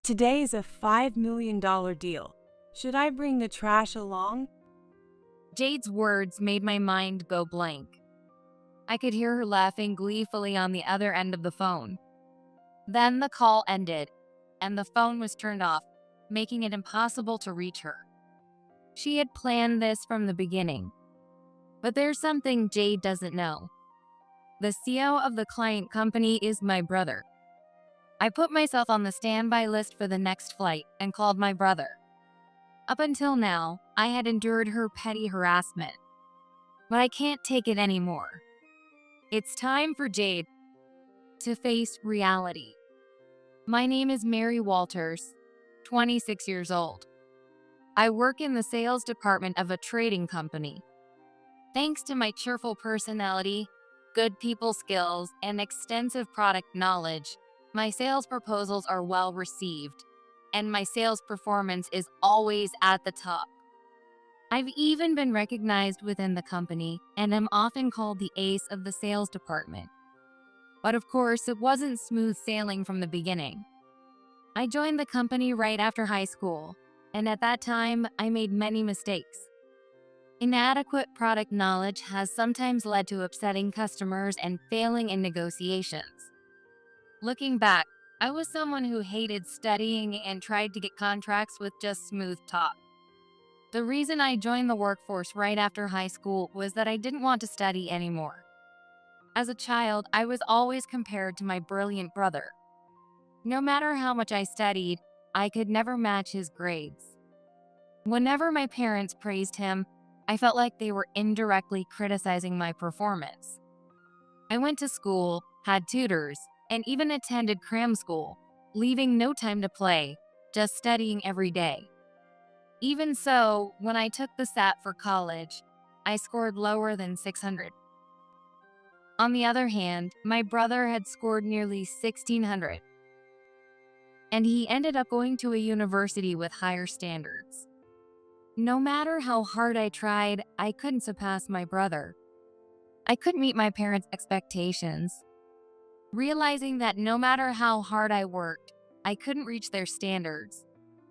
Today's a $5 million deal. Should I bring the trash along? Jade's words made my mind go blank. I could hear her laughing gleefully on the other end of the phone. Then the call ended, and the phone was turned off, making it impossible to reach her. She had planned this from the beginning. But there's something Jade doesn't know. The CEO of the client company is my brother. I put myself on the standby list for the next flight and called my brother. Up until now, I had endured her petty harassment. But I can't take it anymore. It's time for Jade to face reality. My name is Mary Walters, 26 years old. I work in the sales department of a trading company. Thanks to my cheerful personality, good people skills, and extensive product knowledge, my sales proposals are well received, and my sales performance is always at the top. I've even been recognized within the company and am often called the ace of the sales department. But of course, it wasn't smooth sailing from the beginning. I joined the company right after high school, and at that time, I made many mistakes. Inadequate product knowledge has sometimes led to upsetting customers and failing in negotiations. Looking back, I was someone who hated studying and tried to get contracts with just smooth talk. The reason I joined the workforce right after high school was that I didn't want to study anymore. As a child, I was always compared to my brilliant brother. No matter how much I studied, I could never match his grades. Whenever my parents praised him, I felt like they were indirectly criticizing my performance. I went to school, had tutors, and even attended cram school, leaving no time to play, just studying every day. Even so, when I took the SAT for college, I scored lower than 600. On the other hand, my brother had scored nearly 1,600, and he ended up going to a university with higher standards. No matter how hard I tried, I couldn't surpass my brother. I couldn't meet my parents' expectations. Realizing that no matter how hard I worked, I couldn't reach their standards,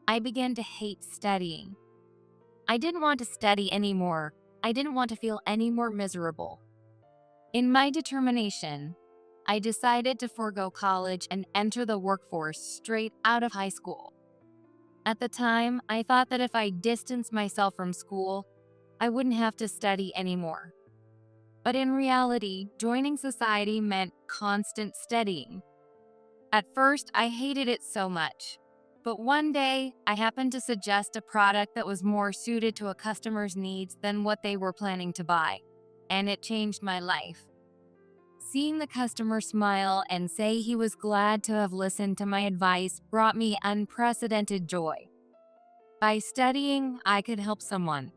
I began to hate studying. I didn't want to study anymore. I didn't want to feel any more miserable. In my determination, I decided to forego college and enter the workforce straight out of high school. At the time, I thought that if I distanced myself from school, I wouldn't have to study anymore. But in reality, joining society meant constant studying. At first, I hated it so much. But one day, I happened to suggest a product that was more suited to a customer's needs than what they were planning to buy, and it changed my life. Seeing the customer smile and say he was glad to have listened to my advice brought me unprecedented joy. By studying, I could help someone.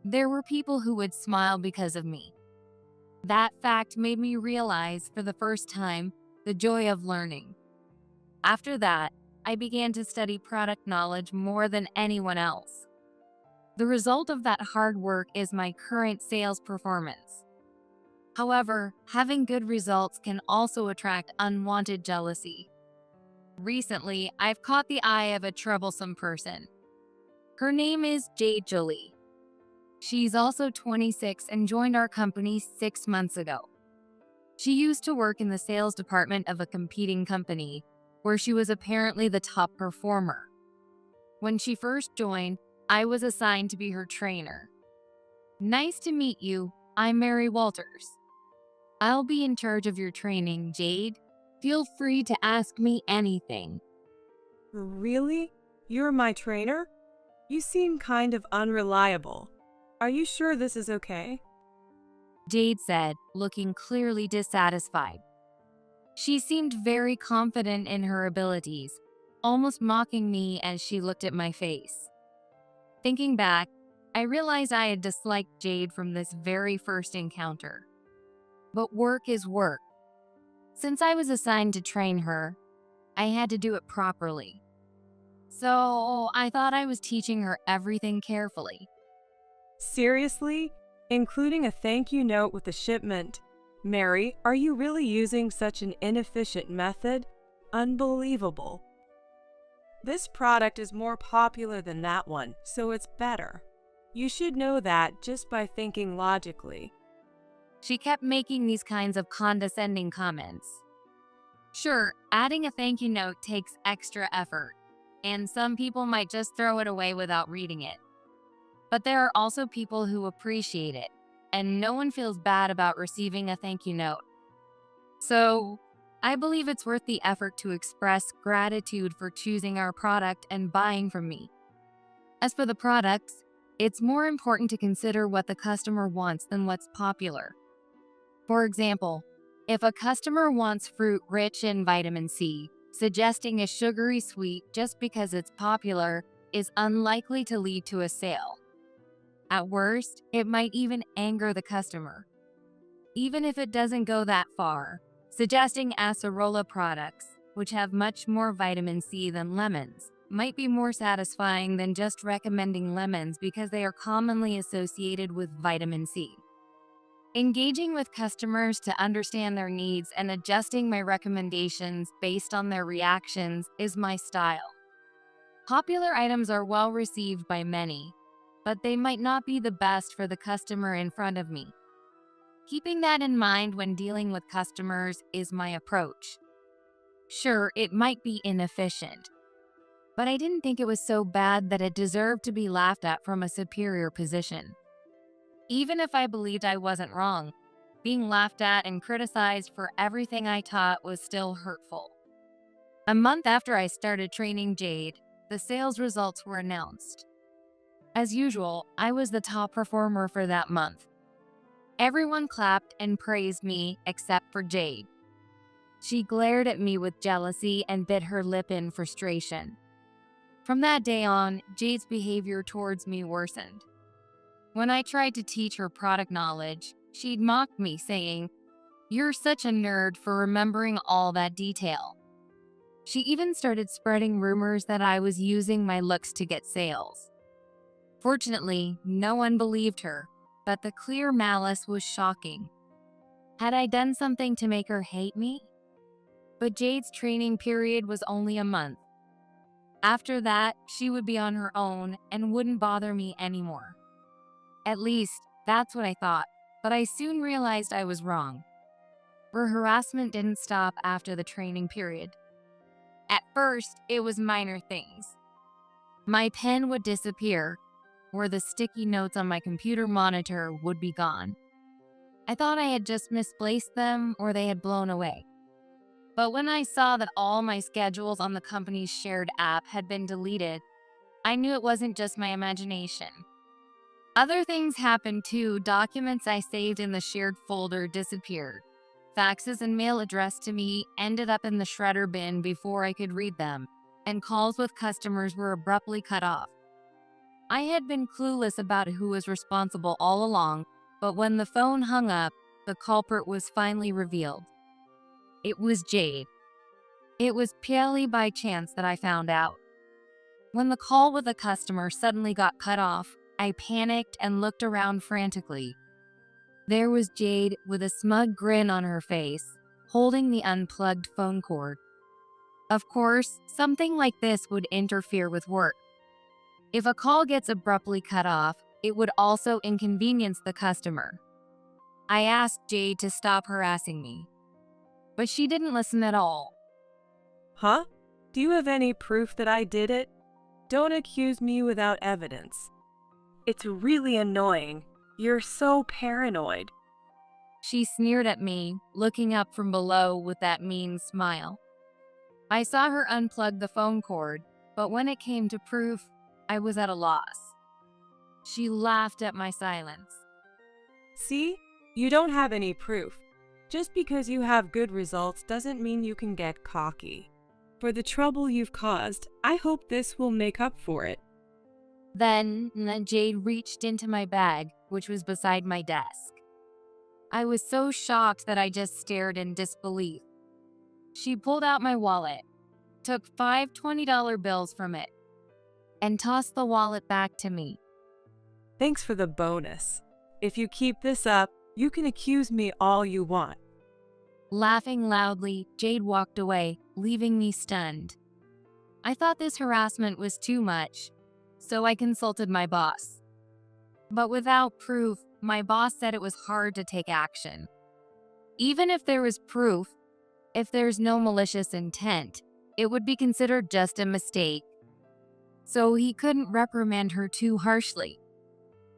There were people who would smile because of me. That fact made me realize for the first time the joy of learning. After that, I began to study product knowledge more than anyone else. The result of that hard work is my current sales performance. However, having good results can also attract unwanted jealousy. Recently, I've caught the eye of a troublesome person. Her name is Jade Jolie. She's also 26 and joined our company 6 months ago. She used to work in the sales department of a competing company, where she was apparently the top performer. When she first joined, I was assigned to be her trainer. Nice to meet you. I'm Mary Walters. I'll be in charge of your training, Jade. Feel free to ask me anything. Really? You're my trainer? You seem kind of unreliable. Are you sure this is okay? Jade said, looking clearly dissatisfied. She seemed very confident in her abilities, almost mocking me as she looked at my face. Thinking back, I realized I had disliked Jade from this very first encounter. But work is work. Since I was assigned to train her, I had to do it properly. So I thought I was teaching her everything carefully. Seriously? Including a thank you note with the shipment? Mary, are you really using such an inefficient method? Unbelievable. This product is more popular than that one, so it's better. You should know that just by thinking logically. She kept making these kinds of condescending comments. Sure, adding a thank you note takes extra effort, and some people might just throw it away without reading it. But there are also people who appreciate it, and no one feels bad about receiving a thank you note. So, I believe it's worth the effort to express gratitude for choosing our product and buying from me. As for the products, it's more important to consider what the customer wants than what's popular. For example, if a customer wants fruit rich in vitamin C, suggesting a sugary sweet just because it's popular is unlikely to lead to a sale. At worst, it might even anger the customer. Even if it doesn't go that far, suggesting acerola products, which have much more vitamin C than lemons, might be more satisfying than just recommending lemons because they are commonly associated with vitamin C. Engaging with customers to understand their needs and adjusting my recommendations based on their reactions is my style. Popular items are well received by many, but they might not be the best for the customer in front of me. Keeping that in mind when dealing with customers is my approach. Sure, it might be inefficient, but I didn't think it was so bad that it deserved to be laughed at from a superior position. Even if I believed I wasn't wrong, being laughed at and criticized for everything I taught was still hurtful. A month after I started training Jade, the sales results were announced. As usual, I was the top performer for that month. Everyone clapped and praised me except for Jade. She glared at me with jealousy and bit her lip in frustration. From that day on, Jade's behavior towards me worsened. When I tried to teach her product knowledge, she'd mocked me, saying, "You're such a nerd for remembering all that detail." She even started spreading rumors that I was using my looks to get sales. Fortunately, no one believed her, but the clear malice was shocking. Had I done something to make her hate me? But Jade's training period was only a month. After that, she would be on her own and wouldn't bother me anymore. At least, that's what I thought, but I soon realized I was wrong. Her harassment didn't stop after the training period. At first, it was minor things. My pen would disappear, or the sticky notes on my computer monitor would be gone. I thought I had just misplaced them or they had blown away. But when I saw that all my schedules on the company's shared app had been deleted, I knew it wasn't just my imagination. Other things happened too. Documents I saved in the shared folder disappeared. Faxes and mail addressed to me ended up in the shredder bin before I could read them, and calls with customers were abruptly cut off. I had been clueless about who was responsible all along, but when the phone hung up, the culprit was finally revealed. It was Jade. It was purely by chance that I found out. When the call with a customer suddenly got cut off, I panicked and looked around frantically. There was Jade with a smug grin on her face, holding the unplugged phone cord. Of course, something like this would interfere with work. If a call gets abruptly cut off, it would also inconvenience the customer. I asked Jade to stop harassing me, but she didn't listen at all. Huh? Do you have any proof that I did it? Don't accuse me without evidence. It's really annoying. You're so paranoid. She sneered at me, looking up from below with that mean smile. I saw her unplug the phone cord, but when it came to proof, I was at a loss. She laughed at my silence. See? You don't have any proof. Just because you have good results doesn't mean you can get cocky. For the trouble you've caused, I hope this will make up for it. Then Jade reached into my bag, which was beside my desk. I was so shocked that I just stared in disbelief. She pulled out my wallet, took 5 $20 bills from it, and tossed the wallet back to me. Thanks for the bonus. If you keep this up, you can accuse me all you want. Laughing loudly, Jade walked away, leaving me stunned. I thought this harassment was too much, so I consulted my boss. But without proof, my boss said it was hard to take action. Even if there was proof, if there's no malicious intent, it would be considered just a mistake. So he couldn't reprimand her too harshly.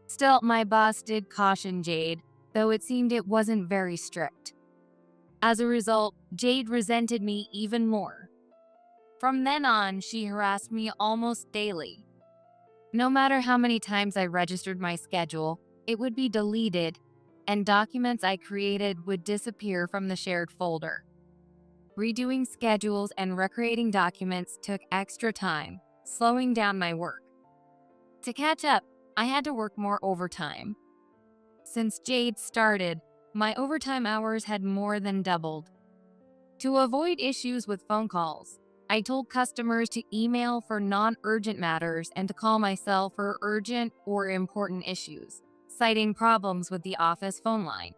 Still, my boss did caution Jade, though it seemed it wasn't very strict. As a result, Jade resented me even more. From then on, she harassed me almost daily. No matter how many times I registered my schedule, it would be deleted, and documents I created would disappear from the shared folder. Redoing schedules and recreating documents took extra time, slowing down my work. To catch up, I had to work more overtime. Since Jade started, my overtime hours had more than doubled. To avoid issues with phone calls, I told customers to email for non-urgent matters and to call my cell for urgent or important issues, citing problems with the office phone line.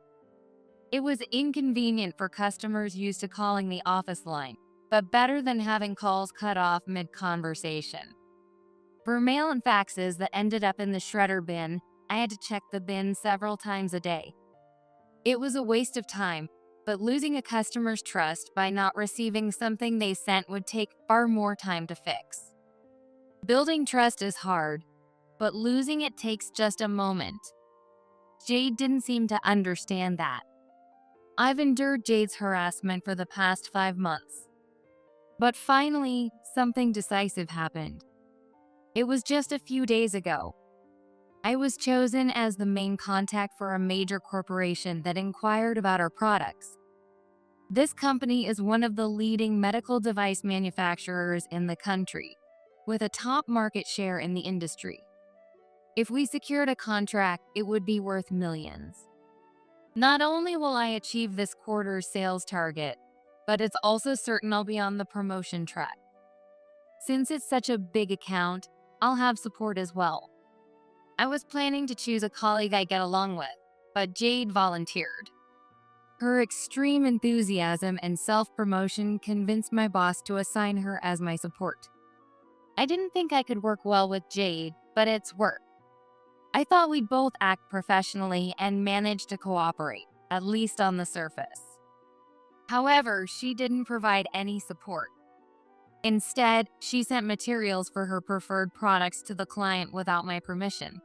It was inconvenient for customers used to calling the office line, but better than having calls cut off mid-conversation. For mail and faxes that ended up in the shredder bin, I had to check the bin several times a day. It was a waste of time, but losing a customer's trust by not receiving something they sent would take far more time to fix. Building trust is hard, but losing it takes just a moment. Jade didn't seem to understand that. I've endured Jade's harassment for the past 5 months. But finally, something decisive happened. It was just a few days ago. I was chosen as the main contact for a major corporation that inquired about our products. This company is one of the leading medical device manufacturers in the country, with a top market share in the industry. If we secured a contract, it would be worth millions. Not only will I achieve this quarter's sales target, but it's also certain I'll be on the promotion track. Since it's such a big account, I'll have support as well. I was planning to choose a colleague I get along with, but Jade volunteered. Her extreme enthusiasm and self-promotion convinced my boss to assign her as my support. I didn't think I could work well with Jade, but it's work. I thought we'd both act professionally and manage to cooperate, at least on the surface. However, she didn't provide any support. Instead, she sent materials for her preferred products to the client without my permission.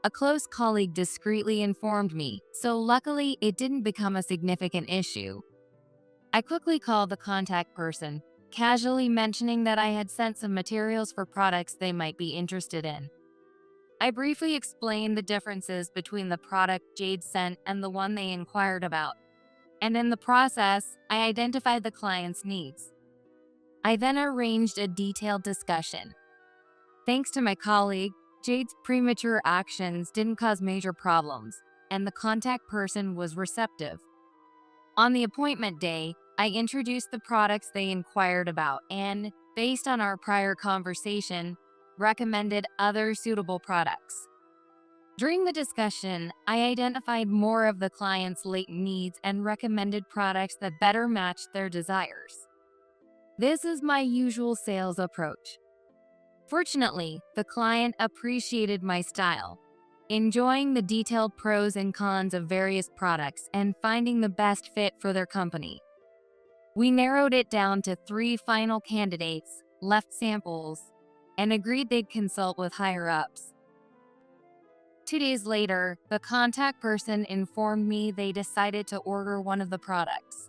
A close colleague discreetly informed me, so luckily it didn't become a significant issue. I quickly called the contact person, casually mentioning that I had sent some materials for products they might be interested in. I briefly explained the differences between the product Jade sent and the one they inquired about, and in the process, I identified the client's needs. I then arranged a detailed discussion. Thanks to my colleague, Jade's premature actions didn't cause major problems, and the contact person was receptive. On the appointment day, I introduced the products they inquired about and, based on our prior conversation, recommended other suitable products. During the discussion, I identified more of the client's latent needs and recommended products that better matched their desires. This is my usual sales approach. Fortunately, the client appreciated my style, enjoying the detailed pros and cons of various products and finding the best fit for their company. We narrowed it down to 3 final candidates, left samples, and agreed they'd consult with higher-ups. 2 days later, the contact person informed me they decided to order one of the products.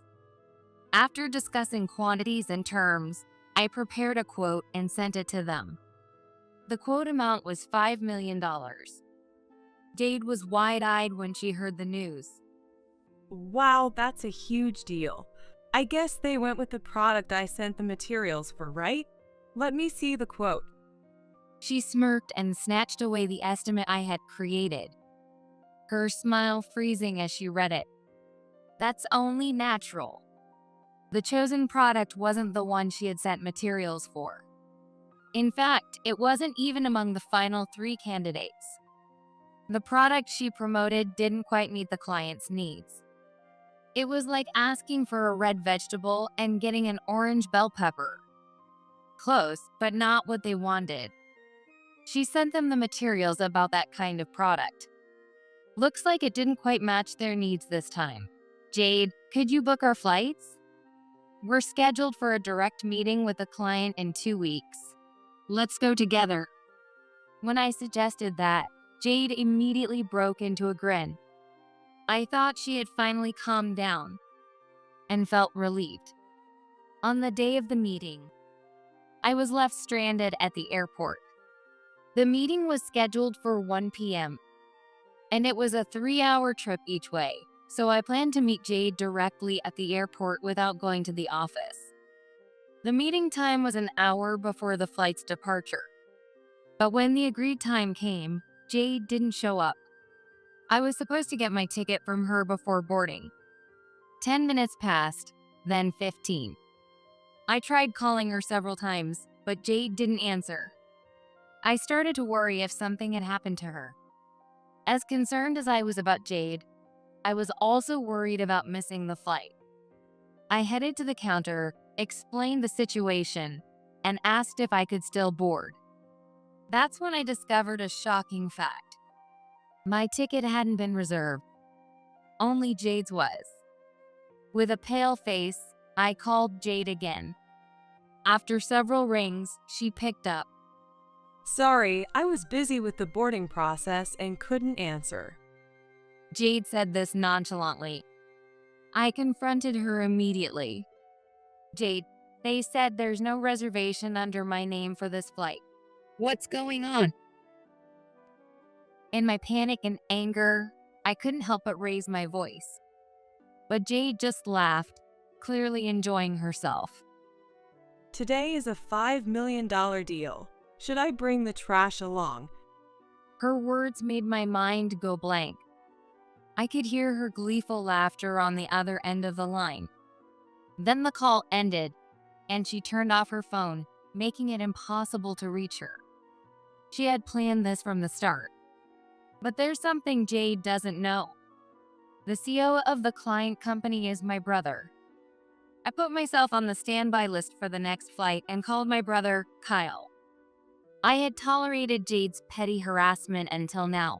After discussing quantities and terms, I prepared a quote and sent it to them. The quote amount was $5 million. Jade was wide-eyed when she heard the news. Wow, that's a huge deal. I guess they went with the product I sent the materials for, right? Let me see the quote. She smirked and snatched away the estimate I had created, her smile freezing as she read it. That's only natural. The chosen product wasn't the one she had sent materials for. In fact, it wasn't even among the final 3 candidates. The product she promoted didn't quite meet the client's needs. It was like asking for a red vegetable and getting an orange bell pepper. Close, but not what they wanted. She sent them the materials about that kind of product. Looks like it didn't quite match their needs this time. Jade, could you book our flights? We're scheduled for a direct meeting with a client in 2 weeks. Let's go together. When I suggested that, Jade immediately broke into a grin. I thought she had finally calmed down and felt relieved. On the day of the meeting, I was left stranded at the airport. The meeting was scheduled for 1 p.m., and it was a 3-hour trip each way, so I planned to meet Jade directly at the airport without going to the office. The meeting time was an hour before the flight's departure. But when the agreed time came, Jade didn't show up. I was supposed to get my ticket from her before boarding. 10 minutes passed, then 15. I tried calling her several times, but Jade didn't answer. I started to worry if something had happened to her. As concerned as I was about Jade, I was also worried about missing the flight. I headed to the counter, explained the situation, and asked if I could still board. That's when I discovered a shocking fact. My ticket hadn't been reserved. Only Jade's was. With a pale face, I called Jade again. After several rings, she picked up. Sorry, I was busy with the boarding process and couldn't answer. Jade said this nonchalantly. I confronted her immediately. Jade, they said there's no reservation under my name for this flight. What's going on? In my panic and anger, I couldn't help but raise my voice. But Jade just laughed, clearly enjoying herself. Today is a $5 million deal. Should I bring the trash along? Her words made my mind go blank. I could hear her gleeful laughter on the other end of the line. Then the call ended, and she turned off her phone, making it impossible to reach her. She had planned this from the start. But there's something Jade doesn't know. The CEO of the client company is my brother. I put myself on the standby list for the next flight and called my brother, Kyle. I had tolerated Jade's petty harassment until now,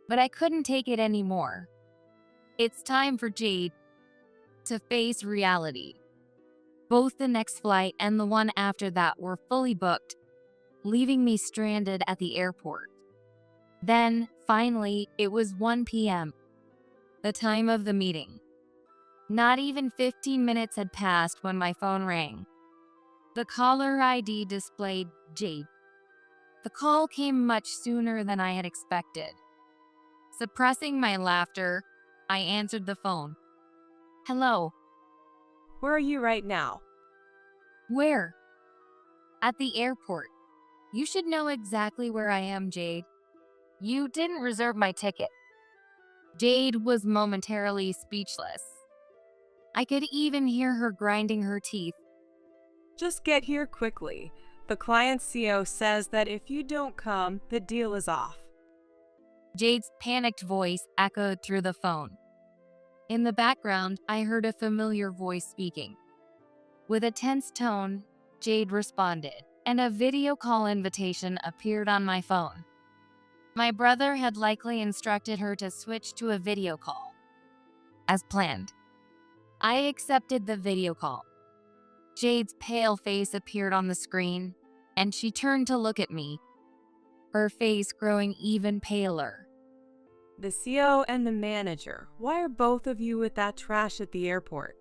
but I couldn't take it anymore. It's time for Jade to face reality. Both the next flight and the one after that were fully booked, leaving me stranded at the airport. Then, finally, it was 1 p.m., the time of the meeting. Not even 15 minutes had passed when my phone rang. The caller ID displayed Jade. The call came much sooner than I had expected. Suppressing my laughter, I answered the phone. Hello. Where are you right now? Where? At the airport. You should know exactly where I am, Jade. You didn't reserve my ticket. Jade was momentarily speechless. I could even hear her grinding her teeth. Just get here quickly. The client's CEO says that if you don't come, the deal is off. Jade's panicked voice echoed through the phone. In the background, I heard a familiar voice speaking. With a tense tone, Jade responded, and a video call invitation appeared on my phone. My brother had likely instructed her to switch to a video call. As planned, I accepted the video call. Jade's pale face appeared on the screen, and she turned to look at me, her face growing even paler. The CEO and the manager, why are both of you with that trash at the airport?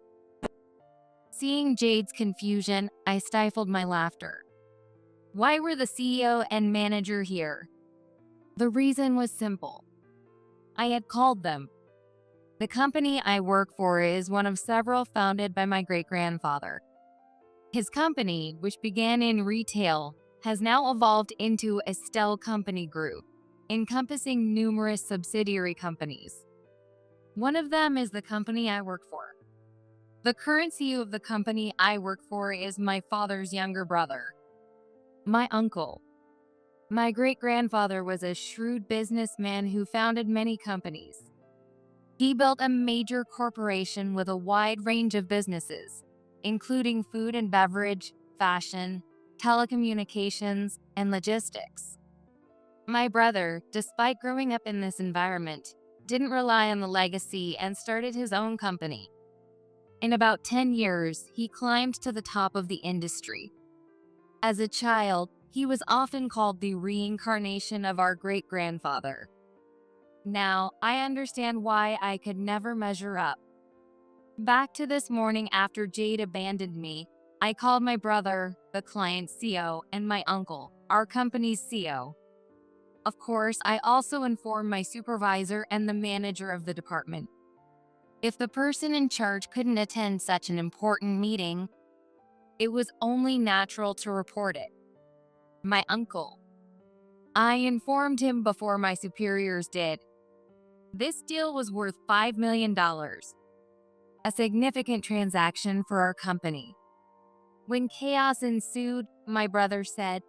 Seeing Jade's confusion, I stifled my laughter. Why were the CEO and manager here? The reason was simple. I had called them. The company I work for is one of several founded by my great-grandfather. His company, which began in retail, has now evolved into a Estelle company group, encompassing numerous subsidiary companies. One of them is the company I work for. The current CEO of the company I work for is my father's younger brother, my uncle. My great-grandfather was a shrewd businessman who founded many companies. He built a major corporation with a wide range of businesses, including food and beverage, fashion, telecommunications, and logistics. My brother, despite growing up in this environment, didn't rely on the legacy and started his own company. In about 10 years, he climbed to the top of the industry. As a child, he was often called the reincarnation of our great-grandfather. Now, I understand why I could never measure up. Back to this morning after Jade abandoned me, I called my brother, the client's CO, and my uncle, our company's CO. Of course, I also informed my supervisor and the manager of the department. If the person in charge couldn't attend such an important meeting, it was only natural to report it. My uncle. I informed him before my superiors did. This deal was worth $5 million, a significant transaction for our company. When chaos ensued, my brother said,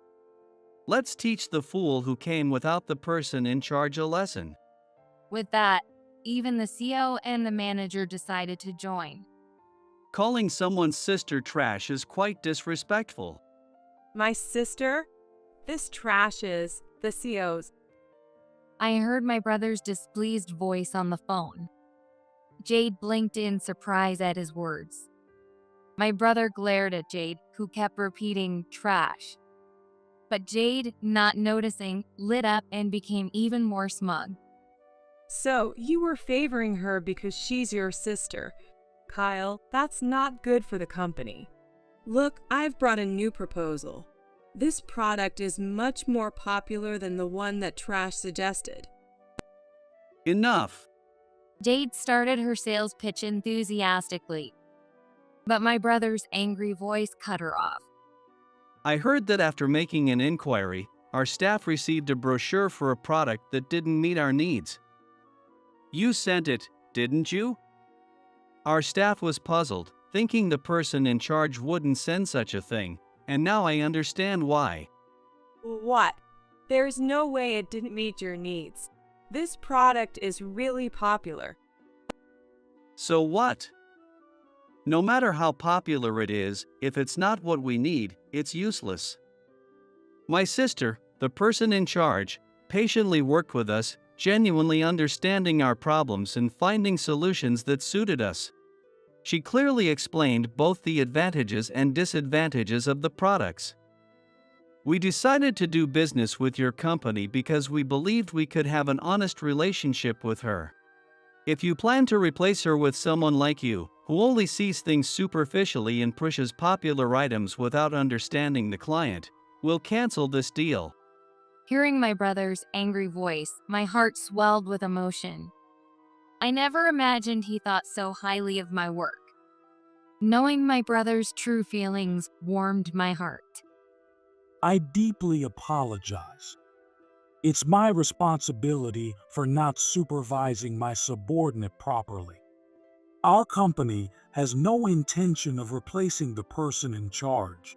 Let's teach the fool who came without the person in charge a lesson. With that, even the CO and the manager decided to join. Calling someone's sister trash is quite disrespectful. My sister? This trash is the CO's. I heard my brother's displeased voice on the phone. Jade blinked in surprise at his words. My brother glared at Jade, who kept repeating trash. But Jade, not noticing, lit up and became even more smug. So, you were favoring her because she's your sister. Kyle, that's not good for the company. Look, I've brought a new proposal. This product is much more popular than the one that Trash suggested. Enough. Jade started her sales pitch enthusiastically, but my brother's angry voice cut her off. I heard that after making an inquiry, our staff received a brochure for a product that didn't meet our needs. You sent it, didn't you? Our staff was puzzled, thinking the person in charge wouldn't send such a thing, and now I understand why. What? There's no way it didn't meet your needs. This product is really popular. So what? No matter how popular it is, if it's not what we need, it's useless. My sister, the person in charge, patiently worked with us, genuinely understanding our problems and finding solutions that suited us. She clearly explained both the advantages and disadvantages of the products. We decided to do business with your company because we believed we could have an honest relationship with her. If you plan to replace her with someone like you, who only sees things superficially and pushes popular items without understanding the client, we'll cancel this deal. Hearing my brother's angry voice, my heart swelled with emotion. I never imagined he thought so highly of my work. Knowing my brother's true feelings warmed my heart. I deeply apologize. It's my responsibility for not supervising my subordinate properly. Our company has no intention of replacing the person in charge.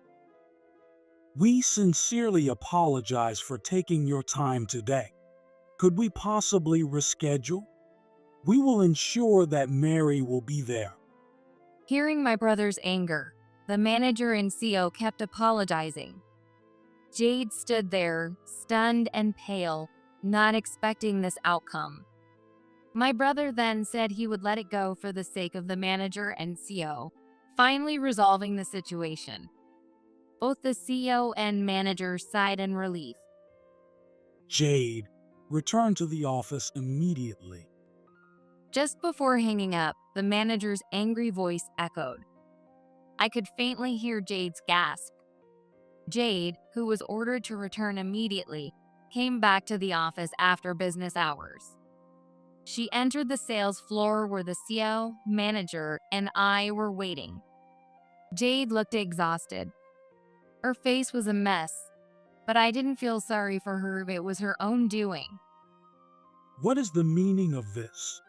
We sincerely apologize for taking your time today. Could we possibly reschedule? We will ensure that Mary will be there. Hearing my brother's anger, the manager and CO kept apologizing. Jade stood there, stunned and pale, not expecting this outcome. My brother then said he would let it go for the sake of the manager and CO, finally resolving the situation. Both the CO and manager sighed in relief. Jade, return to the office immediately. Just before hanging up, the manager's angry voice echoed. I could faintly hear Jade's gasp. Jade, who was ordered to return immediately, came back to the office after business hours. She entered the sales floor where the CO, manager, and I were waiting. Jade looked exhausted. Her face was a mess, but I didn't feel sorry for her if it was her own doing. What is the meaning of this?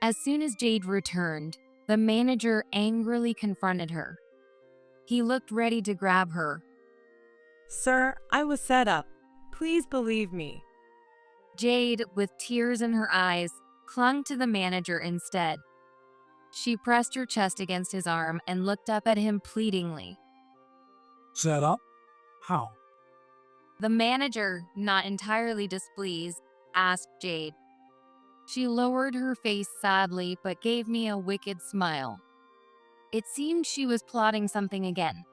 As soon as Jade returned, the manager angrily confronted her. He looked ready to grab her. Sir, I was set up. Please believe me. Jade, with tears in her eyes, clung to the manager instead. She pressed her chest against his arm and looked up at him pleadingly. Set up? How? The manager, not entirely displeased, asked Jade. She lowered her face sadly but gave me a wicked smile. It seemed she was plotting something again.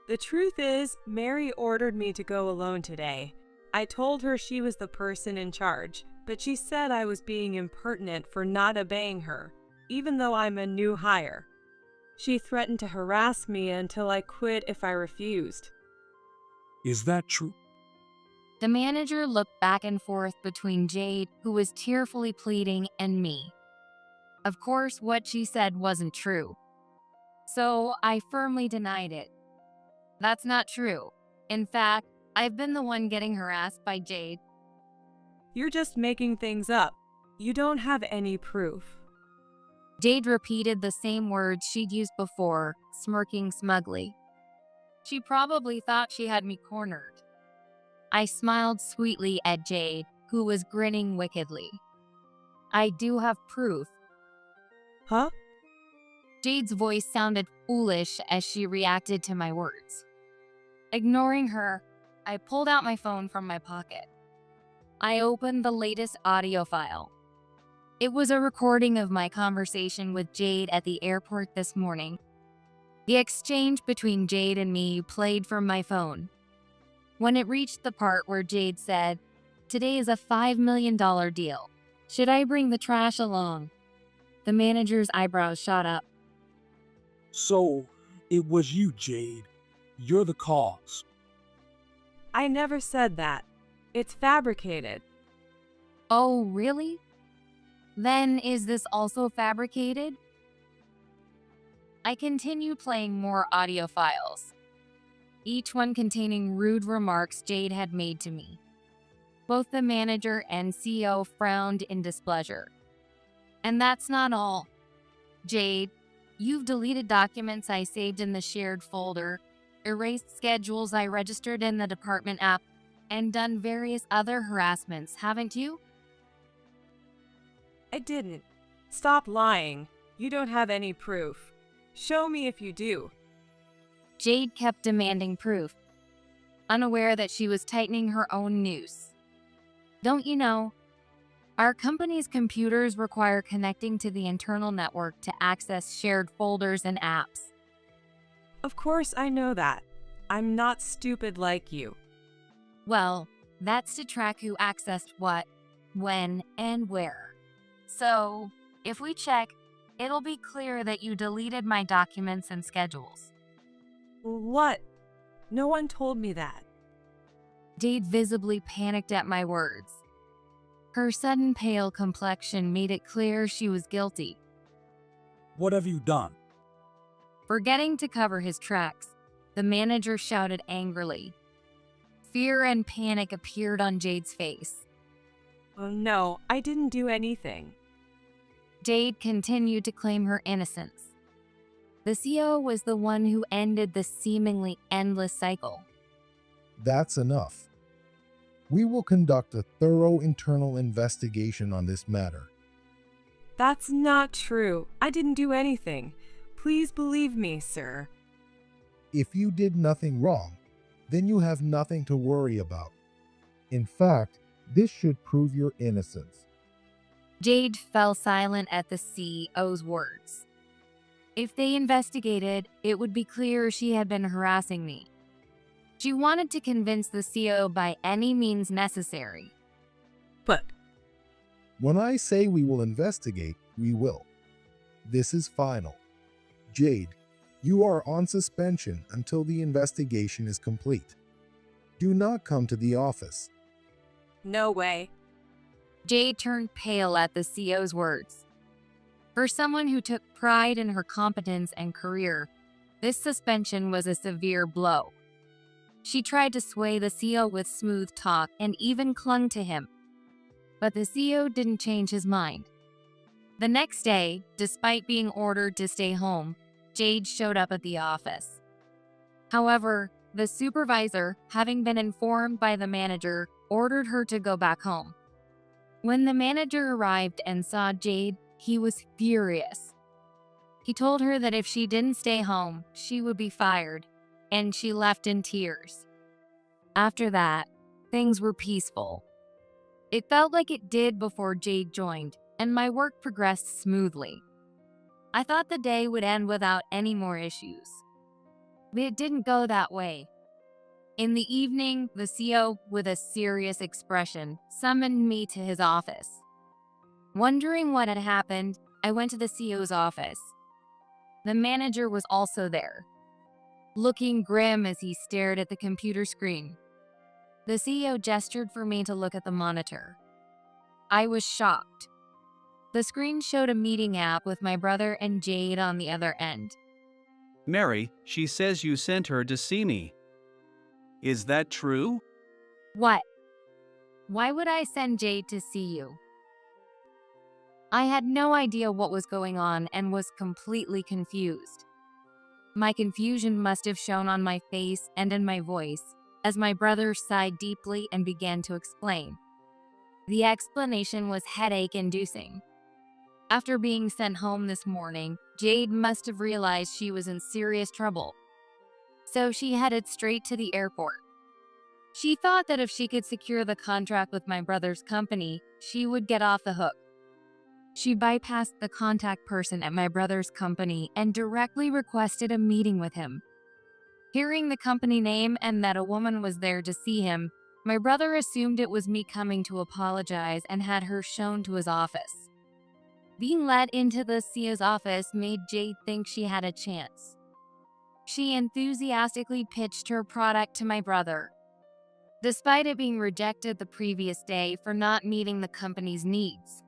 The truth is, Mary ordered me to go alone today. I told her she was the person in charge, but she said I was being impertinent for not obeying her, even though I'm a new hire. She threatened to harass me until I quit if I refused. Is that true? The manager looked back and forth between Jade, who was tearfully pleading, and me. Of course, what she said wasn't true. So I firmly denied it. That's not true. In fact, I've been the one getting harassed by Jade. You're just making things up. You don't have any proof. Jade repeated the same words she'd used before, smirking smugly. She probably thought she had me cornered. I smiled sweetly at Jade, who was grinning wickedly. I do have proof. Huh? Jade's voice sounded foolish as she reacted to my words. Ignoring her, I pulled out my phone from my pocket. I opened the latest audio file. It was a recording of my conversation with Jade at the airport this morning. The exchange between Jade and me played from my phone. When it reached the part where Jade said, "Today is a $5 million deal. Should I bring the trash along?" The manager's eyebrows shot up. So, it was you, Jade. You're the cause. I never said that. It's fabricated. Oh, really? Then is this also fabricated? I continued playing more audio files, each one containing rude remarks Jade had made to me. Both the manager and CEO frowned in displeasure. And that's not all. Jade, you've deleted documents I saved in the shared folder, erased schedules I registered in the department app, and done various other harassments, haven't you? I didn't. Stop lying. You don't have any proof. Show me if you do. Jade kept demanding proof, unaware that she was tightening her own noose. Don't you know? Our company's computers require connecting to the internal network to access shared folders and apps. Of course I know that. I'm not stupid like you. Well, that's to track who accessed what, when, and where. So, if we check, it'll be clear that you deleted my documents and schedules. What? No one told me that. Jade visibly panicked at my words. Her sudden pale complexion made it clear she was guilty. What have you done? Forgetting to cover his tracks, the manager shouted angrily. Fear and panic appeared on Jade's face. Oh no, I didn't do anything. Jade continued to claim her innocence. The CEO was the one who ended the seemingly endless cycle. That's enough. We will conduct a thorough internal investigation on this matter. That's not true. I didn't do anything. Please believe me, sir. If you did nothing wrong, then you have nothing to worry about. In fact, this should prove your innocence. Jade fell silent at the CEO's words. If they investigated, it would be clear she had been harassing me. She wanted to convince the CEO by any means necessary. But When I say we will investigate, we will. This is final. Jade, you are on suspension until the investigation is complete. Do not come to the office. no way. Jade turned pale at the CEO's words. For someone who took pride in her competence and career, this suspension was a severe blow. She tried to sway the CEO with smooth talk and even clung to him. But the CEO didn't change his mind. The next day, despite being ordered to stay home, Jade showed up at the office. However, the supervisor, having been informed by the manager, ordered her to go back home. When the manager arrived and saw Jade, he was furious. He told her that if she didn't stay home, she would be fired, and she left in tears. After that, things were peaceful. It felt like it did before Jade joined, and my work progressed smoothly. I thought the day would end without any more issues. But it didn't go that way. In the evening, the CEO, with a serious expression, summoned me to his office. Wondering what had happened, I went to the CEO's office. The manager was also there, looking grim as he stared at the computer screen. The CEO gestured for me to look at the monitor. I was shocked. The screen showed a meeting app with my brother and Jade on the other end. Mary, she says you sent her to see me. Is that true? What? Why would I send Jade to see you? I had no idea what was going on and was completely confused. My confusion must have shown on my face and in my voice, as my brother sighed deeply and began to explain. The explanation was headache-inducing. After being sent home this morning, Jade must have realized she was in serious trouble. So she headed straight to the airport. She thought that if she could secure the contract with my brother's company, she would get off the hook. She bypassed the contact person at my brother's company and directly requested a meeting with him. Hearing the company name and that a woman was there to see him, my brother assumed it was me coming to apologize and had her shown to his office. Being led into the CEO's office made Jade think she had a chance. She enthusiastically pitched her product to my brother, despite it being rejected the previous day for not meeting the company's needs.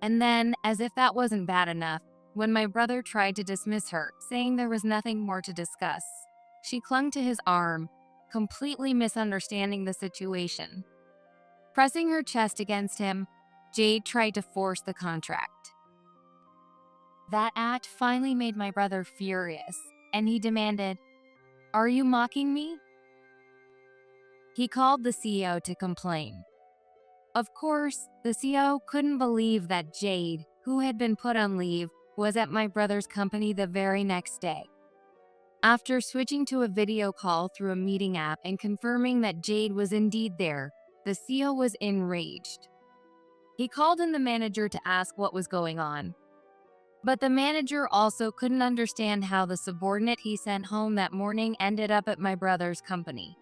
And then, as if that wasn't bad enough, when my brother tried to dismiss her, saying there was nothing more to discuss, she clung to his arm, completely misunderstanding the situation. Pressing her chest against him, Jade tried to force the contract. That act finally made my brother furious, and he demanded, "Are you mocking me?" He called the CEO to complain. Of course, the CEO couldn't believe that Jade, who had been put on leave, was at my brother's company the very next day. After switching to a video call through a meeting app and confirming that Jade was indeed there, the CEO was enraged. He called in the manager to ask what was going on. But the manager also couldn't understand how the subordinate he sent home that morning ended up at my brother's company.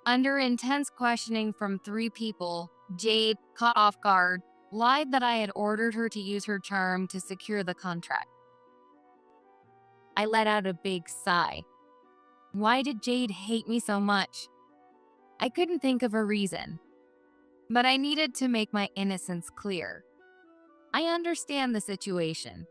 Under intense questioning from 3 people, Jade, caught off guard, lied that I had ordered her to use her charm to secure the contract. I let out a big sigh. Why did Jade hate me so much? I couldn't think of a reason, but I needed to make my innocence clear. I understand the situation.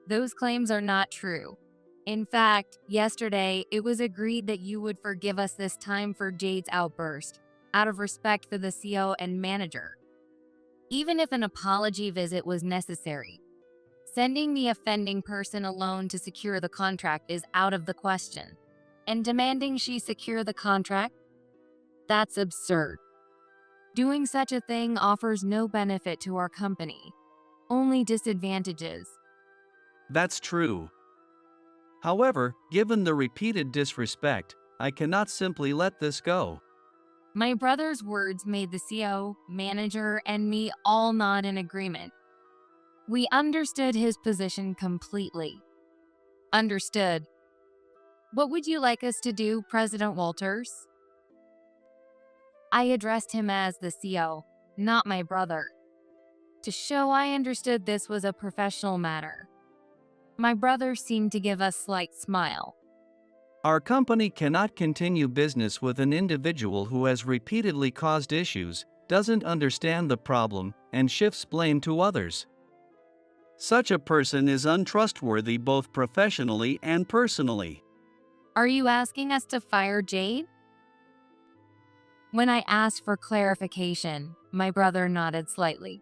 Those claims are not true. In fact, yesterday, it was agreed that you would forgive us this time for Jade's outburst, out of respect for the CEO and manager. Even if an apology visit was necessary, sending the offending person alone to secure the contract is out of the question. And demanding she secure the contract? That's absurd. Doing such a thing offers no benefit to our company, only disadvantages. That's true. However, given the repeated disrespect, I cannot simply let this go. My brother's words made the CEO, manager, and me all nod in agreement. We understood his position completely. Understood. What would you like us to do, President Walters? I addressed him as the CEO, not my brother, to show I understood this was a professional matter. My brother seemed to give a slight smile. Our company cannot continue business with an individual who has repeatedly caused issues, doesn't understand the problem, and shifts blame to others. Such a person is untrustworthy both professionally and personally. Are you asking us to fire Jade? When I asked for clarification, my brother nodded slightly.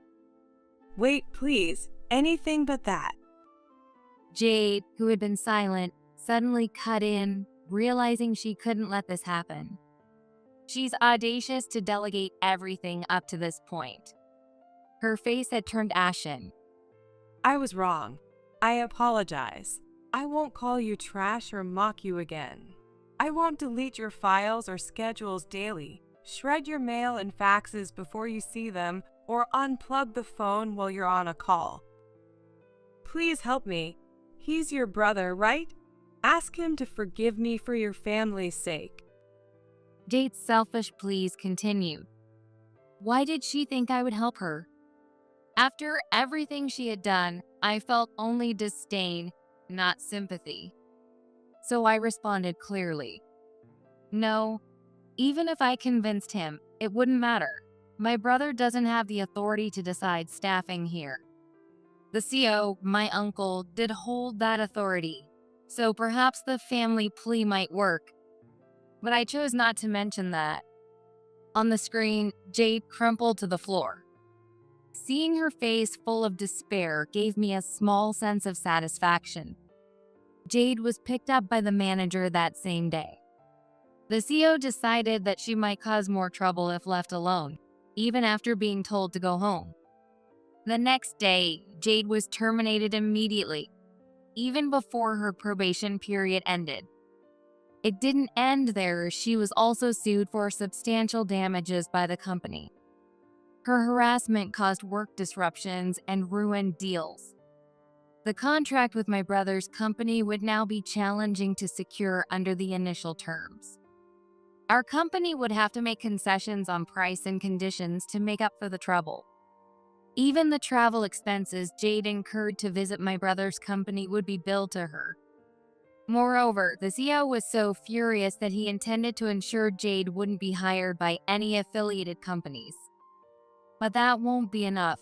Wait, please. Anything but that. Jade, who had been silent, suddenly cut in, realizing she couldn't let this happen. She's audacious to delegate everything up to this point. Her face had turned ashen. I was wrong. I apologize. I won't call you trash or mock you again. I won't delete your files or schedules daily. Shred your mail and faxes before you see them, or unplug the phone while you're on a call. Please help me. He's your brother, right? Ask him to forgive me for your family's sake. Jade's selfish pleas continued. Why did she think I would help her? After everything she had done, I felt only disdain, not sympathy. So I responded clearly. No, even if I convinced him, it wouldn't matter. My brother doesn't have the authority to decide staffing here. The CO, my uncle, did hold that authority, so perhaps the family plea might work. But I chose not to mention that. On the screen, Jade crumpled to the floor. Seeing her face full of despair gave me a small sense of satisfaction. Jade was picked up by the manager that same day. The CO decided that she might cause more trouble if left alone, even after being told to go home. The next day, Jade was terminated immediately, even before her probation period ended. It didn't end there, as she was also sued for substantial damages by the company. Her harassment caused work disruptions and ruined deals. The contract with my brother's company would now be challenging to secure under the initial terms. Our company would have to make concessions on price and conditions to make up for the trouble. Even the travel expenses Jade incurred to visit my brother's company would be billed to her. Moreover, the CEO was so furious that he intended to ensure Jade wouldn't be hired by any affiliated companies. But that won't be enough.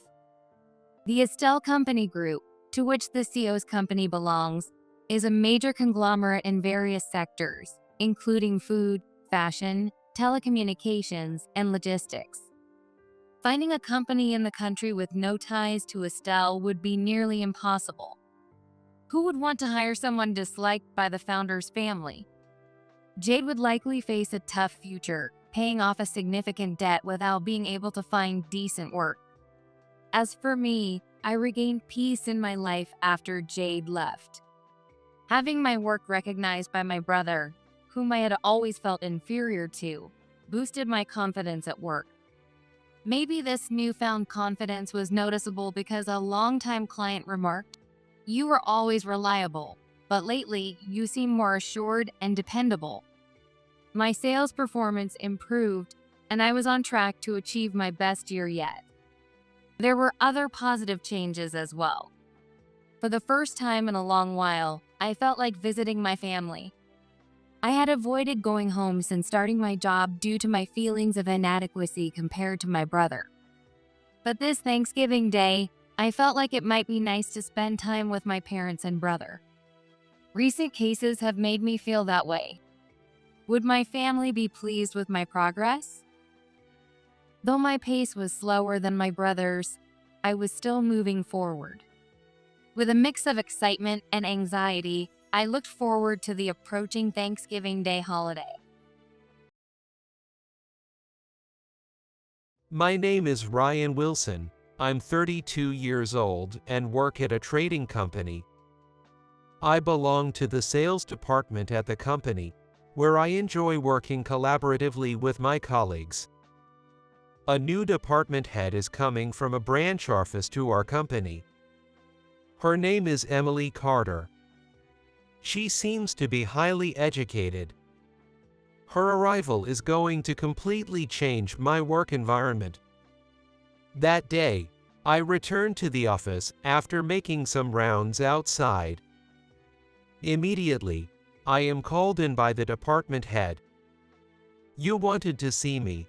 The Estelle Company Group, to which the CEO's company belongs, is a major conglomerate in various sectors, including food, fashion, telecommunications, and logistics. Finding a company in the country with no ties to Estelle would be nearly impossible. Who would want to hire someone disliked by the founder's family? Jade would likely face a tough future, paying off a significant debt without being able to find decent work. As for me, I regained peace in my life after Jade left. Having my work recognized by my brother, whom I had always felt inferior to, boosted my confidence at work. Maybe this newfound confidence was noticeable because a longtime client remarked, "You were always reliable, but lately you seem more assured and dependable." My sales performance improved, and I was on track to achieve my best year yet. There were other positive changes as well. For the first time in a long while, I felt like visiting my family. I had avoided going home since starting my job due to my feelings of inadequacy compared to my brother. But this Thanksgiving Day, I felt like it might be nice to spend time with my parents and brother. Recent cases have made me feel that way. Would my family be pleased with my progress? Though my pace was slower than my brother's, I was still moving forward. With a mix of excitement and anxiety, I looked forward to the approaching Thanksgiving Day holiday. My name is Ryan Wilson. I'm 32 years old and work at a trading company. I belong to the sales department at the company, where I enjoy working collaboratively with my colleagues. A new department head is coming from a branch office to our company. Her name is Emily Carter. She seems to be highly educated. Her arrival is going to completely change my work environment. That day, I returned to the office after making some rounds outside. Immediately, I am called in by the department head. "You wanted to see me."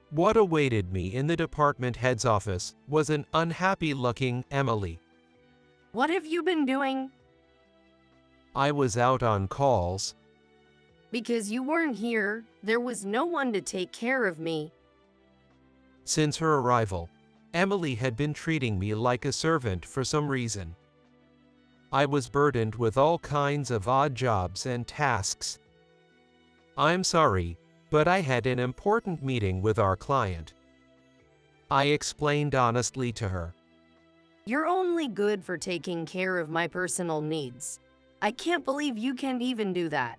What awaited me in the department head's office was an unhappy-looking Emily. What have you been doing? I was out on calls. Because you weren't here, there was no one to take care of me. Since her arrival, Emily had been treating me like a servant for some reason. I was burdened with all kinds of odd jobs and tasks. "I'm sorry, but I had an important meeting with our client." I explained honestly to her. You're only good for taking care of my personal needs. I can't believe you can't even do that.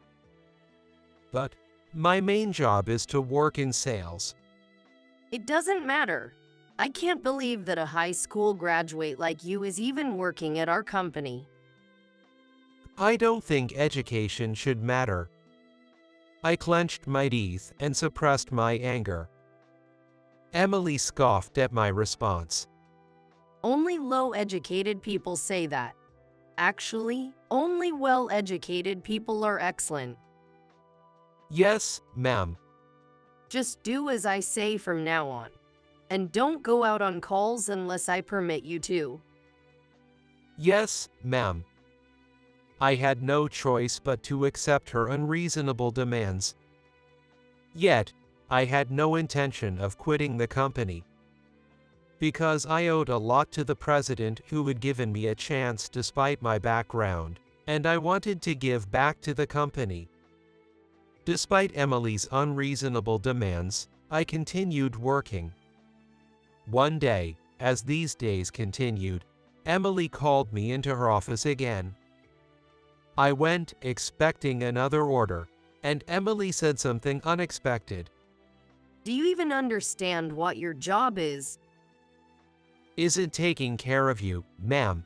But my main job is to work in sales. It doesn't matter. I can't believe that a high school graduate like you is even working at our company. I don't think education should matter. I clenched my teeth and suppressed my anger. Emily scoffed at my response. Only low-educated people say that. Actually, only well-educated people are excellent. Yes, ma'am. Just do as I say from now on. And don't go out on calls unless I permit you to. Yes, ma'am. I had no choice but to accept her unreasonable demands. Yet, I had no intention of quitting the company. Because I owed a lot to the president who had given me a chance despite my background, and I wanted to give back to the company. Despite Emily's unreasonable demands, I continued working. One day, as these days continued, Emily called me into her office again. I went, expecting another order, and Emily said something unexpected. Do you even understand what your job is? Is it taking care of you, ma'am?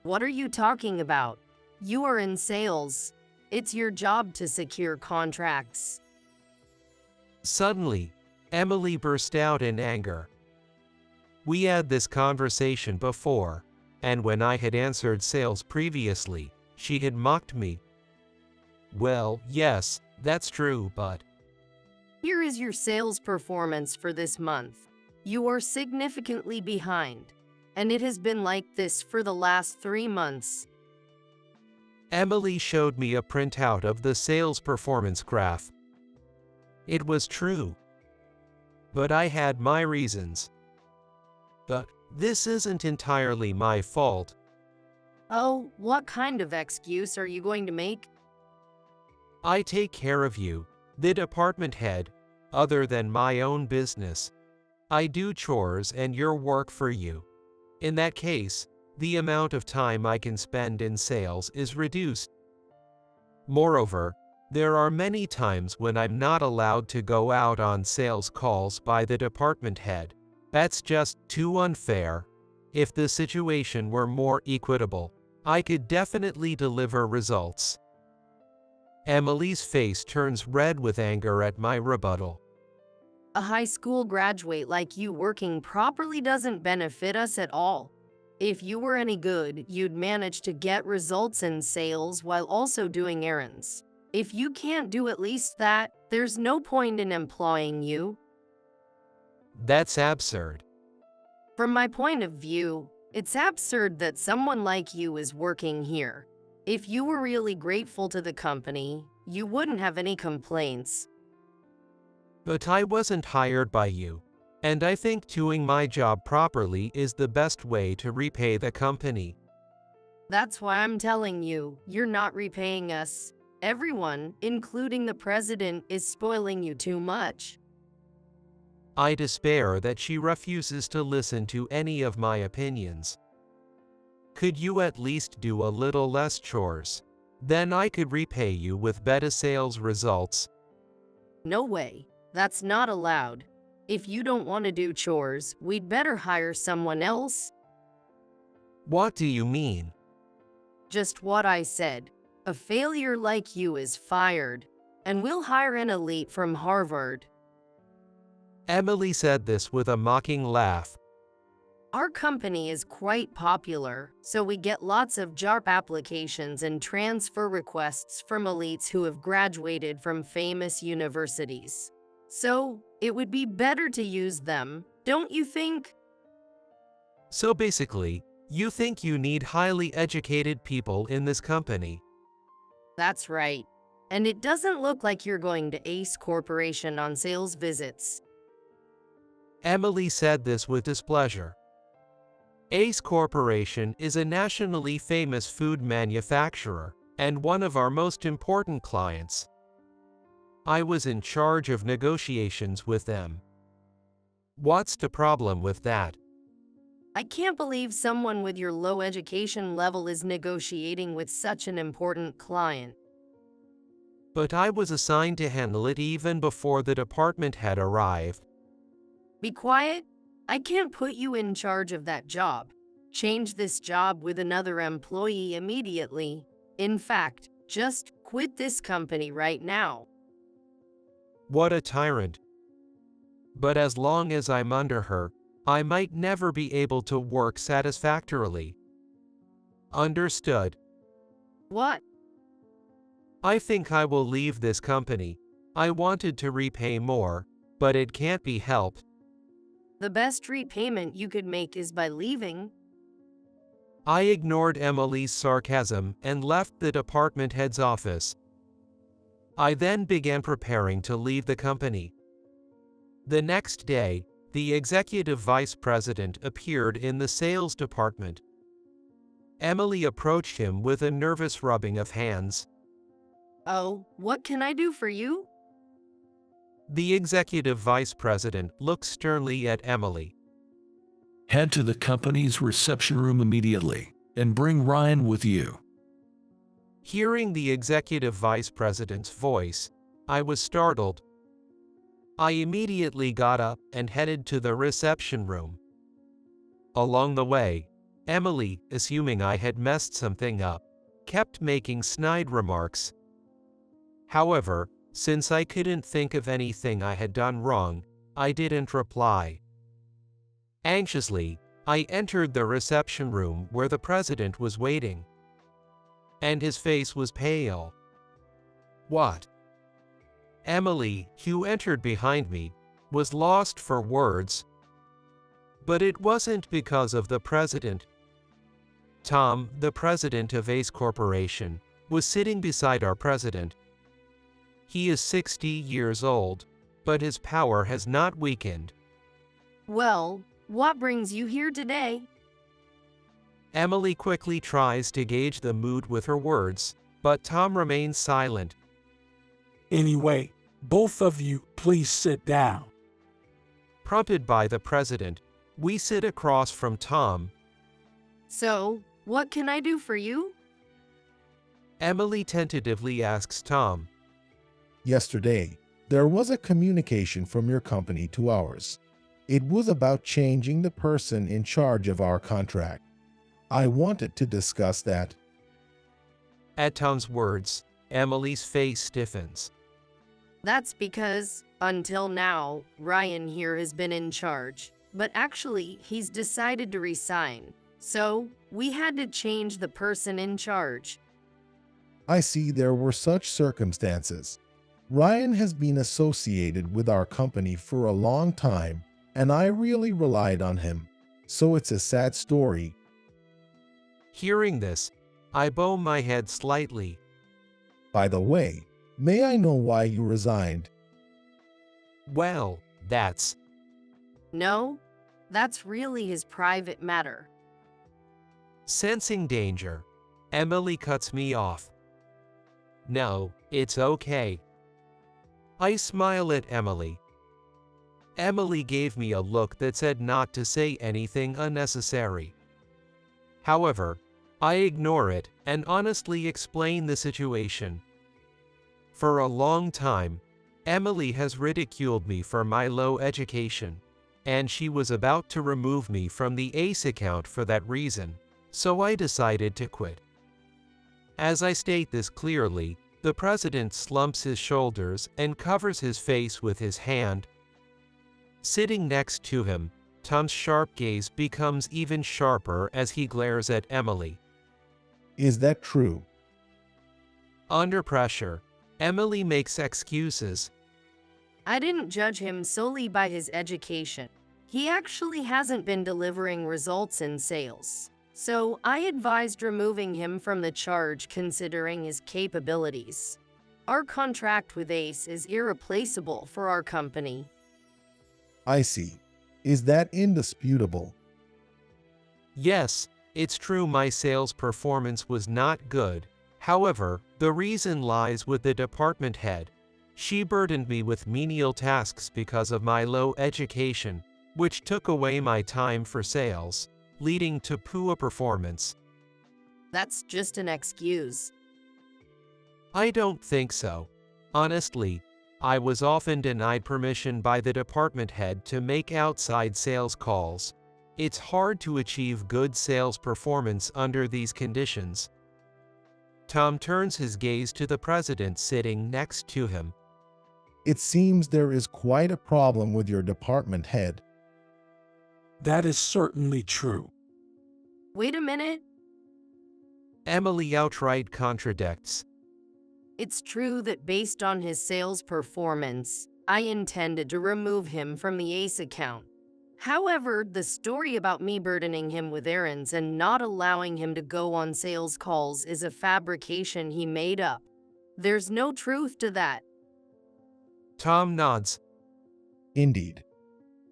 What are you talking about? You are in sales. It's your job to secure contracts. Suddenly, Emily burst out in anger. We had this conversation before, and when I had answered sales previously, she had mocked me. Well, yes, that's true, but Here is your sales performance for this month. You are significantly behind, and it has been like this for the last 3 months. Emily showed me a printout of the sales performance graph. It was true. But I had my reasons. But this isn't entirely my fault. Oh, what kind of excuse are you going to make? I take care of you, the department head, other than my own business. I do chores and your work for you. In that case, the amount of time I can spend in sales is reduced. Moreover, there are many times when I'm not allowed to go out on sales calls by the department head. That's just too unfair. If the situation were more equitable, I could definitely deliver results. Emily's face turns red with anger at my rebuttal. A high school graduate like you working properly doesn't benefit us at all. If you were any good, you'd manage to get results in sales while also doing errands. If you can't do at least that, there's no point in employing you. That's absurd. From my point of view, it's absurd that someone like you is working here. If you were really grateful to the company, you wouldn't have any complaints. But I wasn't hired by you, and I think doing my job properly is the best way to repay the company. That's why I'm telling you, you're not repaying us. Everyone, including the president, is spoiling you too much. I despair that she refuses to listen to any of my opinions. Could you at least do a little less chores? Then I could repay you with better sales results. No way. That's not allowed. If you don't want to do chores, we'd better hire someone else. What do you mean? Just what I said. A failure like you is fired, and we'll hire an elite from Harvard. Emily said this with a mocking laugh. Our company is quite popular, so we get lots of job applications and transfer requests from elites who have graduated from famous universities. So, it would be better to use them, don't you think? So basically, you think you need highly educated people in this company? That's right. And it doesn't look like you're going to Ace Corporation on sales visits. Emily said this with displeasure. Ace Corporation is a nationally famous food manufacturer and one of our most important clients. I was in charge of negotiations with them. What's the problem with that? I can't believe someone with your low education level is negotiating with such an important client. but I was assigned to handle it even before the department had arrived. Be quiet. I can't put you in charge of that job. Change this job with another employee immediately. In fact, just quit this company right now. What a tyrant. But as long as I'm under her, I might never be able to work satisfactorily. Understood. What? I think I will leave this company. I wanted to repay more, but it can't be helped. The best repayment you could make is by leaving. I ignored Emily's sarcasm and left the department head's office. I then began preparing to leave the company. The next day, the executive vice president appeared in the sales department. Emily approached him with a nervous rubbing of hands. Oh, what can I do for you? The executive vice president looked sternly at Emily. Head to the company's reception room immediately and bring Ryan with you. Hearing the executive vice president's voice, I was startled. I immediately got up and headed to the reception room. Along the way, Emily, assuming I had messed something up, kept making snide remarks. However, since I couldn't think of anything I had done wrong, I didn't reply. Anxiously, I entered the reception room where the president was waiting. And his face was pale. What? Emily, who entered behind me, was lost for words. But it wasn't because of the president. Tom, the president of Ace Corporation, was sitting beside our president. He is 60 years old, but his power has not weakened. Well, what brings you here today? Emily quickly tries to gauge the mood with her words, but Tom remains silent. Anyway, both of you, please sit down. Prompted by the president, we sit across from Tom. So, what can I do for you? Emily tentatively asks Tom. Yesterday, there was a communication from your company to ours. It was about changing the person in charge of our contract. I wanted to discuss that. At Tom's words, Emily's face stiffens. That's because, until now, Ryan here has been in charge. But actually, he's decided to resign. So, we had to change the person in charge. I see there were such circumstances. Ryan has been associated with our company for a long time, and I really relied on him. So it's a sad story. Hearing this, I bow my head slightly. By the way, may I know why you resigned? Well, that's... No, that's really his private matter. Sensing danger, Emily cuts me off. No, it's okay. I smile at Emily. Emily gave me a look that said not to say anything unnecessary. However, I ignore it and honestly explain the situation. For a long time, Emily has ridiculed me for my low education, and she was about to remove me from the ACE account for that reason, so I decided to quit. As I state this clearly, the president slumps his shoulders and covers his face with his hand. Sitting next to him, Tom's sharp gaze becomes even sharper as he glares at Emily. Is that true? Under pressure, Emily makes excuses. I didn't judge him solely by his education. He actually hasn't been delivering results in sales. So I advised removing him from the charge considering his capabilities. Our contract with ACE is irreplaceable for our company. I see. Is that indisputable? Yes, it's true my sales performance was not good. However, the reason lies with the department head. She burdened me with menial tasks because of my low education, which took away my time for sales, leading to poor performance. That's just an excuse. I don't think so. Honestly, I was often denied permission by the department head to make outside sales calls. It's hard to achieve good sales performance under these conditions. Tom turns his gaze to the president sitting next to him. It seems there is quite a problem with your department head. That is certainly true. Wait a minute. Emily outright contradicts. It's true that based on his sales performance, I intended to remove him from the ACE account. However, the story about me burdening him with errands and not allowing him to go on sales calls is a fabrication he made up. There's no truth to that. Tom nods. Indeed.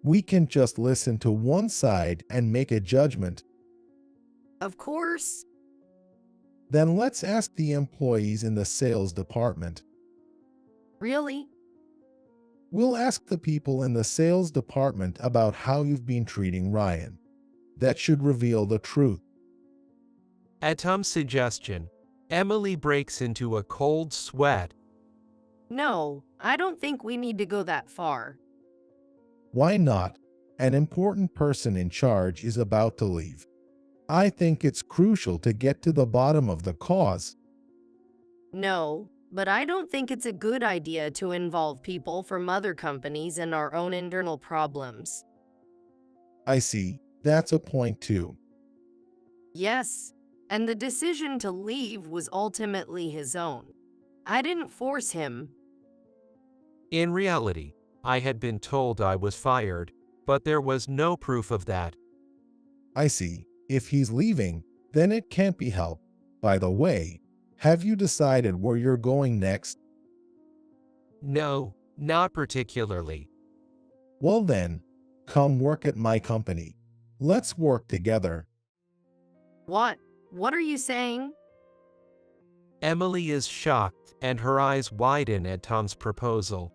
We can just listen to one side and make a judgment. Of course. Then let's ask the employees in the sales department. Really? We'll ask the people in the sales department about how you've been treating Ryan. That should reveal the truth. At Tom's suggestion, Emily breaks into a cold sweat. No, I don't think we need to go that far. Why not? An important person in charge is about to leave. I think it's crucial to get to the bottom of the cause. No, but I don't think it's a good idea to involve people from other companies in our own internal problems. I see. That's a point too. Yes, and the decision to leave was ultimately his own. I didn't force him. In reality, I had been told I was fired, but there was no proof of that. I see. If he's leaving, then it can't be helped. By the way, have you decided where you're going next? No, not particularly. Well then, come work at my company. Let's work together. What? What are you saying? Emily is shocked, and her eyes widen at Tom's proposal.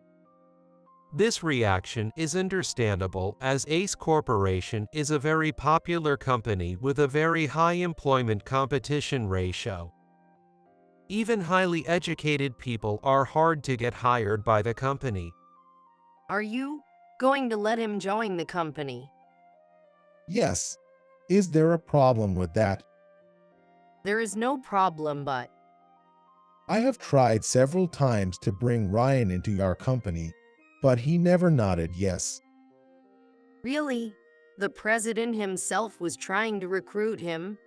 This reaction is understandable, as Ace Corporation is a very popular company with a very high employment competition ratio. Even highly educated people are hard to get hired by the company. Are you going to let him join the company? Yes. Is there a problem with that? There is no problem, but I have tried several times to bring Ryan into our company, but he never nodded yes. really, the president himself was trying to recruit him.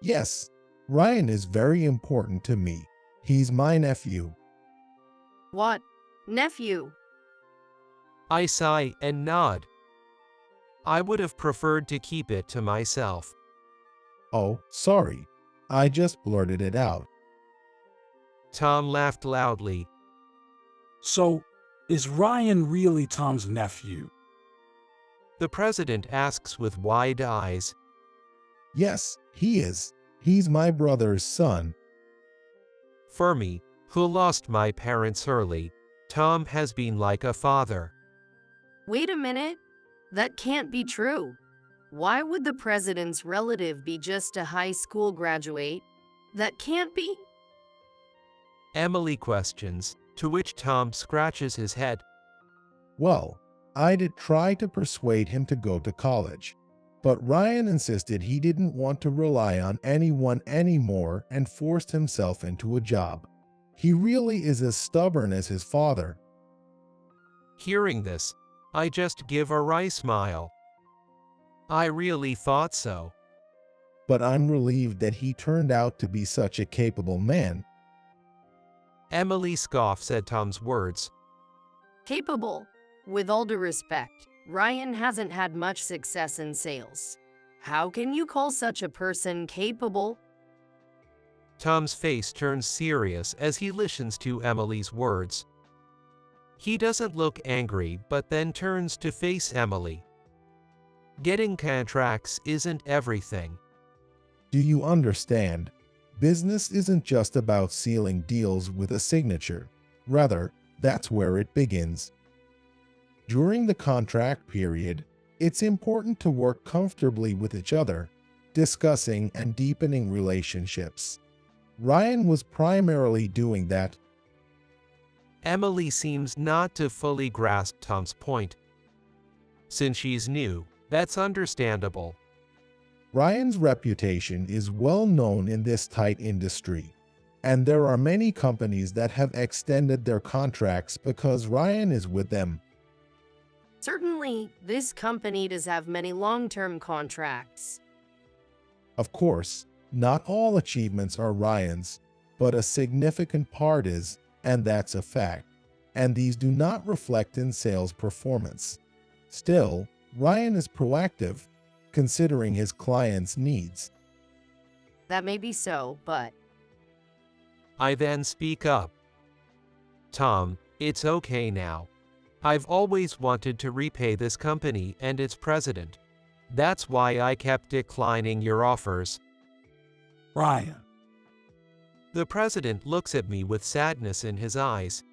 Yes, Ryan is very important to me. He's my nephew. What? Nephew? I sigh and nod. I would have preferred to keep it to myself. Oh, sorry. I just blurted it out. Tom laughed loudly. So, is Ryan really Tom's nephew? The president asks with wide eyes. Yes, he is. He's my brother's son. For me, who lost my parents early, Tom has been like a father. Wait a minute. That can't be true. Why would the president's relative be just a high school graduate? That can't be. Emily questions, to which Tom scratches his head. Well, I did try to persuade him to go to college, but Ryan insisted he didn't want to rely on anyone anymore and forced himself into a job. He really is as stubborn as his father. Hearing this, I just give a wry smile. I really thought so. But I'm relieved that he turned out to be such a capable man. Emily scoffs at Tom's words. Capable. With all due respect, Ryan hasn't had much success in sales. How can you call such a person capable? Tom's face turns serious as he listens to Emily's words. He doesn't look angry, but then turns to face Emily. Getting contracts isn't everything. Do you understand? Business isn't just about sealing deals with a signature. Rather, that's where it begins. During the contract period, it's important to work comfortably with each other, discussing and deepening relationships. Ryan was primarily doing that. Emily seems not to fully grasp Tom's point. Since she's new, that's understandable. Ryan's reputation is well known in this tight industry, and there are many companies that have extended their contracts because Ryan is with them. Certainly, this company does have many long-term contracts. Of course, not all achievements are Ryan's, but a significant part is, and that's a fact, and these do not reflect in sales performance. Still, Ryan is proactive, considering his clients' needs. That may be so, but I then speak up. Tom, it's okay now. I've always wanted to repay this company and its president. That's why I kept declining your offers. Ryan, The president looks at me with sadness in his eyes.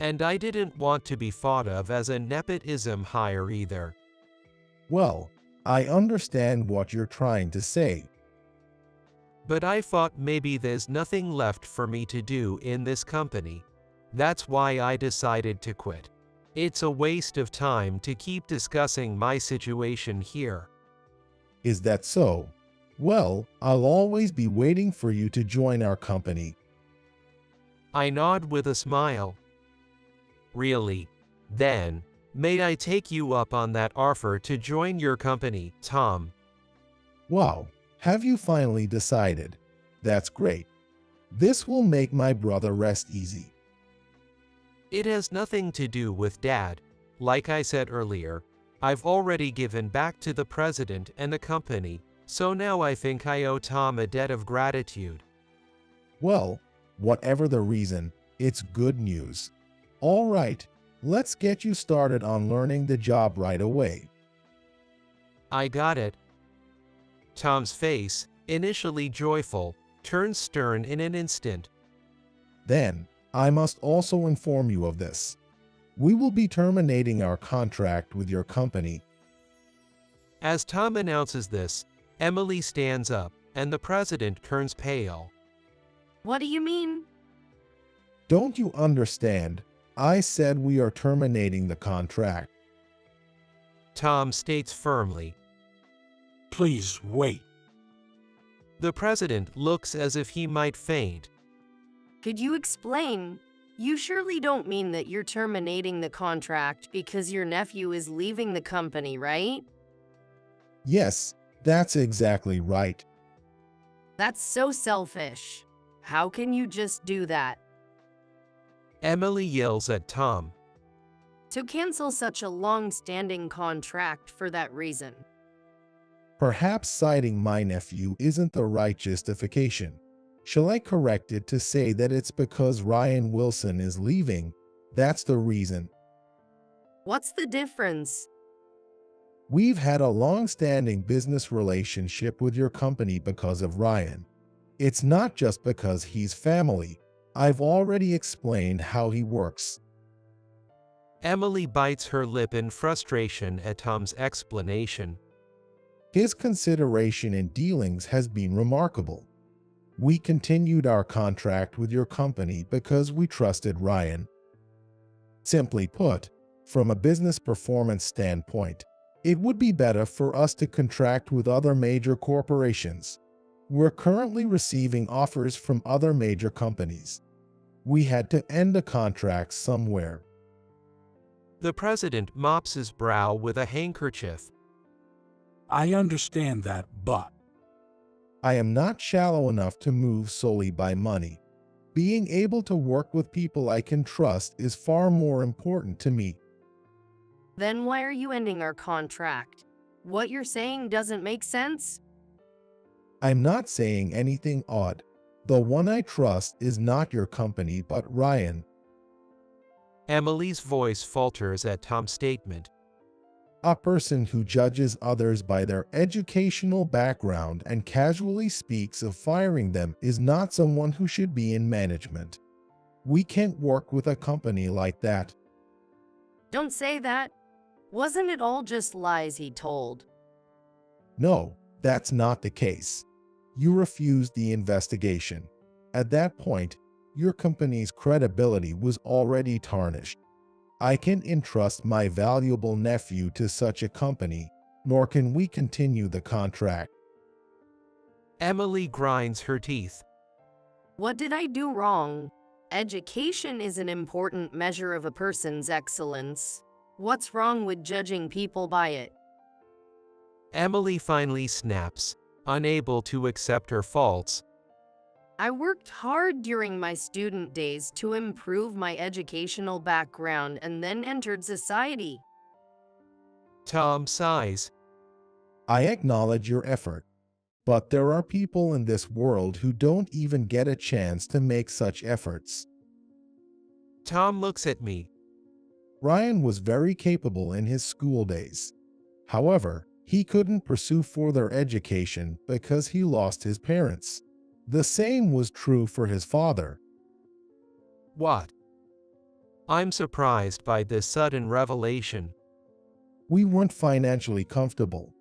And I didn't want to be thought of as a nepotism hire either. Well, I understand what you're trying to say. But I thought maybe there's nothing left for me to do in this company. That's why I decided to quit. It's a waste of time to keep discussing my situation here. Is that so? Well, I'll always be waiting for you to join our company. I nod with a smile. Really? Then, may I take you up on that offer to join your company, Tom? Wow, have you finally decided? That's great. This will make my brother rest easy. It has nothing to do with Dad. Like I said earlier, I've already given back to the president and the company, so now I think I owe Tom a debt of gratitude. Well, whatever the reason, it's good news. All right, let's get you started on learning the job right away. I got it. Tom's face, initially joyful, turns stern in an instant. Then, I must also inform you of this. We will be terminating our contract with your company. As Tom announces this, Emily stands up, and the president turns pale. what do you mean? Don't you understand? I said we are terminating the contract. Tom states firmly. please wait. The president looks as if he might faint. Could you explain? You surely don't mean that you're terminating the contract because your nephew is leaving the company, right? Yes, that's exactly right. That's so selfish. How can you just do that? Emily yells at Tom. To cancel such a long-standing contract for that reason. Perhaps citing my nephew isn't the right justification. Shall I correct it to say that it's because Ryan Wilson is leaving? That's the reason. What's the difference? We've had a long-standing business relationship with your company because of Ryan. It's not just because he's family. I've already explained how he works. Emily bites her lip in frustration at Tom's explanation. His consideration and dealings has been remarkable. We continued our contract with your company because we trusted Ryan. Simply put, from a business performance standpoint, it would be better for us to contract with other major corporations. We're currently receiving offers from other major companies. We had to end a contract somewhere. The president mops his brow with a handkerchief. I understand that, but I am not shallow enough to move solely by money. Being able to work with people I can trust is far more important to me. Then why are you ending our contract? What you're saying doesn't make sense? I'm not saying anything odd. The one I trust is not your company but Ryan. Emily's voice falters at Tom's statement. A person who judges others by their educational background and casually speaks of firing them is not someone who should be in management. We can't work with a company like that. Don't say that. Wasn't it all just lies he told? No, that's not the case. You refused the investigation. At that point, Your company's credibility was already tarnished. I can't entrust my valuable nephew to such a company, nor can we continue the contract. Emily grinds her teeth. What did I do wrong? Education is an important measure of a person's excellence. What's wrong with judging people by it? Emily finally snaps, unable to accept her faults. I worked hard during my student days to improve my educational background and then entered society. Tom sighs. I acknowledge your effort, but there are people in this world who don't even get a chance to make such efforts. Tom looks at me. Ryan was very capable in his school days. However, he couldn't pursue further education because he lost his parents. The same was true for his father. What? I'm surprised by this sudden revelation. We weren't financially comfortable.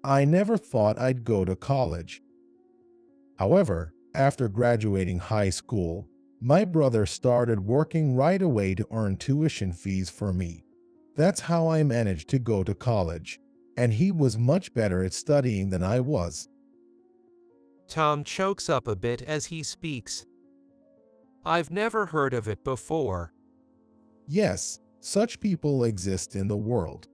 I never thought I'd go to college. However, after graduating high school, my brother started working right away to earn tuition fees for me. That's how I managed to go to college, and he was much better at studying than I was. Tom chokes up a bit as he speaks. I've never heard of it before. Yes, such people exist in the world.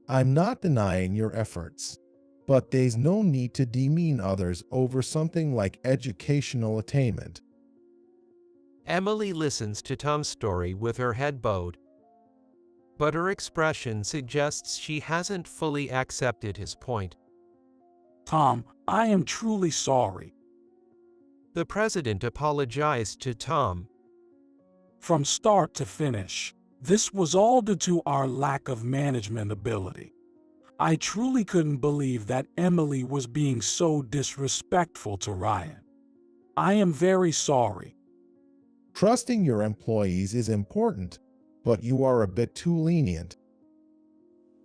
I'm not denying your efforts, but there's no need to demean others over something like educational attainment. Emily listens to Tom's story with her head bowed, but her expression suggests she hasn't fully accepted his point. Tom, I am truly sorry. The president apologized to Tom. From start to finish, this was all due to our lack of management ability. I truly couldn't believe that Emily was being so disrespectful to Ryan. I am very sorry. Trusting your employees is important, but you are a bit too lenient.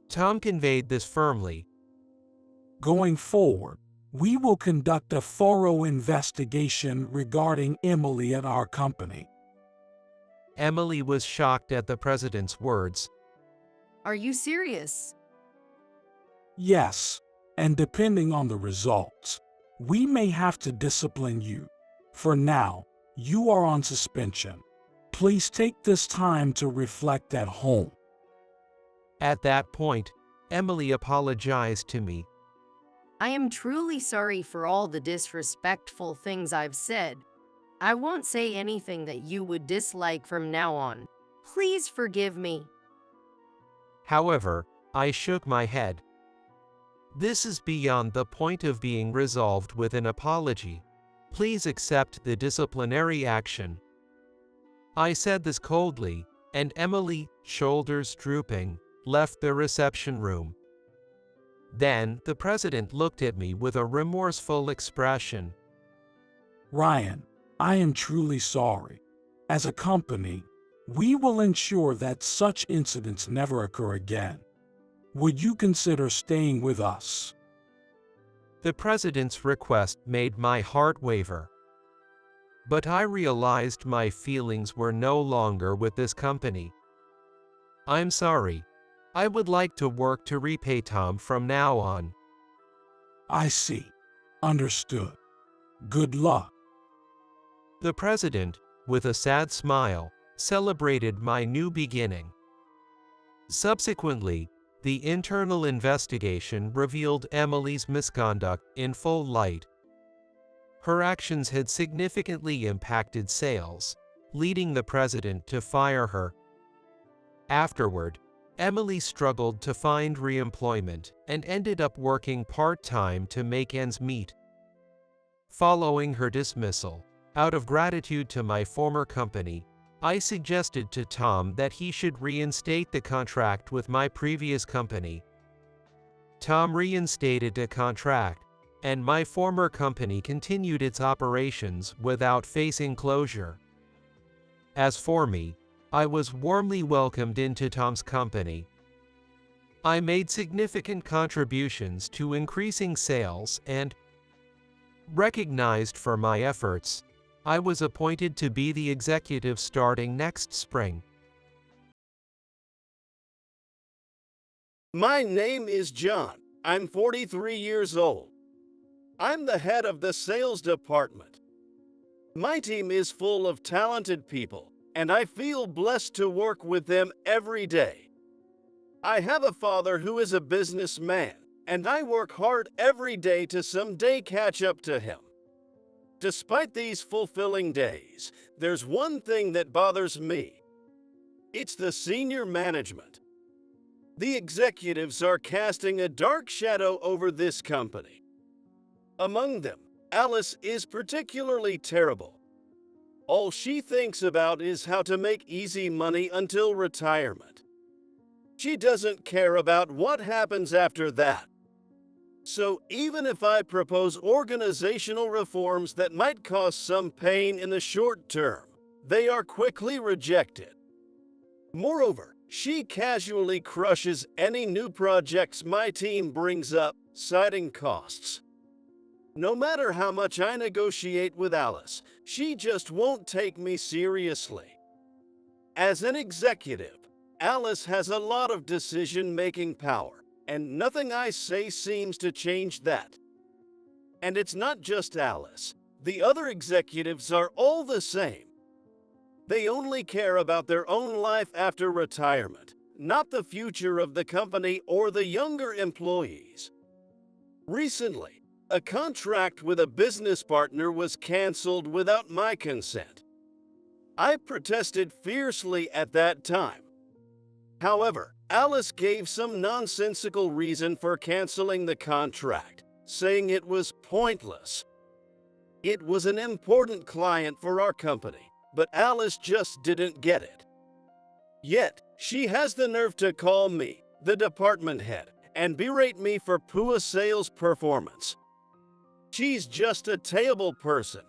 Tom conveyed this firmly. Going forward, we will conduct a thorough investigation regarding Emily at our company. Emily was shocked at the president's words. Are you serious? Yes, and depending on the results, we may have to discipline you. For now, you are on suspension. Please take this time to reflect at home. At that point, Emily apologized to me. I am truly sorry for all the disrespectful things I've said. I won't say anything that you would dislike from now on. Please forgive me. However, I shook my head. This is beyond the point of being resolved with an apology. Please accept the disciplinary action. I said this coldly, and Emily, shoulders drooping, left the reception room. Then, the president looked at me with a remorseful expression. Ryan, I am truly sorry. As a company, we will ensure that such incidents never occur again. Would you consider staying with us? The president's request made my heart waver. But I realized my feelings were no longer with this company. I'm sorry. I would like to work to repay Tom from now on. I see. Understood. Good luck. The president, with a sad smile, celebrated my new beginning. Subsequently, the internal investigation revealed Emily's misconduct in full light. Her actions had significantly impacted sales, leading the president to fire her. Afterward, Emily struggled to find re-employment and ended up working part-time to make ends meet. Following her dismissal, out of gratitude to my former company, I suggested to Tom that he should reinstate the contract with my previous company. Tom reinstated the contract, and my former company continued its operations without facing closure. As for me, I was warmly welcomed into Tom's company. I made significant contributions to increasing sales and, recognized for my efforts, I was appointed to be the executive starting next spring. My name is John. I'm 43 years old. I'm the head of the sales department. My team is full of talented people, and I feel blessed to work with them every day. I have a father who is a businessman, and I work hard every day to someday catch up to him. Despite these fulfilling days, there's one thing that bothers me. It's the senior management. The executives are casting a dark shadow over this company. Among them, Alice is particularly terrible. All she thinks about is how to make easy money until retirement. She doesn't care about what happens after that. So even if I propose organizational reforms that might cause some pain in the short term, they are quickly rejected. Moreover, she casually crushes any new projects my team brings up, citing costs. No matter how much I negotiate with Alice, she just won't take me seriously. As an executive, Alice has a lot of decision-making power, and nothing I say seems to change that. And it's not just Alice. The other executives are all the same. They only care about their own life after retirement, not the future of the company or the younger employees. Recently, a contract with a business partner was canceled without my consent. I protested fiercely at that time. However, Alice gave some nonsensical reason for canceling the contract, saying it was pointless. It was an important client for our company, but Alice just didn't get it. Yet, she has the nerve to call me, the department head, and berate me for poor sales performance. She's just a terrible person.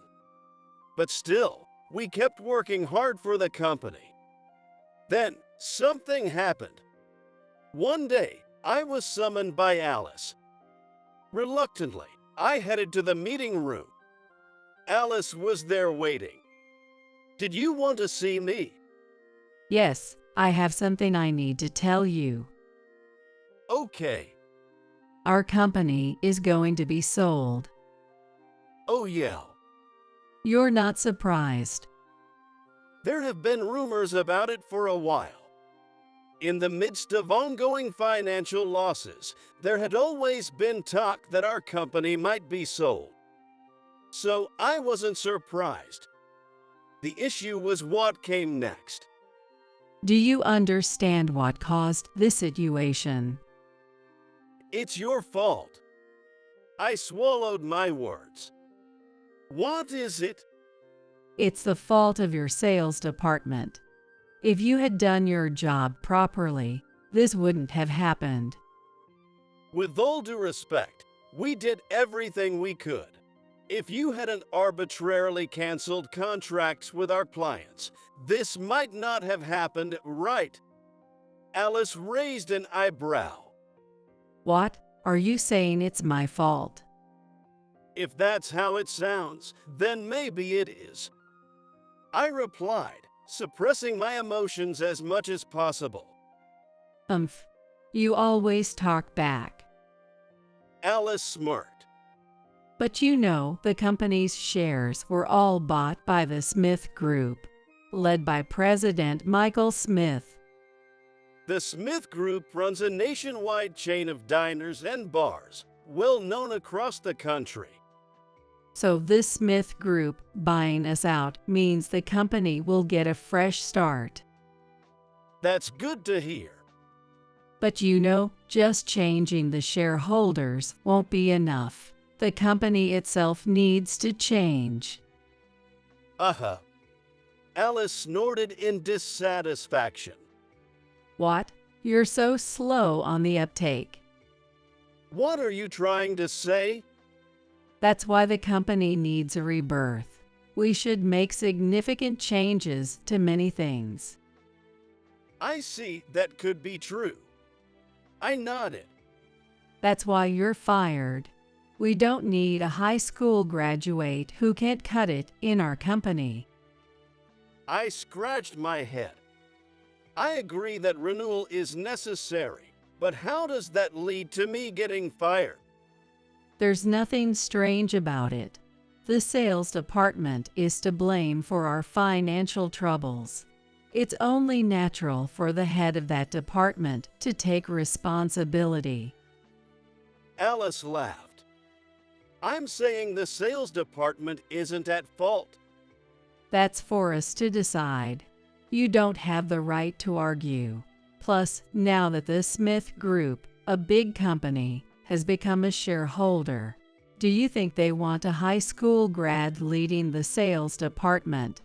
But still, we kept working hard for the company. Then, something happened. One day, I was summoned by Alice. Reluctantly, I headed to the meeting room. Alice was there waiting. "Did you want to see me?" Yes, I have something I need to tell you. "Okay." Our company is going to be sold. "Oh yeah." You're not surprised. There have been rumors about it for a while. In the midst of ongoing financial losses, there had always been talk that our company might be sold. So I wasn't surprised. The issue was what came next. Do you understand what caused this situation? "It's your fault." I swallowed my words. "What is it?" It's the fault of your sales department. If you had done your job properly, this wouldn't have happened. With all due respect, we did everything we could. If you hadn't arbitrarily canceled contracts with our clients, this might not have happened, right? Alice raised an eyebrow. What? Are you saying it's my fault? If that's how it sounds, then maybe it is. I replied, suppressing my emotions as much as possible. You always talk back. Alice smirked. But you know, the company's shares were all bought by the Smith Group, led by President Michael Smith. The Smith Group runs a nationwide chain of diners and bars, well known across the country. So this Smith Group buying us out means the company will get a fresh start. That's good to hear. But you know, just changing the shareholders won't be enough. The company itself needs to change. Alice snorted in dissatisfaction. What? You're so slow on the uptake. What are you trying to say? That's why the company needs a rebirth. We should make significant changes to many things. I see, that could be true. I nodded. That's why you're fired. We don't need a high school graduate who can't cut it in our company. I scratched my head. I agree that renewal is necessary, but how does that lead to me getting fired? There's nothing strange about it. The sales department is to blame for our financial troubles. It's only natural for the head of that department to take responsibility. Alice laughed. I'm saying the sales department isn't at fault. That's for us to decide. You don't have the right to argue. Plus, now that the Smith Group, a big company, has become a shareholder, do you think they want a high school grad leading the sales department?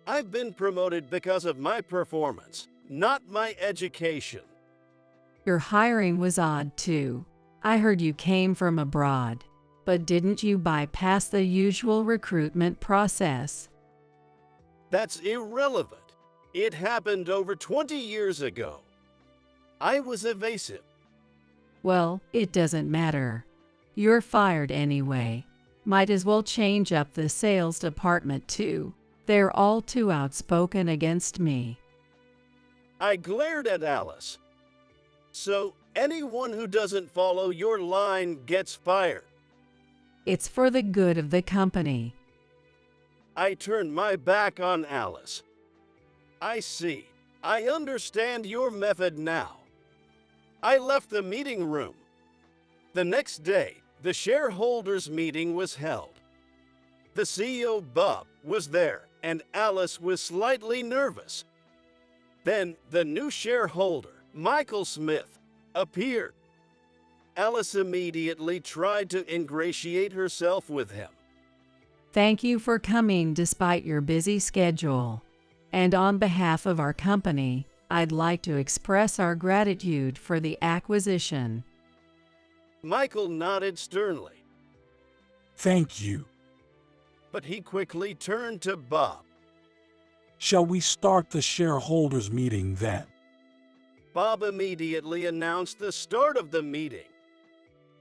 I've been promoted because of my performance, not my education. Your hiring was odd too. I heard you came from abroad, but didn't you bypass the usual recruitment process? That's irrelevant. It happened over 20 years ago. I was evasive. Well, it doesn't matter. You're fired anyway. Might as well change up the sales department too. They're all too outspoken against me. I glared at Alice. So, anyone who doesn't follow your line gets fired. It's for the good of the company. I turned my back on Alice. I see. I understand your method now. I left the meeting room. The next day, the shareholders' meeting was held. The CEO, Bob, was there, and Alice was slightly nervous. Then, the new shareholder, Michael Smith, appeared. Alice immediately tried to ingratiate herself with him. Thank you for coming despite your busy schedule. And on behalf of our company, I'd like to express our gratitude for the acquisition. Michael nodded sternly, Thank you. but he quickly turned to Bob. Shall we start the shareholders meeting then? Bob immediately announced the start of the meeting.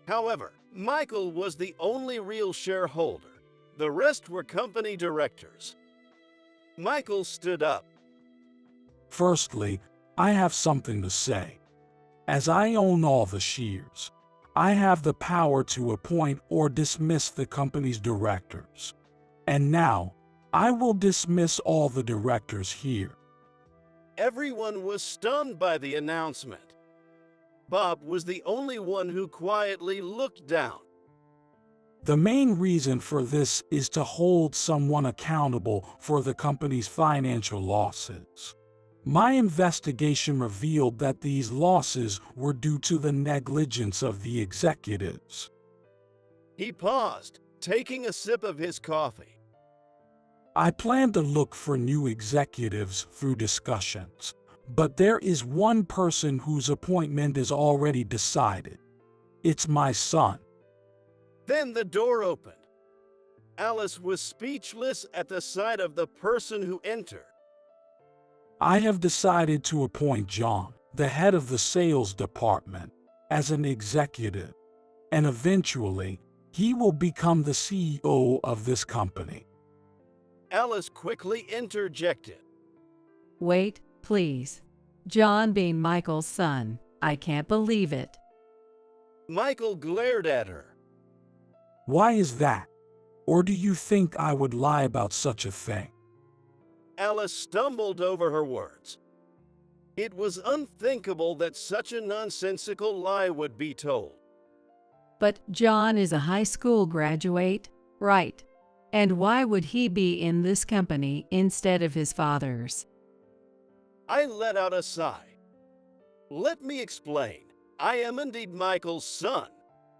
However, Michael was the only real shareholder. The rest were company directors. Michael stood up. Firstly, I have something to say. As I own all the shares, I have the power to appoint or dismiss the company's directors. And now, I will dismiss all the directors here. Everyone was stunned by the announcement. Bob was the only one who quietly looked down. The main reason for this is to hold someone accountable for the company's financial losses. My investigation revealed that these losses were due to the negligence of the executives. He paused, taking a sip of his coffee. I plan to look for new executives through discussions, but there is one person whose appointment is already decided. It's my son. Then the door opened. Alice was speechless at the sight of the person who entered. I have decided to appoint John, the head of the sales department, as an executive, and eventually, he will become the CEO of this company. Alice quickly interjected. Wait, please. John being Michael's son. I can't believe it. Michael glared at her. Why is that? Or do you think I would lie about such a thing? Alice stumbled over her words. It was unthinkable that such a nonsensical lie would be told. But John is a high school graduate, right? And why would he be in this company instead of his father's? I let out a sigh. Let me explain. I am indeed Michael's son.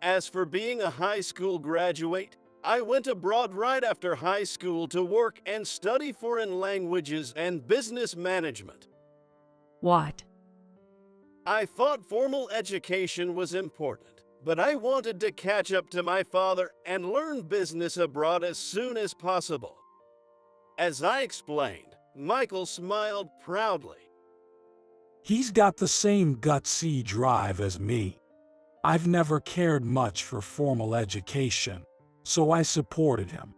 As for being a high school graduate, I went abroad right after high school to work and study foreign languages and business management. What? I thought formal education was important, but I wanted to catch up to my father and learn business abroad as soon as possible. As I explained, Michael smiled proudly. He's got the same gutsy drive as me. I've never cared much for formal education, so I supported him.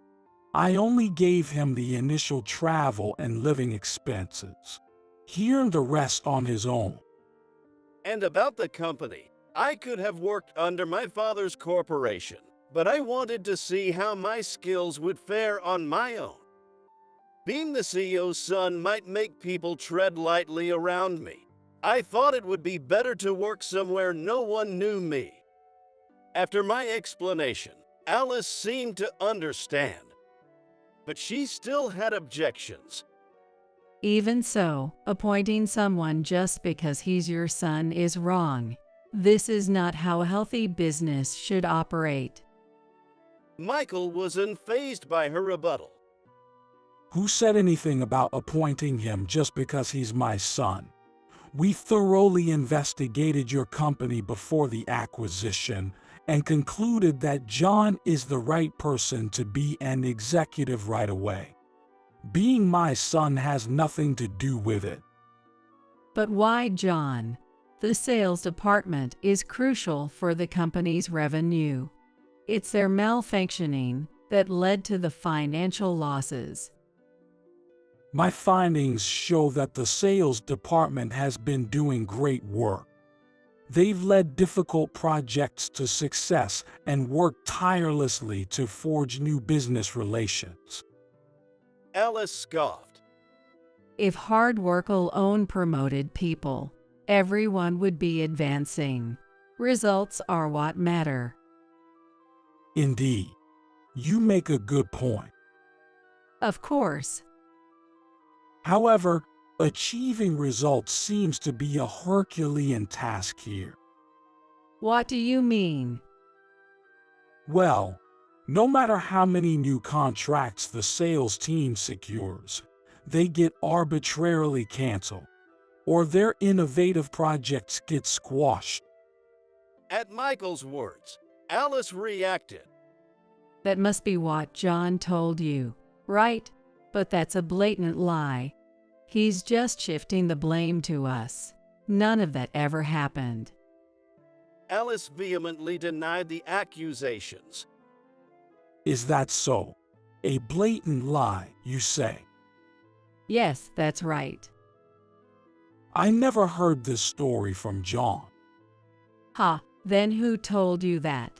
I only gave him the initial travel and living expenses. He earned the rest on his own. And about the company, I could have worked under my father's corporation, but I wanted to see how my skills would fare on my own. Being the CEO's son might make people tread lightly around me. I thought it would be better to work somewhere no one knew me. After my explanation, Alice seemed to understand, but she still had objections. Even so, appointing someone just because he's your son is wrong. This is not how a healthy business should operate. Michael was unfazed by her rebuttal. Who said anything about appointing him just because he's my son? We thoroughly investigated your company before the acquisition and concluded that John is the right person to be an executive right away. Being my son has nothing to do with it. But why John? The sales department is crucial for the company's revenue. It's their malfunctioning that led to the financial losses. My findings show that the sales department has been doing great work. They've led difficult projects to success and worked tirelessly to forge new business relations. Alice scoffed. If hard work alone promoted people, everyone would be advancing. Results are what matter. Indeed, you make a good point. Of course. However, achieving results seems to be a Herculean task here. What do you mean? Well, no matter how many new contracts the sales team secures, they get arbitrarily canceled, or their innovative projects get squashed. At Michael's words, Alice reacted. That must be what John told you, right? But that's a blatant lie. He's just shifting the blame to us. None of that ever happened. Alice vehemently denied the accusations. Is that so? A blatant lie, you say? Yes, that's right. I never heard this story from John. Ha, then who told you that?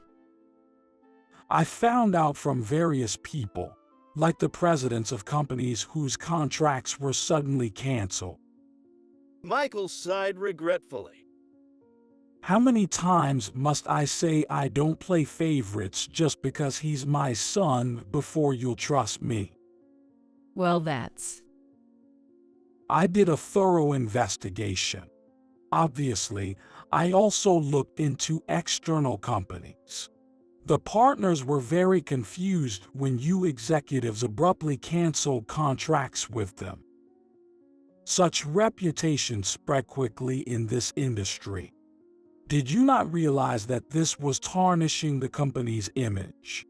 I found out from various people, like the presidents of companies whose contracts were suddenly canceled. Michael sighed regretfully. How many times must I say I don't play favorites just because he's my son before you'll trust me? Well, that's... I did a thorough investigation. Obviously, I also looked into external companies. The partners were very confused when you executives abruptly canceled contracts with them. Such reputation spread quickly in this industry. Did you not realize that this was tarnishing the company's image?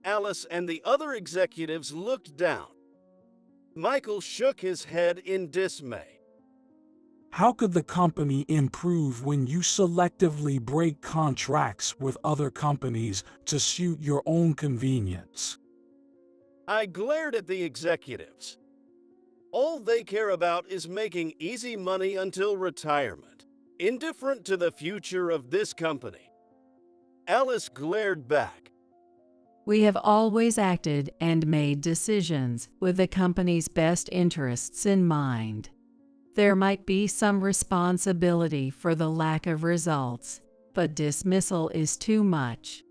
Alice and the other executives looked down. Michael shook his head in dismay. How could the company improve when you selectively break contracts with other companies to suit your own convenience? I glared at the executives. All they care about is making easy money until retirement, indifferent to the future of this company. Alice glared back. We have always acted and made decisions with the company's best interests in mind. There might be some responsibility for the lack of results, but dismissal is too much.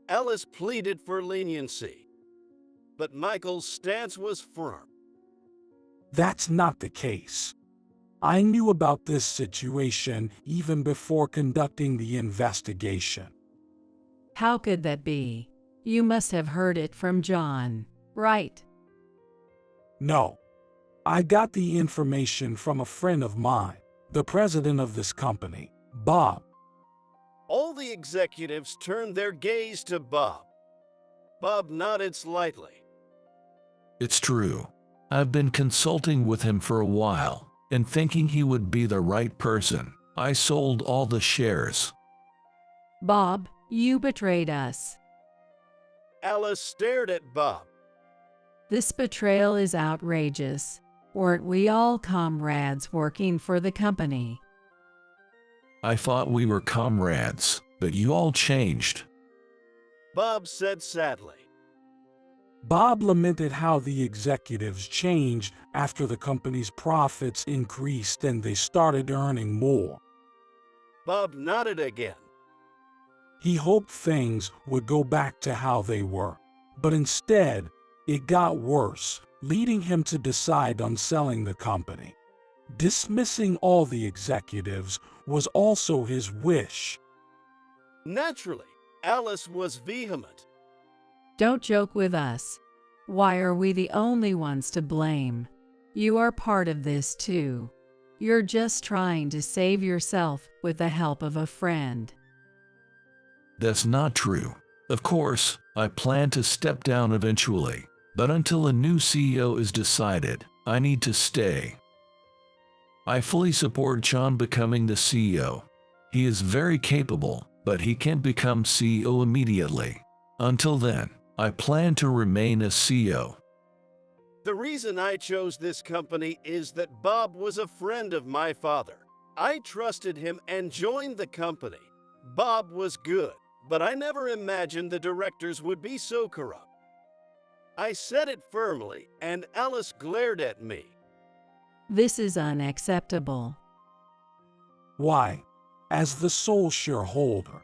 Alice pleaded for leniency, but Michael's stance was firm. That's not the case. I knew about this situation even before conducting the investigation. How could that be? You must have heard it from John, right? No. I got the information from a friend of mine, the president of this company, Bob. All the executives turned their gaze to Bob. Bob nodded slightly. It's true. I've been consulting with him for a while, and thinking he would be the right person, I sold all the shares. Bob, you betrayed us. Alice stared at Bob. This betrayal is outrageous. Weren't we all comrades working for the company? I thought we were comrades, but you all changed. Bob said sadly. Bob lamented how the executives changed after the company's profits increased and they started earning more. Bob nodded again. He hoped things would go back to how they were, but instead, it got worse, leading him to decide on selling the company. Dismissing all the executives was also his wish. Naturally, Alice was vehement. Don't joke with us. Why are we the only ones to blame? You are part of this too. You're just trying to save yourself with the help of a friend. That's not true. Of course, I plan to step down eventually, but until a new CEO is decided, I need to stay. I fully support John becoming the CEO. He is very capable, but he can't become CEO immediately. Until then, I plan to remain as CEO. The reason I chose this company is that Bob was a friend of my father. I trusted him and joined the company. Bob was good, but I never imagined the directors would be so corrupt. I said it firmly, and Alice glared at me. This is unacceptable. Why? As the sole shareholder,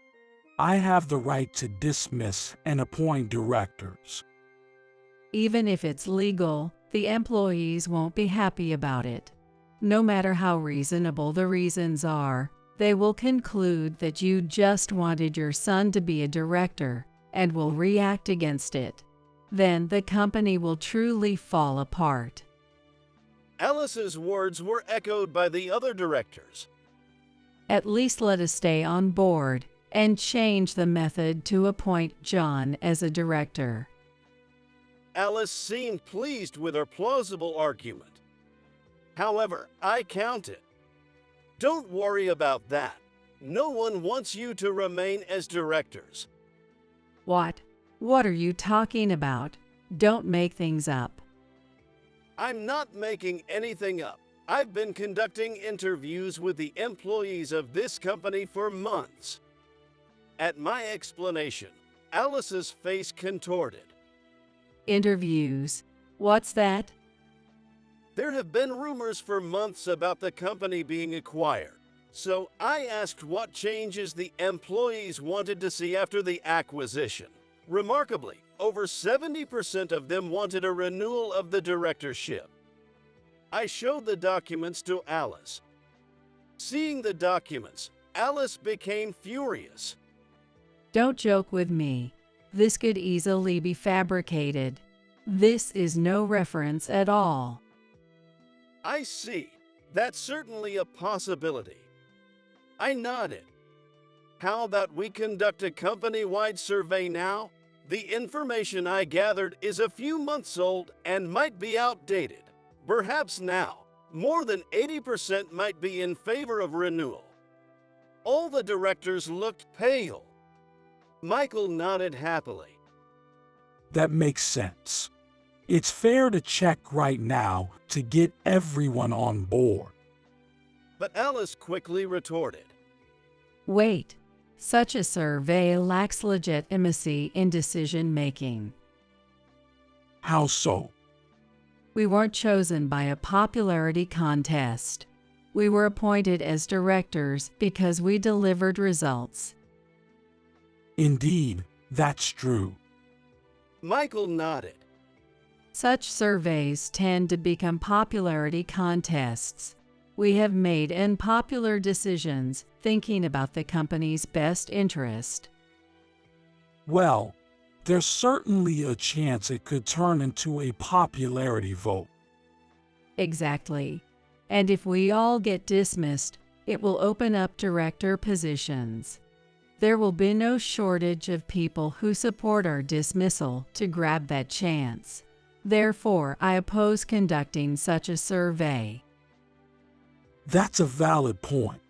I have the right to dismiss and appoint directors. Even if it's legal, the employees won't be happy about it. No matter how reasonable the reasons are, they will conclude that you just wanted your son to be a director and will react against it. Then the company will truly fall apart. Alice's words were echoed by the other directors. At least let us stay on board and change the method to appoint John as a director. Alice seemed pleased with her plausible argument. However, I countered. Don't worry about that. No one wants you to remain as directors. What? What are you talking about? Don't make things up. I'm not making anything up. I've been conducting interviews with the employees of this company for months. At my explanation, Alice's face contorted. Interviews? What's that? There have been rumors for months about the company being acquired, so I asked what changes the employees wanted to see after the acquisition. Remarkably, over 70% of them wanted a renewal of the directorship. I showed the documents to Alice. Seeing the documents, Alice became furious. Don't joke with me. This could easily be fabricated. This is no reference at all. I see. That's certainly a possibility. I nodded. How about we conduct a company-wide survey now? The information I gathered is a few months old and might be outdated. Perhaps now, more than 80% might be in favor of renewal. All the directors looked pale. Michael nodded happily. That makes sense. It's fair to check right now to get everyone on board. But Alice quickly retorted. Wait. Such a survey lacks legitimacy in decision-making. How so? We weren't chosen by a popularity contest. We were appointed as directors because we delivered results. Indeed, that's true. Michael nodded. Such surveys tend to become popularity contests. We have made unpopular decisions thinking about the company's best interest. Well, there's certainly a chance it could turn into a popularity vote. Exactly. And if we all get dismissed, it will open up director positions. There will be no shortage of people who support our dismissal to grab that chance. Therefore, I oppose conducting such a survey. That's a valid point.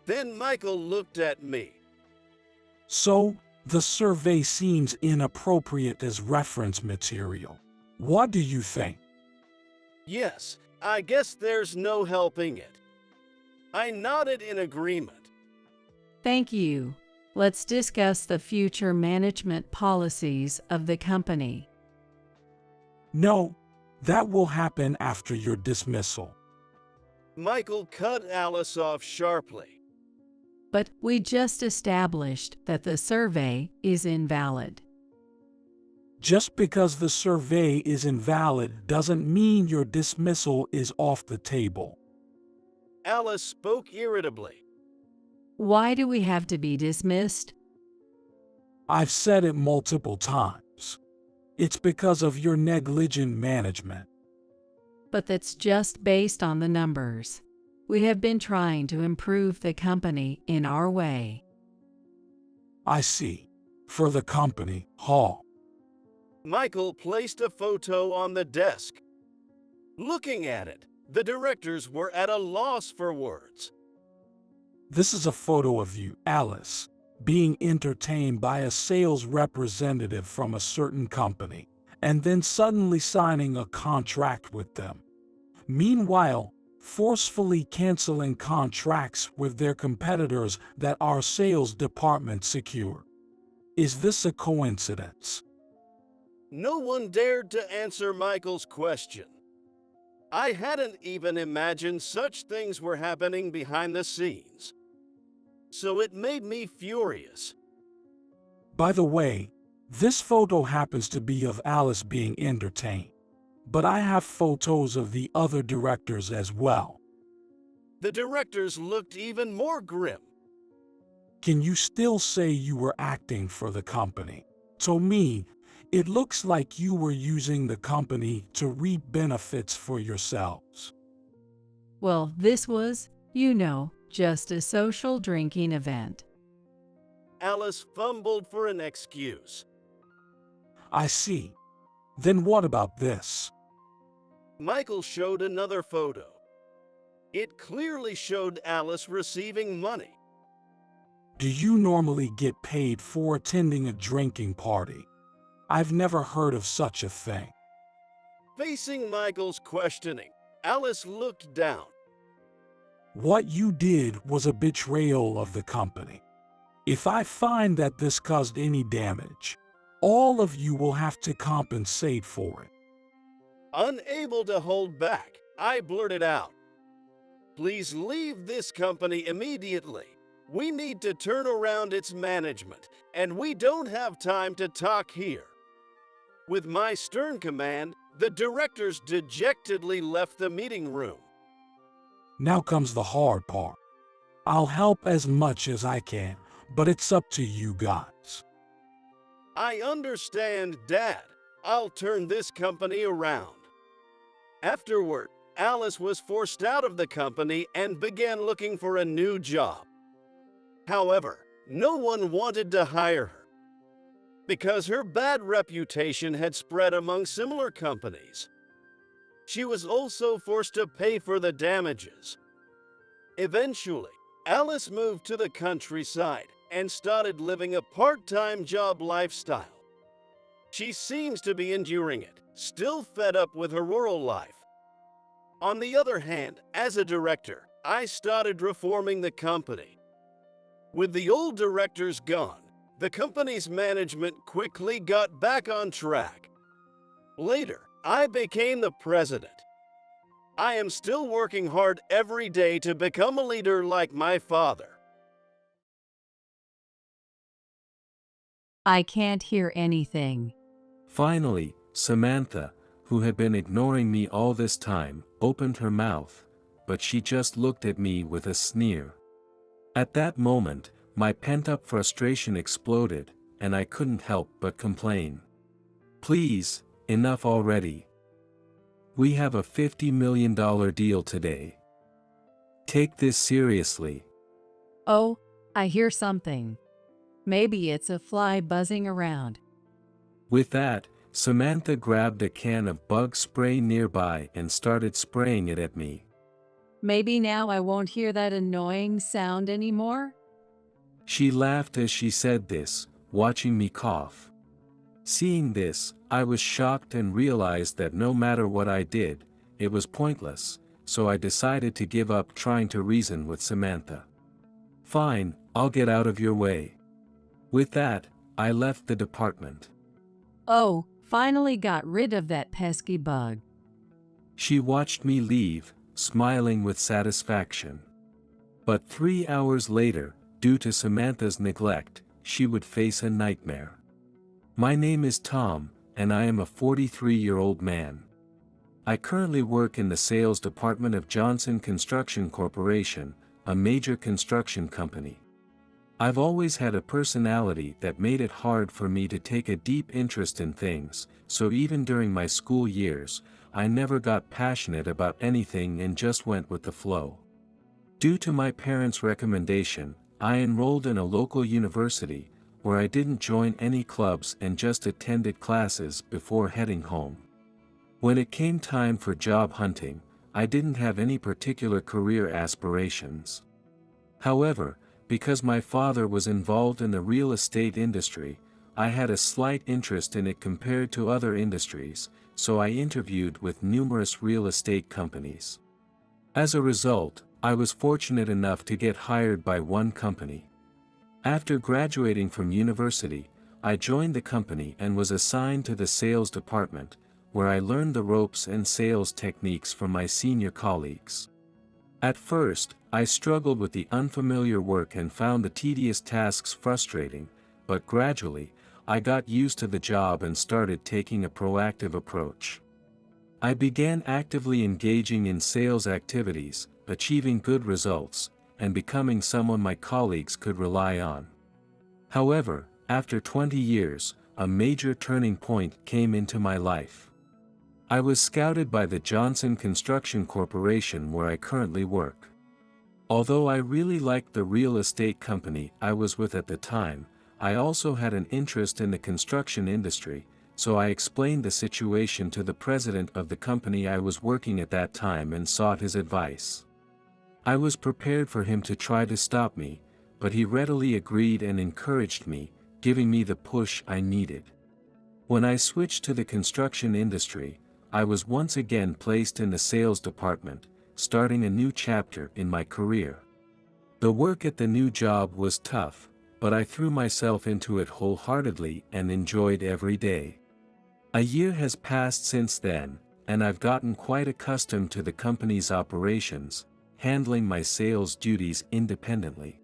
Then Michael looked at me. So, the survey seems inappropriate as reference material. What do you think? Yes, I guess there's no helping it. I nodded in agreement. Thank you. Let's discuss the future management policies of the company. No, that will happen after your dismissal. Michael cut Alice off sharply. But we just established that the survey is invalid. Just because the survey is invalid doesn't mean your dismissal is off the table. Alice spoke irritably. Why do we have to be dismissed? I've said it multiple times. It's because of your negligent management. But that's just based on the numbers. We have been trying to improve the company in our way. I see. For the company, Hall. Michael placed a photo on the desk. Looking at it, the directors were at a loss for words. This is a photo of you, Alice, being entertained by a sales representative from a certain company, and then suddenly signing a contract with them. Meanwhile, forcefully canceling contracts with their competitors that our sales department secured. Is this a coincidence? No one dared to answer Michael's question. I hadn't even imagined such things were happening behind the scenes. So it made me furious. By the way, this photo happens to be of Alice being entertained, but I have photos of the other directors as well. The directors looked even more grim. Can you still say you were acting for the company? To me, it looks like you were using the company to reap benefits for yourselves. Well, this was, just a social drinking event. Alice fumbled for an excuse. I see. Then what about this? Michael showed another photo. It clearly showed Alice receiving money. Do you normally get paid for attending a drinking party? I've never heard of such a thing. Facing Michael's questioning, Alice looked down. What you did was a betrayal of the company. If I find that this caused any damage, all of you will have to compensate for it. Unable to hold back, I blurted out, "Please leave this company immediately. We need to turn around its management, and we don't have time to talk here." With my stern command, the directors dejectedly left the meeting room. Now comes the hard part. I'll help as much as I can, but it's up to you guys. I understand, Dad. I'll turn this company around. Afterward, Alice was forced out of the company and began looking for a new job. However, no one wanted to hire her because her bad reputation had spread among similar companies. She was also forced to pay for the damages. Eventually, Alice moved to the countryside and started living a part-time job lifestyle. She seems to be enduring it, still fed up with her rural life. On the other hand, as a director, I started reforming the company. With the old directors gone, the company's management quickly got back on track. Later, I became the president. I am still working hard every day to become a leader like my father. I can't hear anything. Finally, Samantha, who had been ignoring me all this time, opened her mouth, but she just looked at me with a sneer. At that moment, my pent-up frustration exploded, and I couldn't help but complain. "Please, enough already. We have a $50 million deal today. Take this seriously." Oh, I hear something. Maybe it's a fly buzzing around. With that, Samantha grabbed a can of bug spray nearby and started spraying it at me. Maybe now I won't hear that annoying sound anymore? She laughed as she said this, watching me cough. Seeing this, I was shocked and realized that no matter what I did, it was pointless, so I decided to give up trying to reason with Samantha. Fine, I'll get out of your way. With that, I left the department. Oh, finally got rid of that pesky bug. She watched me leave, smiling with satisfaction. But 3 hours later, due to Samantha's neglect, she would face a nightmare. My name is Tom, and I am a 43-year-old man. I currently work in the sales department of Johnson Construction Corporation, a major construction company. I've always had a personality that made it hard for me to take a deep interest in things, so even during my school years, I never got passionate about anything and just went with the flow. Due to my parents' recommendation, I enrolled in a local university, where I didn't join any clubs and just attended classes before heading home. When it came time for job hunting, I didn't have any particular career aspirations. However, because my father was involved in the real estate industry, I had a slight interest in it compared to other industries, so I interviewed with numerous real estate companies. As a result, I was fortunate enough to get hired by one company. After graduating from university, I joined the company and was assigned to the sales department, where I learned the ropes and sales techniques from my senior colleagues. At first, I struggled with the unfamiliar work and found the tedious tasks frustrating, but gradually, I got used to the job and started taking a proactive approach. I began actively engaging in sales activities, achieving good results, and becoming someone my colleagues could rely on. However, after 20 years, a major turning point came into my life. I was scouted by the Johnson Construction Corporation where I currently work. Although I really liked the real estate company I was with at the time, I also had an interest in the construction industry, so I explained the situation to the president of the company I was working at that time and sought his advice. I was prepared for him to try to stop me, but he readily agreed and encouraged me, giving me the push I needed. When I switched to the construction industry, I was once again placed in the sales department, starting a new chapter in my career. The work at the new job was tough, but I threw myself into it wholeheartedly and enjoyed every day. A year has passed since then, and I've gotten quite accustomed to the company's operations, handling my sales duties independently.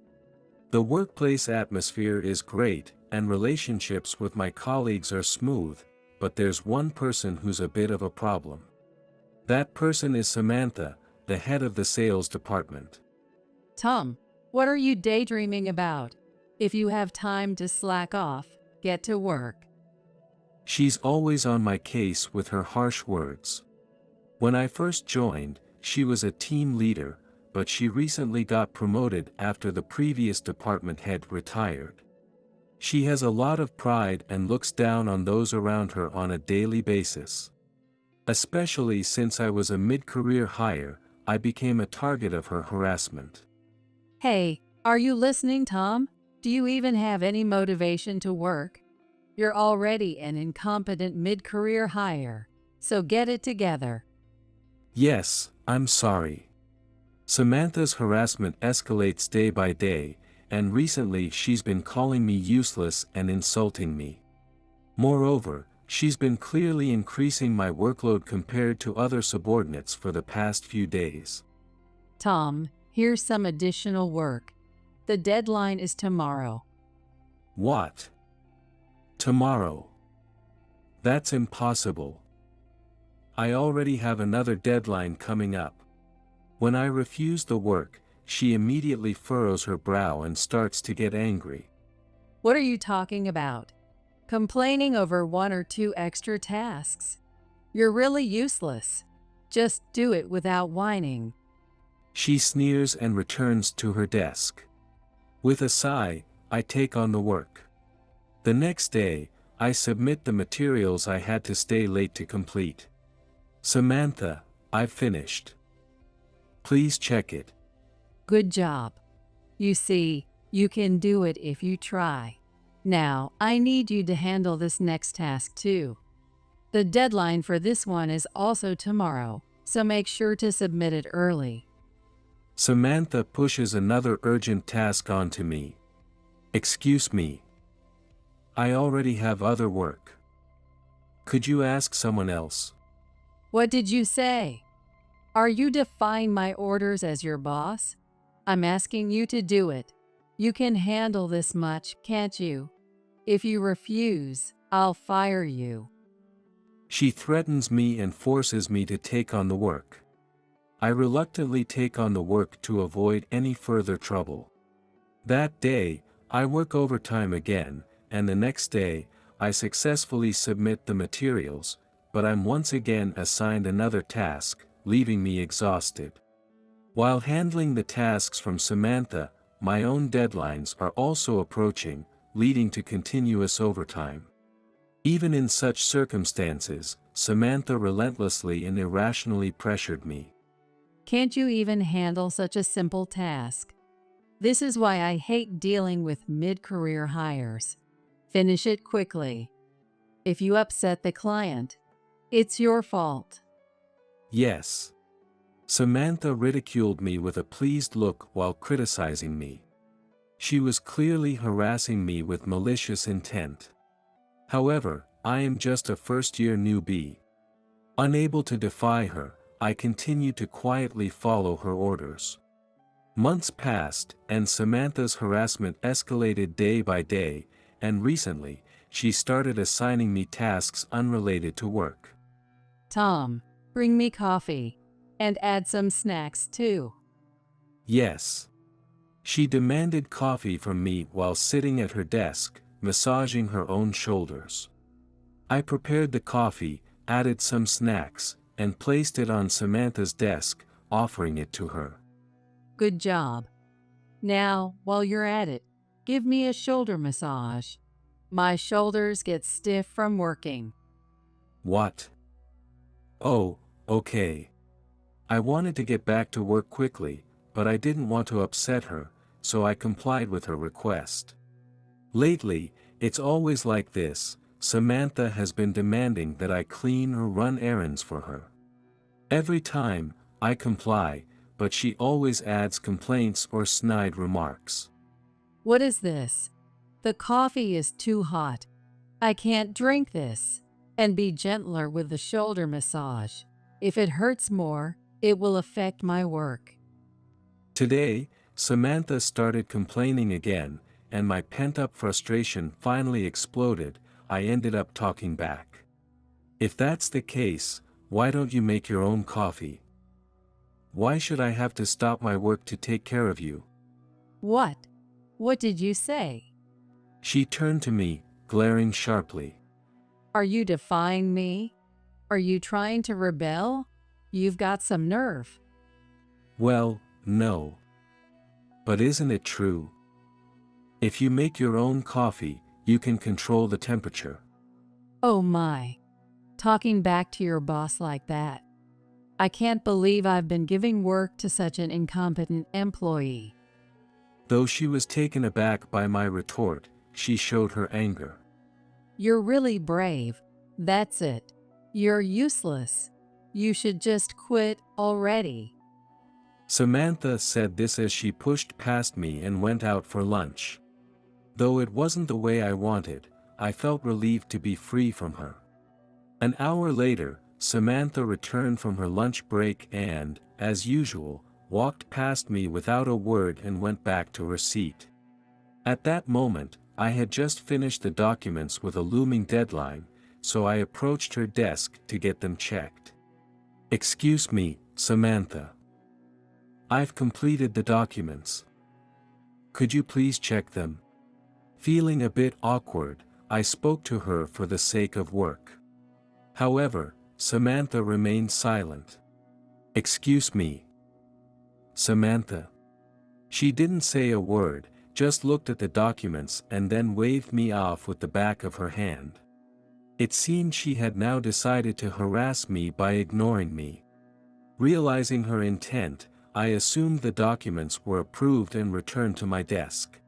The workplace atmosphere is great, and relationships with my colleagues are smooth, but there's one person who's a bit of a problem. That person is Samantha, the head of the sales department. Tom, what are you daydreaming about? If you have time to slack off, get to work. She's always on my case with her harsh words. When I first joined, she was a team leader, but she recently got promoted after the previous department head retired. She has a lot of pride and looks down on those around her on a daily basis. Especially since I was a mid-career hire, I became a target of her harassment. Hey, are you listening, Tom? Do you even have any motivation to work? You're already an incompetent mid-career hire, so get it together. Yes, I'm sorry. Samantha's harassment escalates day by day, and recently she's been calling me useless and insulting me. Moreover, she's been clearly increasing my workload compared to other subordinates for the past few days. Tom, here's some additional work. The deadline is tomorrow. What? Tomorrow? That's impossible. I already have another deadline coming up. When I refuse the work, she immediately furrows her brow and starts to get angry. What are you talking about? Complaining over 1 or 2 extra tasks. You're really useless. Just do it without whining. She sneers and returns to her desk. With a sigh, I take on the work. The next day, I submit the materials I had to stay late to complete. Samantha, I've finished. Please check it. Good job. You see, You can do it if you try. Now, I need you to handle this next task too. The deadline for this one is also tomorrow, so make sure to submit it early. Samantha pushes another urgent task onto me. Excuse me. I already have other work. Could you ask someone else? What did you say? Are you defying my orders as your boss? I'm asking you to do it. You can handle this much, can't you? If you refuse, I'll fire you. She threatens me and forces me to take on the work. I reluctantly take on the work to avoid any further trouble. That day, I work overtime again, and the next day, I successfully submit the materials, but I'm once again assigned another task, leaving me exhausted. While handling the tasks from Samantha, my own deadlines are also approaching, leading to continuous overtime. Even in such circumstances, Samantha relentlessly and irrationally pressured me. Can't you even handle such a simple task? This is why I hate dealing with mid-career hires. Finish it quickly. If you upset the client, it's your fault. Yes. Samantha ridiculed me with a pleased look while criticizing me. She was clearly harassing me with malicious intent. However, I am just a first-year newbie. Unable to defy her, I continued to quietly follow her orders. Months passed, and Samantha's harassment escalated day by day, and recently, she started assigning me tasks unrelated to work. Tom, bring me coffee. And add some snacks too. Yes. She demanded coffee from me while sitting at her desk, massaging her own shoulders. I prepared the coffee, added some snacks, and placed it on Samantha's desk, offering it to her. Good job. Now, while you're at it, give me a shoulder massage. My shoulders get stiff from working. What? Oh, okay. I wanted to get back to work quickly, but I didn't want to upset her, so I complied with her request. Lately, it's always like this. Samantha has been demanding that I clean or run errands for her. Every time, I comply, but she always adds complaints or snide remarks. What is this? The coffee is too hot. I can't drink this. And be gentler with the shoulder massage. If it hurts more, it will affect my work. Today, Samantha started complaining again, and my pent-up frustration finally exploded. I ended up talking back. If that's the case, why don't you make your own coffee? Why should I have to stop my work to take care of you? What? What did you say? She turned to me, glaring sharply. Are you defying me? Are you trying to rebel? You've got some nerve. Well, no. But isn't it true? If you make your own coffee, you can control the temperature. Oh my. Talking back to your boss like that. I can't believe I've been giving work to such an incompetent employee. Though she was taken aback by my retort, she showed her anger. You're really brave. That's it. You're useless. You should just quit already. Samantha said this as she pushed past me and went out for lunch. Though it wasn't the way I wanted, I felt relieved to be free from her. An hour later, Samantha returned from her lunch break and, as usual, walked past me without a word and went back to her seat. At that moment, I had just finished the documents with a looming deadline, so I approached her desk to get them checked. Excuse me, Samantha. I've completed the documents. Could you please check them? Feeling a bit awkward, I spoke to her for the sake of work. However, Samantha remained silent. Excuse me. Samantha. She didn't say a word, just looked at the documents and then waved me off with the back of her hand. It seemed she had now decided to harass me by ignoring me. Realizing her intent, I assumed the documents were approved and returned to my desk.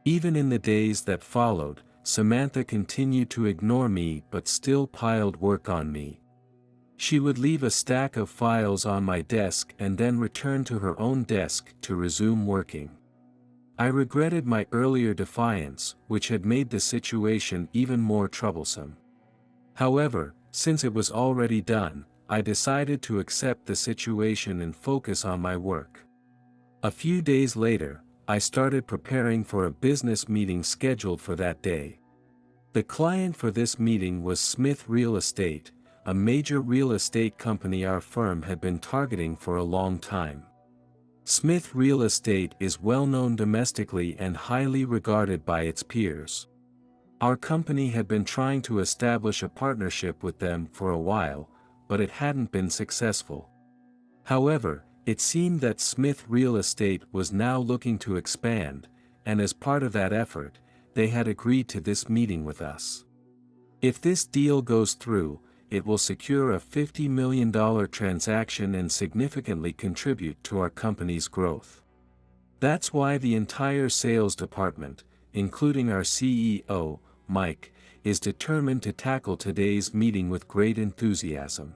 Even in the days that followed, Samantha continued to ignore me but still piled work on me. She would leave a stack of files on my desk and then return to her own desk to resume working. I regretted my earlier defiance, which had made the situation even more troublesome. However, since it was already done, I decided to accept the situation and focus on my work. A few days later, I started preparing for a business meeting scheduled for that day. The client for this meeting was Smith Real Estate, a major real estate company our firm had been targeting for a long time. Smith Real Estate is well known domestically and highly regarded by its peers. Our company had been trying to establish a partnership with them for a while, but it hadn't been successful. However, it seemed that Smith Real Estate was now looking to expand, and as part of that effort, they had agreed to this meeting with us. If this deal goes through, it will secure a $50 million transaction and significantly contribute to our company's growth. That's why the entire sales department, including our CEO, Mike, is determined to tackle today's meeting with great enthusiasm.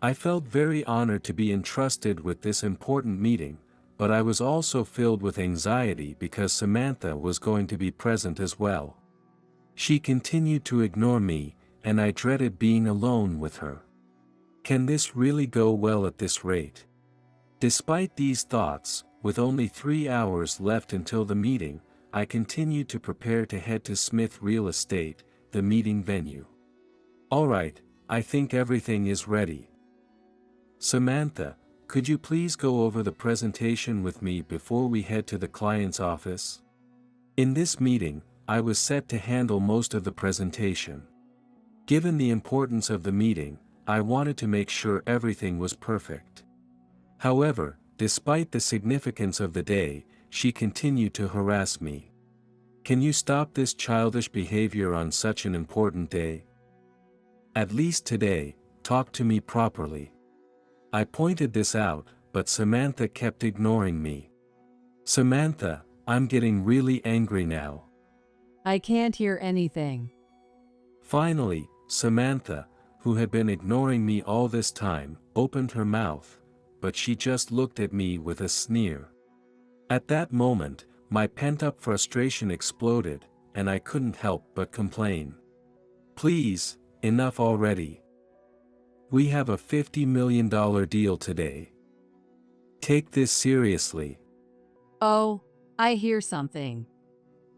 I felt very honored to be entrusted with this important meeting, but I was also filled with anxiety because Samantha was going to be present as well. She continued to ignore me, and I dreaded being alone with her. Can this really go well at this rate? Despite these thoughts, with only 3 hours left until the meeting, I continued to prepare to head to Smith Real Estate, the meeting venue. Alright, I think everything is ready. Samantha, could you please go over the presentation with me before we head to the client's office? In this meeting, I was set to handle most of the presentation. Given the importance of the meeting, I wanted to make sure everything was perfect. However, despite the significance of the day, she continued to harass me. Can you stop this childish behavior on such an important day? At least today, talk to me properly. I pointed this out, but Samantha kept ignoring me. Samantha, I'm getting really angry now. I can't hear anything. Finally, Samantha, who had been ignoring me all this time, opened her mouth, but she just looked at me with a sneer. At that moment, my pent-up frustration exploded, and I couldn't help but complain. Please, enough already. We have a $50 million deal today. Take this seriously. Oh, I hear something.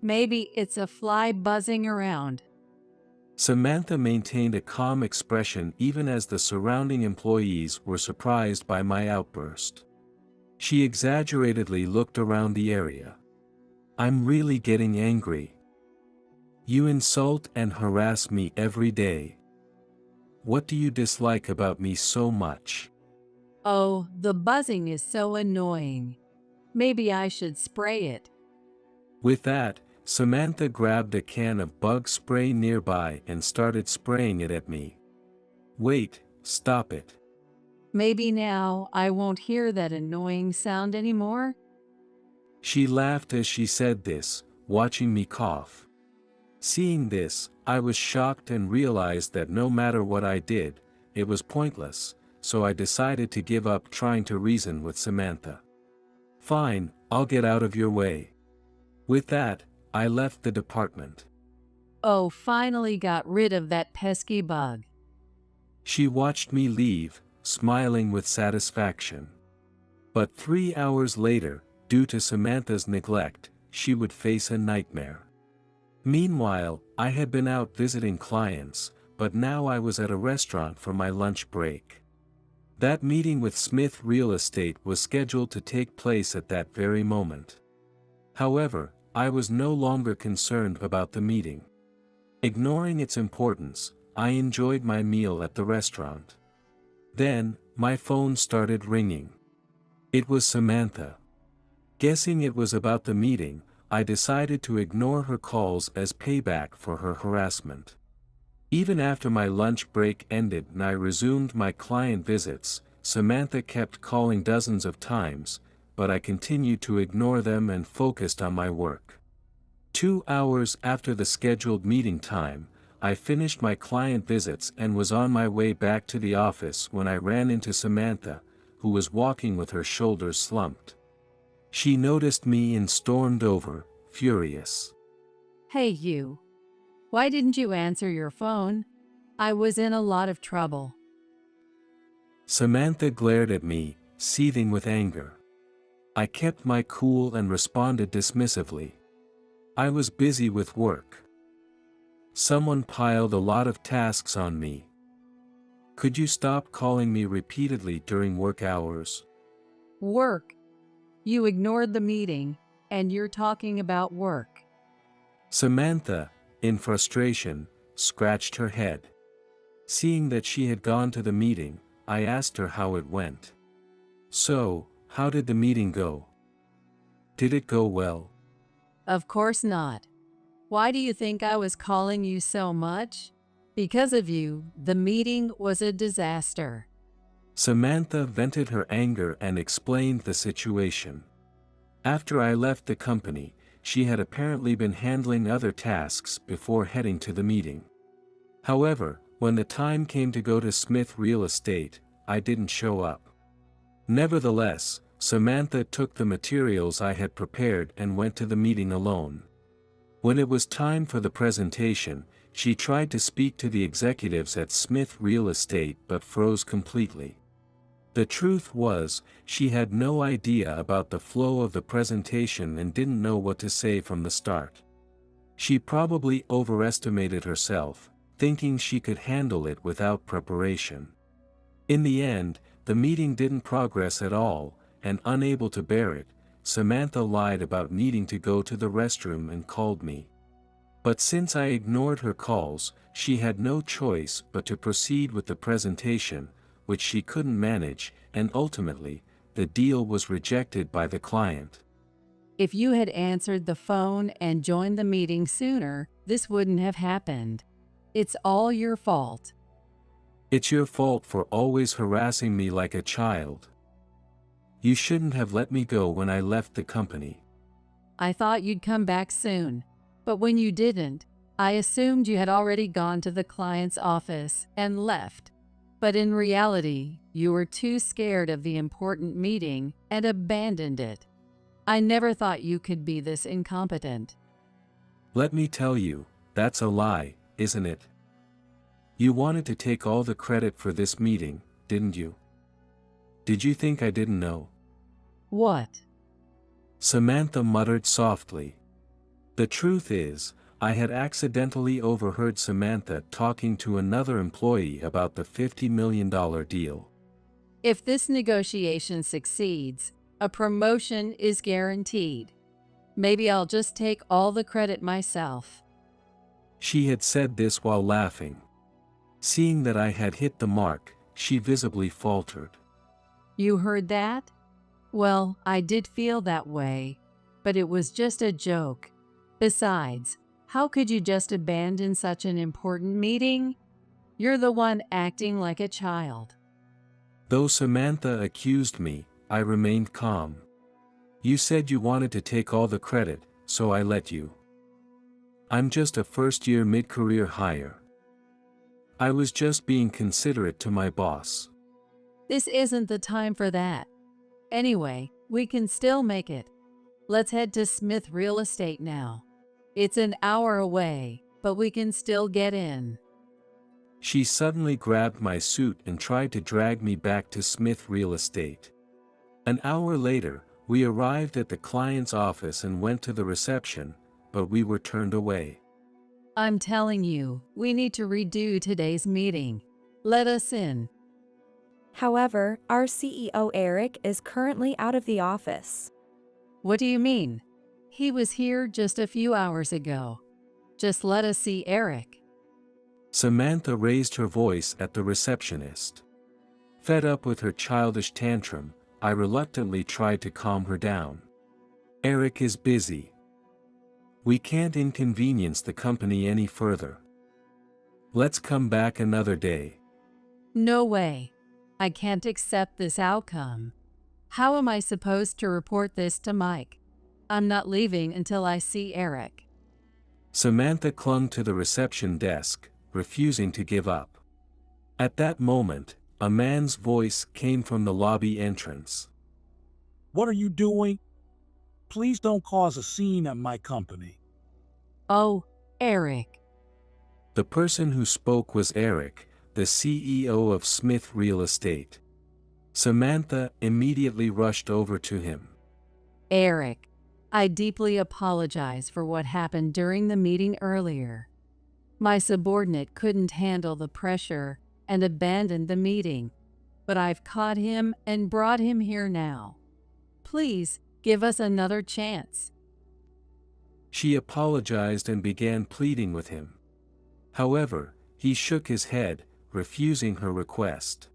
Maybe it's a fly buzzing around. Samantha maintained a calm expression even as the surrounding employees were surprised by my outburst. She exaggeratedly looked around the area. I'm really getting angry. You insult and harass me every day. What do you dislike about me so much? Oh, the buzzing is so annoying. Maybe I should spray it. With that, Samantha grabbed a can of bug spray nearby and started spraying it at me. Wait, stop it. Maybe now I won't hear that annoying sound anymore? She laughed as she said this, watching me cough. Seeing this, I was shocked and realized that no matter what I did, it was pointless, so I decided to give up trying to reason with Samantha. Fine, I'll get out of your way. With that, I left the department. Oh, finally got rid of that pesky bug. She watched me leave, smiling with satisfaction. But 3 hours later, due to Samantha's neglect, she would face a nightmare. Meanwhile, I had been out visiting clients, but now I was at a restaurant for my lunch break. That meeting with Smith Real Estate was scheduled to take place at that very moment. However, I was no longer concerned about the meeting. Ignoring its importance, I enjoyed my meal at the restaurant. Then, my phone started ringing. It was Samantha. Guessing it was about the meeting, I decided to ignore her calls as payback for her harassment. Even after my lunch break ended and I resumed my client visits, Samantha kept calling dozens of times, but I continued to ignore them and focused on my work. 2 hours after the scheduled meeting time, I finished my client visits and was on my way back to the office when I ran into Samantha, who was walking with her shoulders slumped. She noticed me and stormed over, furious. Hey you. Why didn't you answer your phone? I was in a lot of trouble. Samantha glared at me, seething with anger. I kept my cool and responded dismissively. I was busy with work. Someone piled a lot of tasks on me. Could you stop calling me repeatedly during work hours? Work. You ignored the meeting, and you're talking about work. Samantha, in frustration, scratched her head. Seeing that she had gone to the meeting, I asked her how it went. So, how did the meeting go? Did it go well? Of course not. Why do you think I was calling you so much? Because of you, the meeting was a disaster. Samantha vented her anger and explained the situation. After I left the company, she had apparently been handling other tasks before heading to the meeting. However, when the time came to go to Smith Real Estate, I didn't show up. Nevertheless, Samantha took the materials I had prepared and went to the meeting alone. When it was time for the presentation, she tried to speak to the executives at Smith Real Estate but froze completely. The truth was, she had no idea about the flow of the presentation and didn't know what to say from the start. She probably overestimated herself, thinking she could handle it without preparation. In the end, the meeting didn't progress at all, and unable to bear it, Samantha lied about needing to go to the restroom and called me. But since I ignored her calls, she had no choice but to proceed with the presentation, which she couldn't manage, and ultimately, the deal was rejected by the client. If you had answered the phone and joined the meeting sooner, this wouldn't have happened. It's all your fault. It's your fault for always harassing me like a child. You shouldn't have let me go when I left the company. I thought you'd come back soon, but when you didn't, I assumed you had already gone to the client's office and left. But in reality, you were too scared of the important meeting and abandoned it. I never thought you could be this incompetent. Let me tell you, that's a lie, isn't it? You wanted to take all the credit for this meeting, didn't you? Did you think I didn't know? What? Samantha muttered softly. The truth is, I had accidentally overheard Samantha talking to another employee about the $50 million deal. If this negotiation succeeds, a promotion is guaranteed. Maybe I'll just take all the credit myself. She had said this while laughing. Seeing that I had hit the mark, she visibly faltered. You heard that? Well, I did feel that way, but it was just a joke. Besides, how could you just abandon such an important meeting? You're the one acting like a child. Though Samantha accused me, I remained calm. You said you wanted to take all the credit, so I let you. I'm just a first-year mid-career hire. I was just being considerate to my boss. This isn't the time for that. Anyway, we can still make it. Let's head to Smith Real Estate now. It's an hour away, but we can still get in. She suddenly grabbed my suit and tried to drag me back to Smith Real Estate. An hour later, we arrived at the client's office and went to the reception, but we were turned away. I'm telling you, we need to redo today's meeting. Let us in. However, our CEO Eric is currently out of the office. What do you mean? He was here just a few hours ago. Just let us see Eric. Samantha raised her voice at the receptionist. Fed up with her childish tantrum, I reluctantly tried to calm her down. Eric is busy. We can't inconvenience the company any further. Let's come back another day. No way. I can't accept this outcome. How am I supposed to report this to Mike? I'm not leaving until I see Eric. Samantha clung to the reception desk, refusing to give up. At that moment, a man's voice came from the lobby entrance. What are you doing? Please don't cause a scene at my company. Oh, Eric. The person who spoke was Eric, the CEO of Smith Real Estate. Samantha immediately rushed over to him. Eric, I deeply apologize for what happened during the meeting earlier. My subordinate couldn't handle the pressure and abandoned the meeting, but I've caught him and brought him here now. Please give us another chance. She apologized and began pleading with him. However, he shook his head, refusing her request.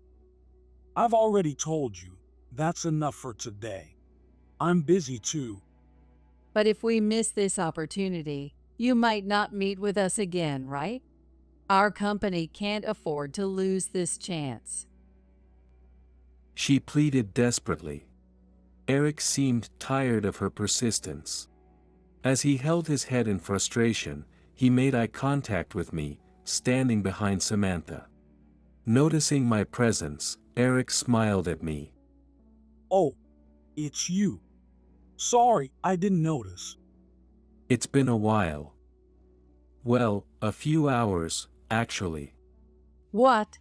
I've already told you, that's enough for today. I'm busy too. But if we miss this opportunity, you might not meet with us again, right? Our company can't afford to lose this chance. She pleaded desperately. Eric seemed tired of her persistence. As he held his head in frustration, he made eye contact with me, standing behind Samantha. Noticing my presence, Eric smiled at me. Oh, it's you. Sorry, I didn't notice. It's been a while. Well, a few hours, actually. What?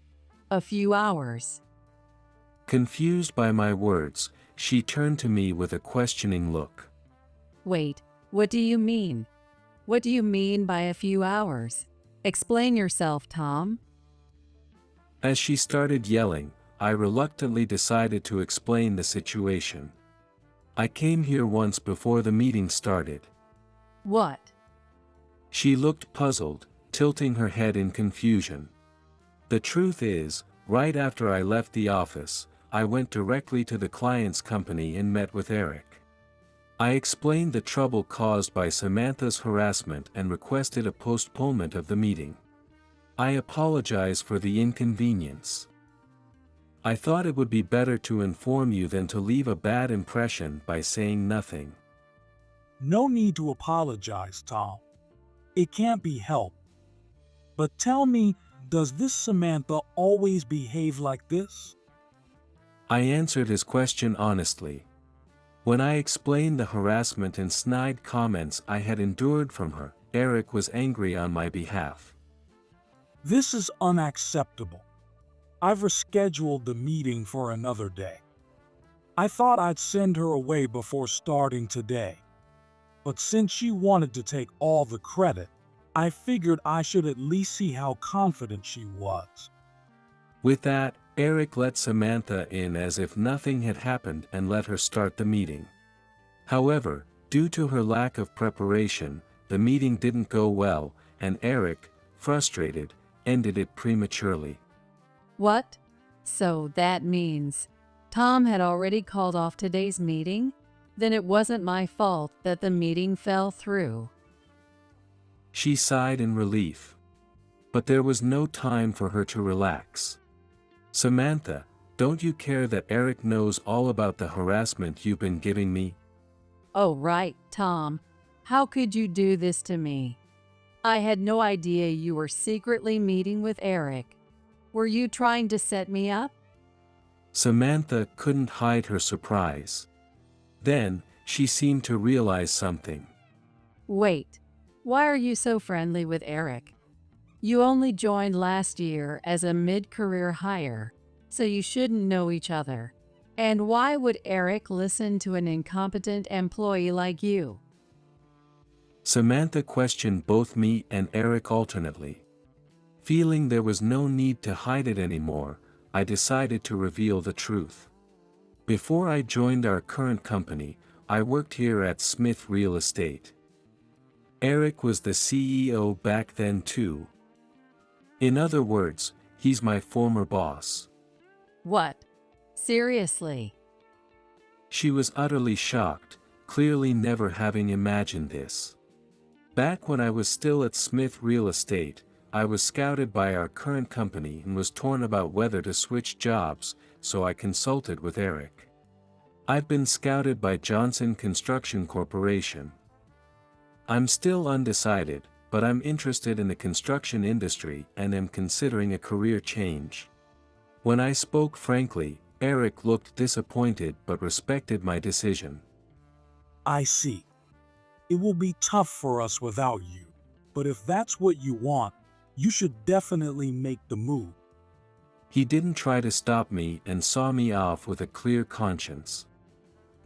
A few hours? Confused by my words, she turned to me with a questioning look. Wait, what do you mean? What do you mean by a few hours? Explain yourself, Tom. As she started yelling, I reluctantly decided to explain the situation. I came here once before the meeting started. What? She looked puzzled, tilting her head in confusion. The truth is, right after I left the office, I went directly to the client's company and met with Eric. I explained the trouble caused by Samantha's harassment and requested a postponement of the meeting. I apologize for the inconvenience. I thought it would be better to inform you than to leave a bad impression by saying nothing. No need to apologize, Tom. It can't be helped. But tell me, does this Samantha always behave like this? I answered his question honestly. When I explained the harassment and snide comments I had endured from her, Eric was angry on my behalf. This is unacceptable. I've rescheduled the meeting for another day. I thought I'd send her away before starting today. But since she wanted to take all the credit, I figured I should at least see how confident she was. With that, Eric let Samantha in as if nothing had happened and let her start the meeting. However, due to her lack of preparation, the meeting didn't go well, and Eric, frustrated, ended it prematurely. What? So that means Tom had already called off today's meeting? Then it wasn't my fault that the meeting fell through. She sighed in relief. But there was no time for her to relax. Samantha, don't you care that Eric knows all about the harassment you've been giving me? Oh, right, Tom. How could you do this to me? I had no idea you were secretly meeting with Eric. Were you trying to set me up? Samantha couldn't hide her surprise. Then, she seemed to realize something. Wait, why are you so friendly with Eric? You only joined last year as a mid-career hire, so you shouldn't know each other. And why would Eric listen to an incompetent employee like you? Samantha questioned both me and Eric alternately. Feeling there was no need to hide it anymore, I decided to reveal the truth. Before I joined our current company, I worked here at Smith Real Estate. Eric was the CEO back then too. In other words, he's my former boss. What? Seriously? She was utterly shocked, clearly never having imagined this. Back when I was still at Smith Real Estate, I was scouted by our current company and was torn about whether to switch jobs, so I consulted with Eric. I've been scouted by Johnson Construction Corporation. I'm still undecided, but I'm interested in the construction industry and am considering a career change. When I spoke frankly, Eric looked disappointed but respected my decision. I see. It will be tough for us without you, but if that's what you want, you should definitely make the move. He didn't try to stop me and saw me off with a clear conscience.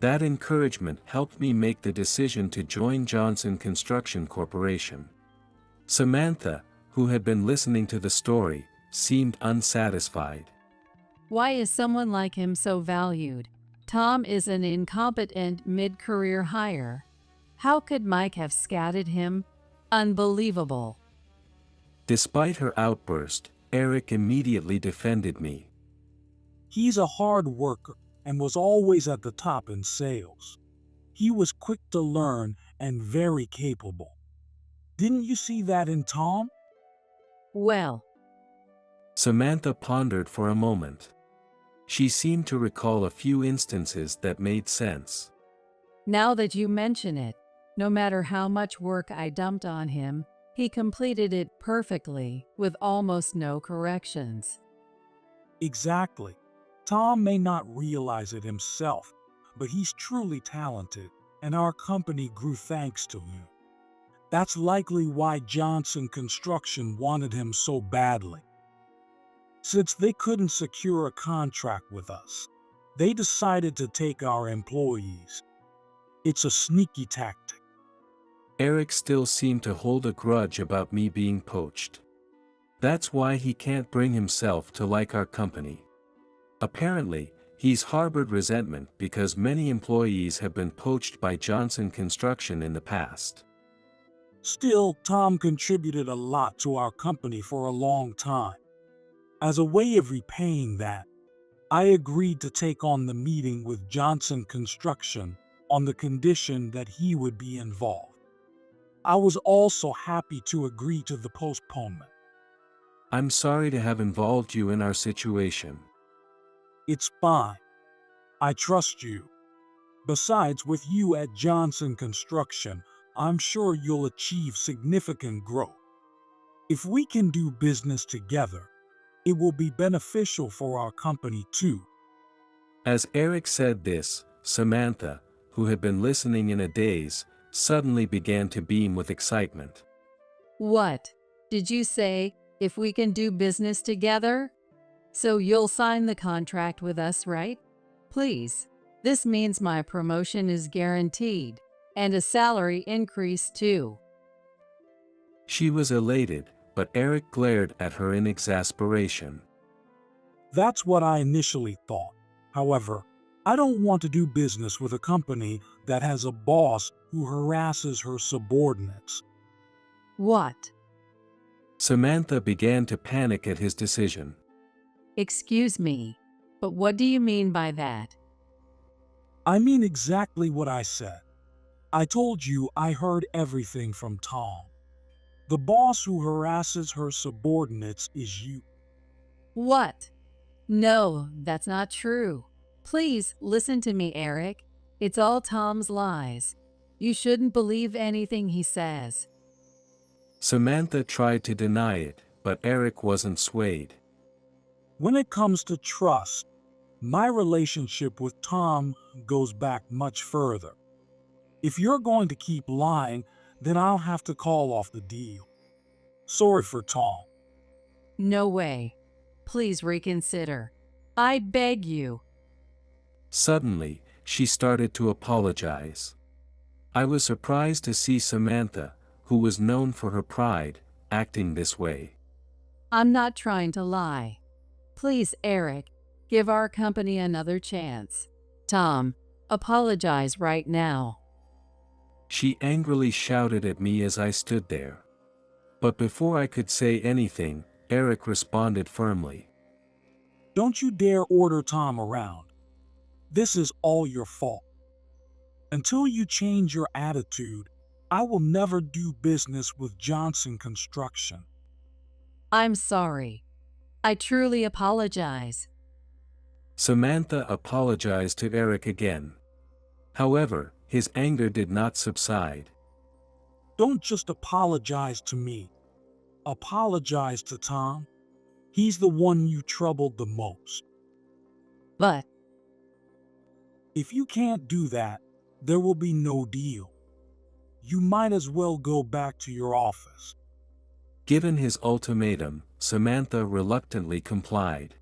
That encouragement helped me make the decision to join Johnson Construction Corporation. Samantha, who had been listening to the story, seemed unsatisfied. Why is someone like him so valued? Tom is an incompetent mid-career hire. How could Mike have scatted him? Unbelievable. Despite her outburst, Eric immediately defended me. He's a hard worker and was always at the top in sales. He was quick to learn and very capable. Didn't you see that in Tom? Well, Samantha pondered for a moment. She seemed to recall a few instances that made sense. now that you mention it, no matter how much work I dumped on him, he completed it perfectly, with almost no corrections. Exactly. Tom may not realize it himself, but he's truly talented, and our company grew thanks to him. That's likely why Johnson Construction wanted him so badly. Since they couldn't secure a contract with us, they decided to take our employees. It's a sneaky tactic. Eric still seemed to hold a grudge about me being poached. That's why he can't bring himself to like our company. Apparently, he's harbored resentment because many employees have been poached by Johnson Construction in the past. Still, Tom contributed a lot to our company for a long time. As a way of repaying that, I agreed to take on the meeting with Johnson Construction on the condition that he would be involved. I was also happy to agree to the postponement. I'm sorry to have involved you in our situation. It's fine. I trust you. Besides, with you at Johnson Construction, I'm sure you'll achieve significant growth. If we can do business together, it will be beneficial for our company too. As Eric said this, Samantha, who had been listening in a daze, suddenly began to beam with excitement. What? Did you say, if we can do business together? So you'll sign the contract with us, right? Please. This means my promotion is guaranteed, and a salary increase too. She was elated, but Eric glared at her in exasperation. That's what I initially thought. However, I don't want to do business with a company that has a boss who harasses her subordinates. What? Samantha began to panic at his decision. Excuse me, but what do you mean by that? I mean exactly what I said. I told you I heard everything from Tom. The boss who harasses her subordinates is you. What? No, that's not true. Please listen to me, Eric. It's all Tom's lies. You shouldn't believe anything he says. Samantha tried to deny it, but Eric wasn't swayed. When it comes to trust, my relationship with Tom goes back much further. If you're going to keep lying, then I'll have to call off the deal. Sorry for Tom. No way. Please reconsider. I beg you. Suddenly, she started to apologize. I was surprised to see Samantha, who was known for her pride, acting this way. I'm not trying to lie. Please, Eric, give our company another chance. Tom, apologize right now. She angrily shouted at me as I stood there. But before I could say anything, Eric responded firmly. Don't you dare order Tom around. This is all your fault. Until you change your attitude, I will never do business with Johnson Construction. I'm sorry. I truly apologize. Samantha apologized to Eric again. However, his anger did not subside. Don't just apologize to me. Apologize to Tom. He's the one you troubled the most. But If you can't do that, there will be no deal. You might as well go back to your office. Given his ultimatum, Samantha reluctantly complied.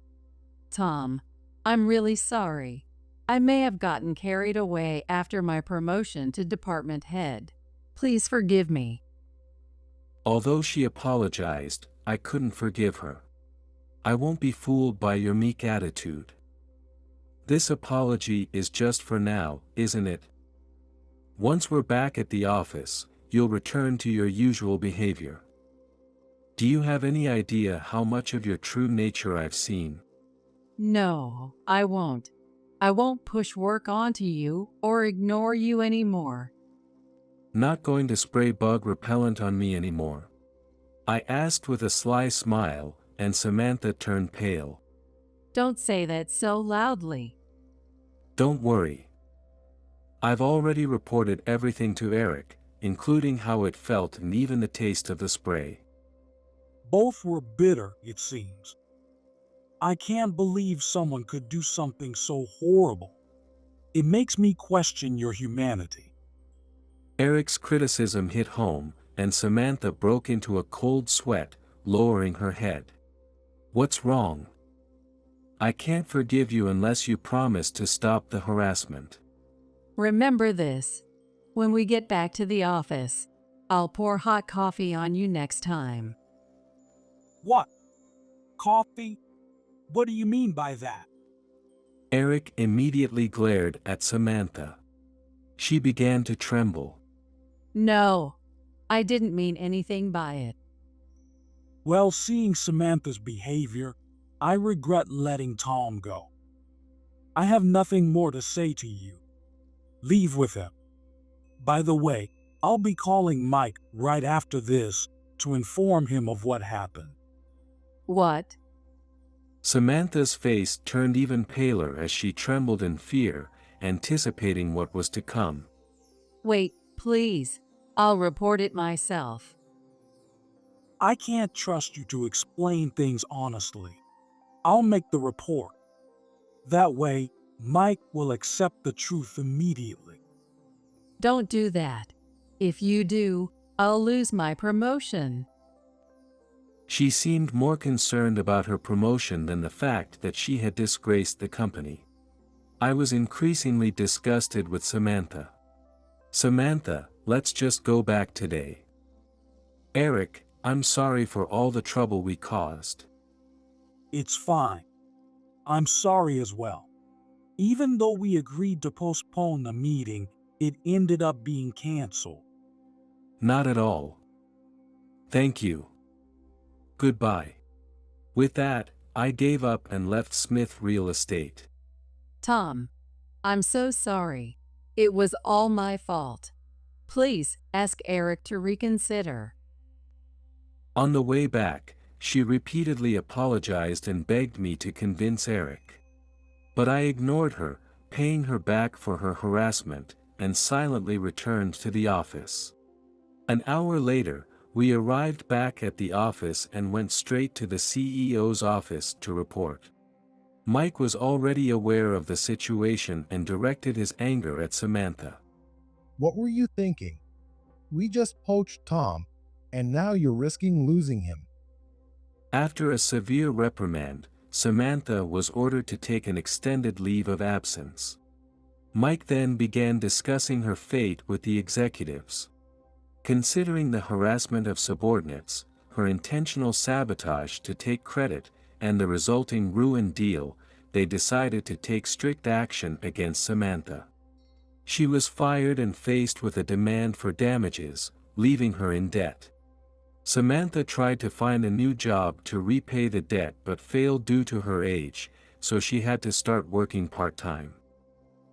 Tom, I'm really sorry. I may have gotten carried away after my promotion to department head. Please forgive me. Although she apologized, I couldn't forgive her. I won't be fooled by your meek attitude. This apology is just for now, isn't it? Once we're back at the office, you'll return to your usual behavior. Do you have any idea how much of your true nature I've seen? No, I won't. I won't push work onto you or ignore you anymore. Not going to spray bug repellent on me anymore? I asked with a sly smile, and Samantha turned pale. Don't say that so loudly. Don't worry. I've already reported everything to Eric, including how it felt and even the taste of the spray. Both were bitter, it seems. I can't believe someone could do something so horrible. It makes me question your humanity. Eric's criticism hit home, and Samantha broke into a cold sweat, lowering her head. What's wrong? I can't forgive you unless you promise to stop the harassment. Remember this. When we get back to the office, I'll pour hot coffee on you next time. What? Coffee? What do you mean by that? Eric immediately glared at Samantha. She began to tremble. No, I didn't mean anything by it. Well, seeing Samantha's behavior, I regret letting Tom go. I have nothing more to say to you. Leave with him. By the way, I'll be calling Mike right after this to inform him of what happened. What? Samantha's face turned even paler as she trembled in fear, anticipating what was to come. Wait, please. I'll report it myself. I can't trust you to explain things honestly. I'll make the report. That way, Mike will accept the truth immediately. Don't do that. If you do, I'll lose my promotion. She seemed more concerned about her promotion than the fact that she had disgraced the company. I was increasingly disgusted with Samantha. Samantha, let's just go back today. Eric, I'm sorry for all the trouble we caused. It's fine. I'm sorry as well. Even though we agreed to postpone the meeting, it ended up being canceled. Not at all. Thank you. Goodbye. With that, I gave up and left Smith Real Estate. Tom, I'm so sorry. It was all my fault. Please ask Eric to reconsider. On the way back, she repeatedly apologized and begged me to convince Eric. But I ignored her, paying her back for her harassment, and silently returned to the office. An hour later, we arrived back at the office and went straight to the CEO's office to report. Mike was already aware of the situation and directed his anger at Samantha. What were you thinking? We just poached Tom, and now you're risking losing him. After a severe reprimand, Samantha was ordered to take an extended leave of absence. Mike then began discussing her fate with the executives. Considering the harassment of subordinates, her intentional sabotage to take credit, and the resulting ruined deal, they decided to take strict action against Samantha. She was fired and faced with a demand for damages, leaving her in debt. Samantha tried to find a new job to repay the debt but failed due to her age, so she had to start working part-time.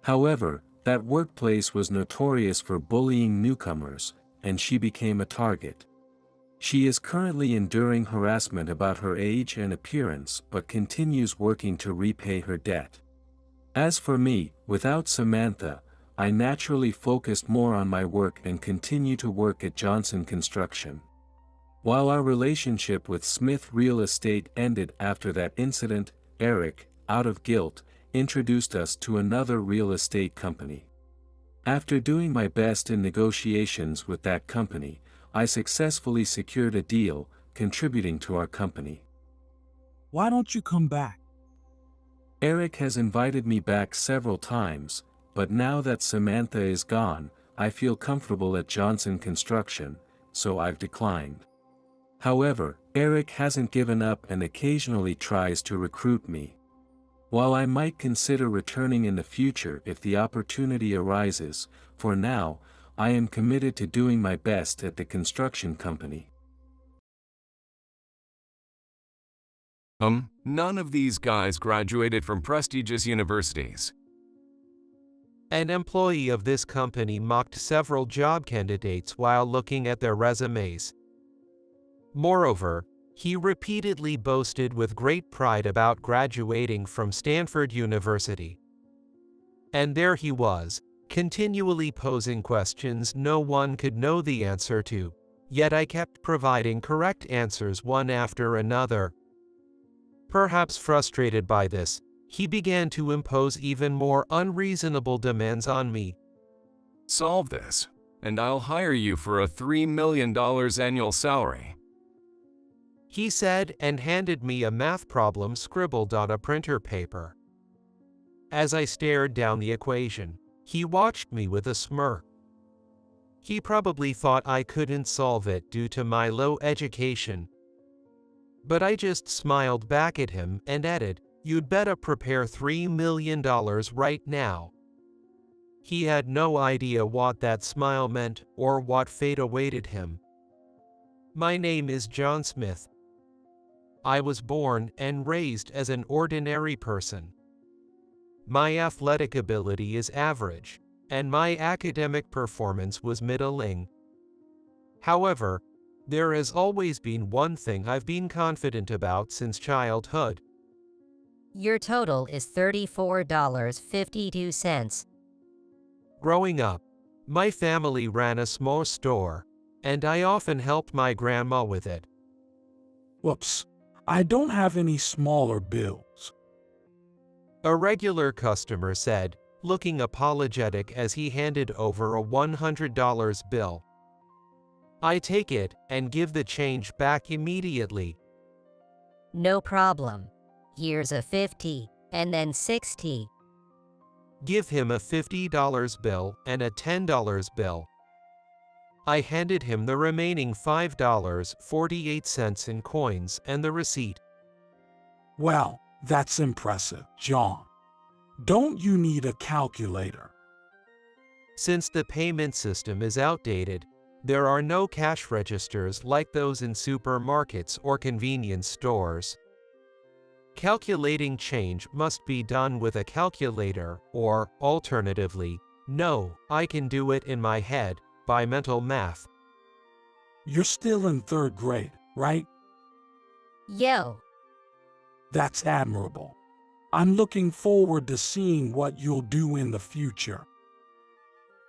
However, that workplace was notorious for bullying newcomers, and she became a target. She is currently enduring harassment about her age and appearance but continues working to repay her debt. As for me, without Samantha, I naturally focused more on my work and continue to work at Johnson Construction. While our relationship with Smith Real Estate ended after that incident, Eric, out of guilt, introduced us to another real estate company. After doing my best in negotiations with that company, I successfully secured a deal, contributing to our company. Why don't you come back? Eric has invited me back several times, but now that Samantha is gone, I feel comfortable at Johnson Construction, so I've declined. However, Eric hasn't given up and occasionally tries to recruit me. While I might consider returning in the future if the opportunity arises, for now, I am committed to doing my best at the construction company. None of these guys graduated from prestigious universities. An employee of this company mocked several job candidates while looking at their resumes. Moreover, he repeatedly boasted with great pride about graduating from Stanford University. And there he was, continually posing questions no one could know the answer to, yet I kept providing correct answers one after another. Perhaps frustrated by this, he began to impose even more unreasonable demands on me. Solve this, and I'll hire you for a $3 million annual salary, he said, and handed me a math problem scribbled on a printer paper. As I stared down the equation, he watched me with a smirk. He probably thought I couldn't solve it due to my low education. But I just smiled back at him and added, "You'd better prepare $3 million right now." He had no idea what that smile meant or what fate awaited him. My name is John Smith. I was born and raised as an ordinary person. My athletic ability is average, and my academic performance was middling. However, there has always been one thing I've been confident about since childhood. Your total is $34.52. Growing up, my family ran a small store, and I often helped my grandma with it. Whoops, I don't have any smaller bills. A regular customer said, looking apologetic as he handed over a $100 bill. I take it and give the change back immediately. No problem. Here's a 50, and then 60. Give him a $50 bill and a $10 bill. I handed him the remaining $5.48 in coins and the receipt. Well, that's impressive, John. Don't you need a calculator? Since the payment system is outdated, there are no cash registers like those in supermarkets or convenience stores. Calculating change must be done with a calculator or, alternatively, no, I can do it in my head, by mental math. You're still in 3rd grade, right? Yo. That's admirable. I'm looking forward to seeing what you'll do in the future.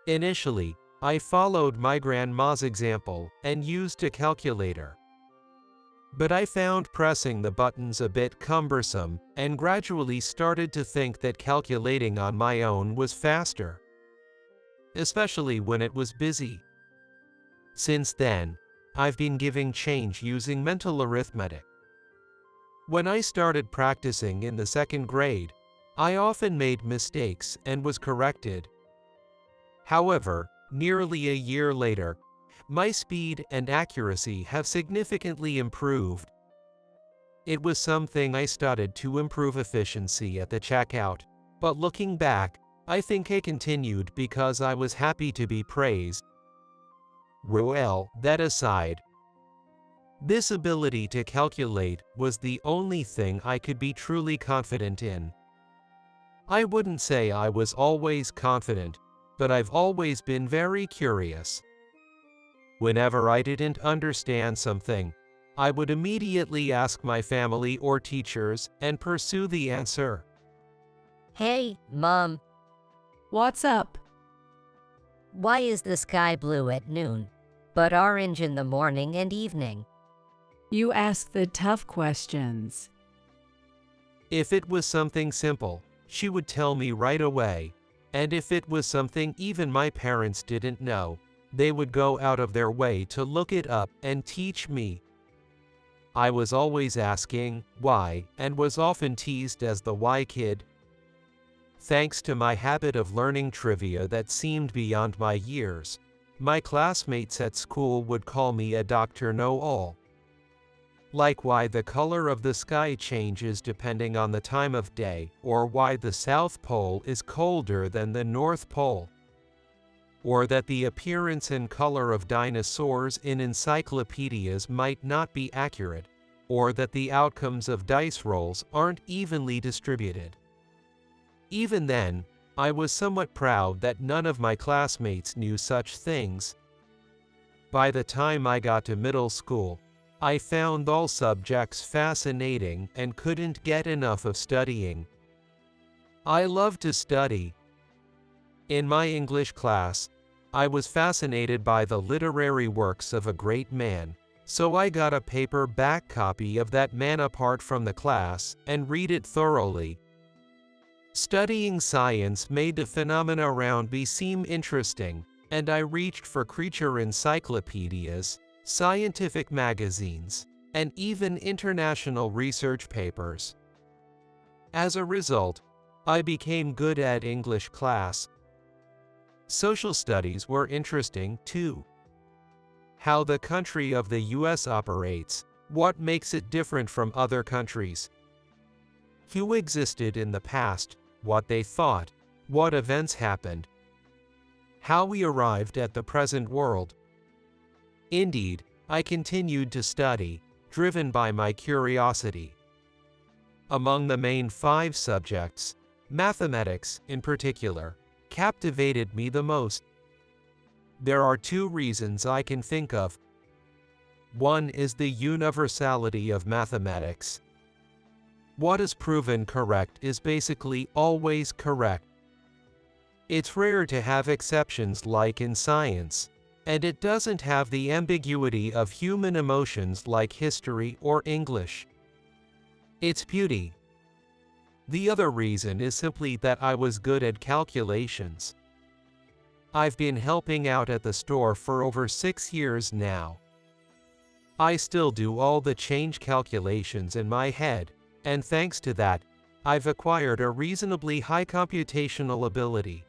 Initially, I followed my grandma's example and used a calculator. But I found pressing the buttons a bit cumbersome and gradually started to think that calculating on my own was faster, especially when it was busy. Since then, I've been giving change using mental arithmetic. When I started practicing in the 2nd grade, I often made mistakes and was corrected. However, nearly a year later, my speed and accuracy have significantly improved. It was something I studied to improve efficiency at the checkout, but looking back, I think I continued because I was happy to be praised. Well, that aside, this ability to calculate was the only thing I could be truly confident in. I wouldn't say I was always confident, but I've always been very curious. Whenever I didn't understand something, I would immediately ask my family or teachers and pursue the answer. Hey, Mom. What's up? Why is the sky blue at noon, but orange in the morning and evening? You ask the tough questions. If it was something simple, she would tell me right away. And if it was something even my parents didn't know, they would go out of their way to look it up and teach me. I was always asking why and was often teased as the why kid. Thanks to my habit of learning trivia that seemed beyond my years, my classmates at school would call me a Dr. Know-All. Like why the color of the sky changes depending on the time of day, or why the South Pole is colder than the North Pole. Or that the appearance and color of dinosaurs in encyclopedias might not be accurate, or that the outcomes of dice rolls aren't evenly distributed. Even then, I was somewhat proud that none of my classmates knew such things. By the time I got to middle school, I found all subjects fascinating and couldn't get enough of studying. I loved to study. In my English class, I was fascinated by the literary works of a great man, so I got a paperback copy of that man apart from the class and read it thoroughly. Studying science made the phenomena around me seem interesting, and I reached for creature encyclopedias, scientific magazines, and even international research papers. As a result, I became good at English class. Social studies were interesting too. How the country of the US operates, what makes it different from other countries. Who existed in the past, what they thought, what events happened, how we arrived at the present world. Indeed, I continued to study, driven by my curiosity. Among the main 5 subjects, mathematics, in particular, captivated me the most. There are 2 reasons I can think of. One is the universality of mathematics. What is proven correct is basically always correct. It's rare to have exceptions like in science, and it doesn't have the ambiguity of human emotions like history or English. Its beauty. The other reason is simply that I was good at calculations. I've been helping out at the store for over 6 years now. I still do all the change calculations in my head, and thanks to that, I've acquired a reasonably high computational ability.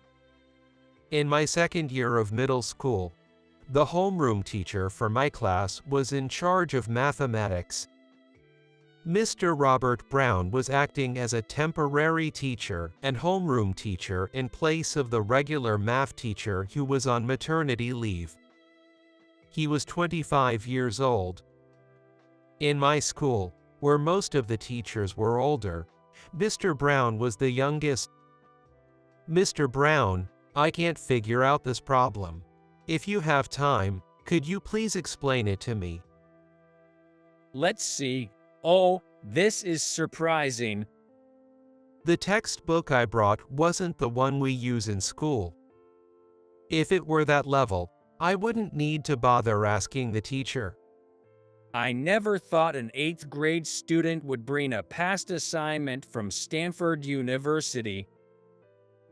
In my second year of middle school, the homeroom teacher for my class was in charge of mathematics. Mr. Robert Brown was acting as a temporary teacher and homeroom teacher in place of the regular math teacher who was on maternity leave. He was 25 years old. In my school, where most of the teachers were older, Mr. Brown was the youngest. Mr. Brown, I can't figure out this problem. If you have time, could you please explain it to me? Let's see. Oh, this is surprising. The textbook I brought wasn't the one we use in school. If it were that level, I wouldn't need to bother asking the teacher. I never thought an 8th grade student would bring a past assignment from Stanford University.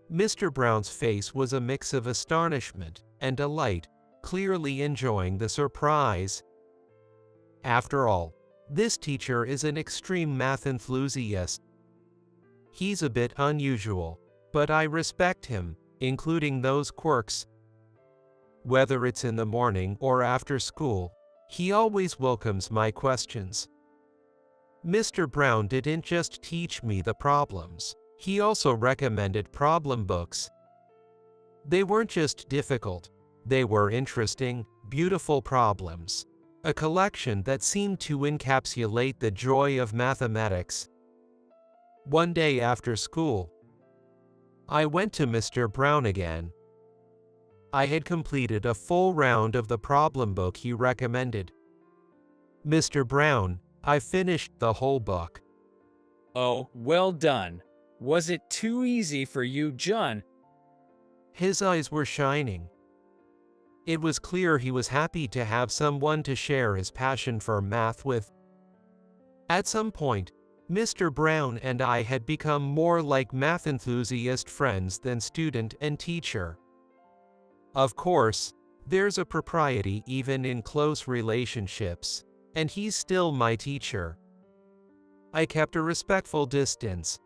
Mr. Brown's face was a mix of astonishment and delight, clearly enjoying the surprise. After all, this teacher is an extreme math enthusiast. He's a bit unusual, but I respect him, including those quirks. Whether it's in the morning or after school, he always welcomes my questions. Mr. Brown didn't just teach me the problems, he also recommended problem books. They weren't just difficult, they were interesting, beautiful problems. A collection that seemed to encapsulate the joy of mathematics. One day after school, I went to Mr. Brown again. I had completed a full round of the problem book he recommended. Mr. Brown, I finished the whole book. Oh, well done. Was it too easy for you, John? His eyes were shining. It was clear he was happy to have someone to share his passion for math with. At some point, Mr. Brown and I had become more like math enthusiast friends than student and teacher. Of course, there's a propriety even in close relationships, and he's still my teacher. I kept a respectful distance.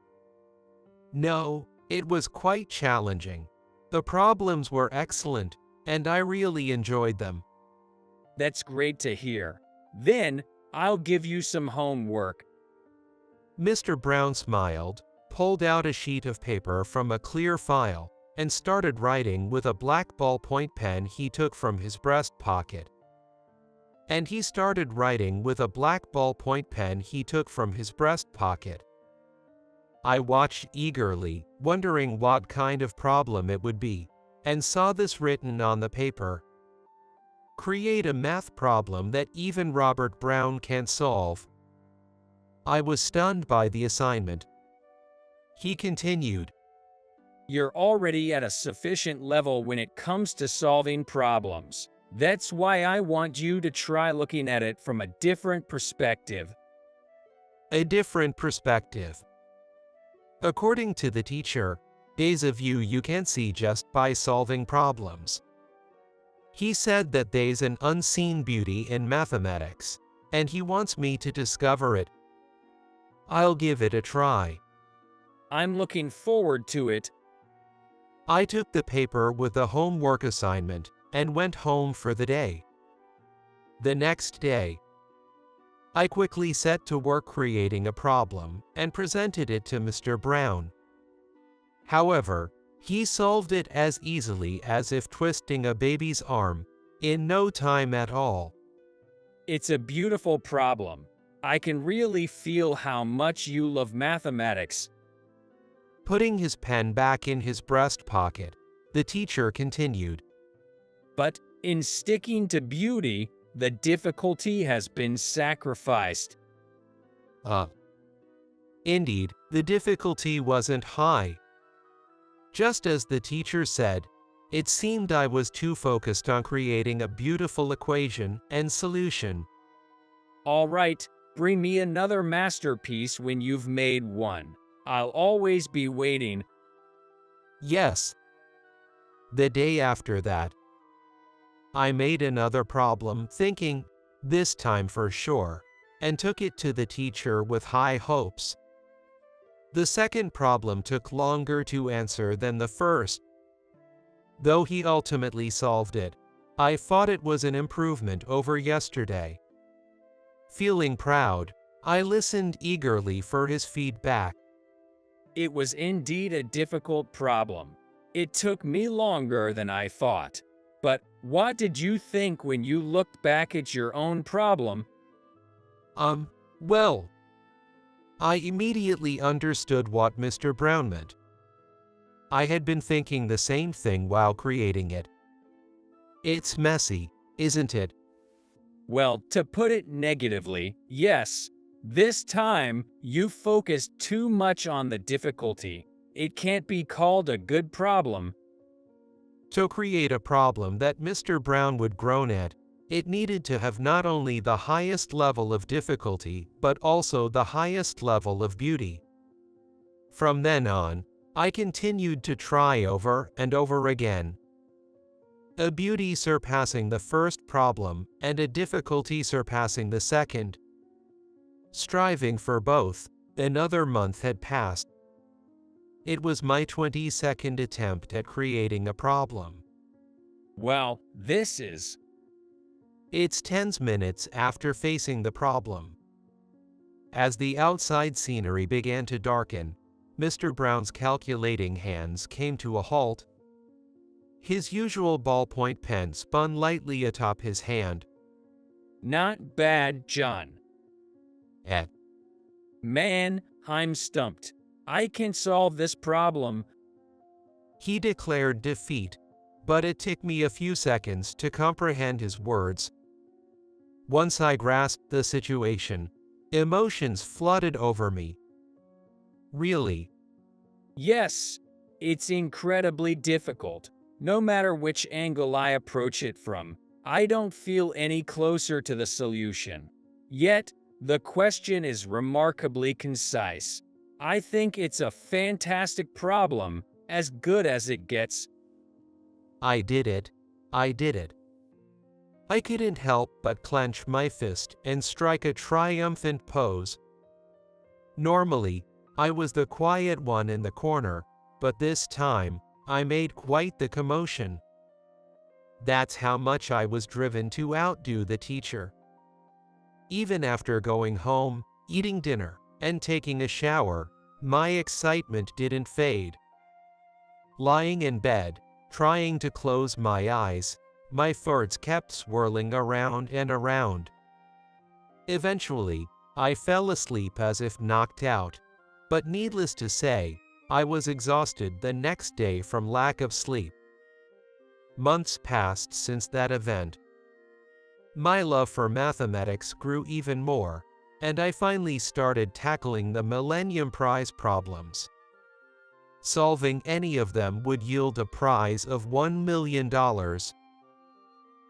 No, it was quite challenging. The problems were excellent, and I really enjoyed them. That's great to hear. Then, I'll give you some homework. Mr. Brown smiled, pulled out a sheet of paper from a clear file, and started writing with a black ballpoint pen he took from his breast pocket. I watched eagerly, wondering what kind of problem it would be, and saw this written on the paper. Create a math problem that even Robert Brown can solve. I was stunned by the assignment. He continued, You're already at a sufficient level when it comes to solving problems. That's why I want you to try looking at it from a different perspective. A different perspective. According to the teacher, there's a view you can see just by solving problems. He said that there's an unseen beauty in mathematics, and he wants me to discover it. I'll give it a try. I'm looking forward to it. I took the paper with the homework assignment and went home for the day. The next day, I quickly set to work creating a problem and presented it to Mr. Brown. However, he solved it as easily as if twisting a baby's arm, in no time at all. It's a beautiful problem. I can really feel how much you love mathematics. Putting his pen back in his breast pocket, the teacher continued. But in sticking to beauty, the difficulty has been sacrificed. Indeed, the difficulty wasn't high. Just as the teacher said, it seemed I was too focused on creating a beautiful equation and solution. All right, bring me another masterpiece when you've made one. I'll always be waiting. Yes. The day after that, I made another problem thinking, this time for sure, and took it to the teacher with high hopes. The second problem took longer to answer than the first. Though he ultimately solved it, I thought it was an improvement over yesterday. Feeling proud, I listened eagerly for his feedback. It was indeed a difficult problem. It took me longer than I thought. But what did you think when you looked back at your own problem? Well, I immediately understood what Mr. Brown meant. I had been thinking the same thing while creating it. It's messy, isn't it? Well, to put it negatively, yes. This time, you focused too much on the difficulty. It can't be called a good problem. To create a problem that Mr. Brown would groan at, it needed to have not only the highest level of difficulty, but also the highest level of beauty. From then on, I continued to try over and over again. A beauty surpassing the first problem and a difficulty surpassing the second. Striving for both, another month had passed. It was my 22nd attempt at creating a problem. Well, this is... It's 10 minutes after facing the problem. As the outside scenery began to darken, Mr. Brown's calculating hands came to a halt. His usual ballpoint pen spun lightly atop his hand. Not bad, John. Eh. Man, I'm stumped. I can solve this problem. He declared defeat, but it took me a few seconds to comprehend his words. Once I grasped the situation, emotions flooded over me. Really? Yes, it's incredibly difficult. No matter which angle I approach it from, I don't feel any closer to the solution. Yet, the question is remarkably concise. I think it's a fantastic problem, as good as it gets. I did it. I did it. I couldn't help but clench my fist and strike a triumphant pose. Normally, I was the quiet one in the corner, but this time, I made quite the commotion. That's how much I was driven to outdo the teacher. Even after going home, eating dinner, and taking a shower, my excitement didn't fade. Lying in bed, trying to close my eyes, my thoughts kept swirling around and around. Eventually, I fell asleep as if knocked out, but needless to say, I was exhausted the next day from lack of sleep. Months passed since that event. My love for mathematics grew even more, and I finally started tackling the Millennium Prize problems. Solving any of them would yield a prize of $1 million.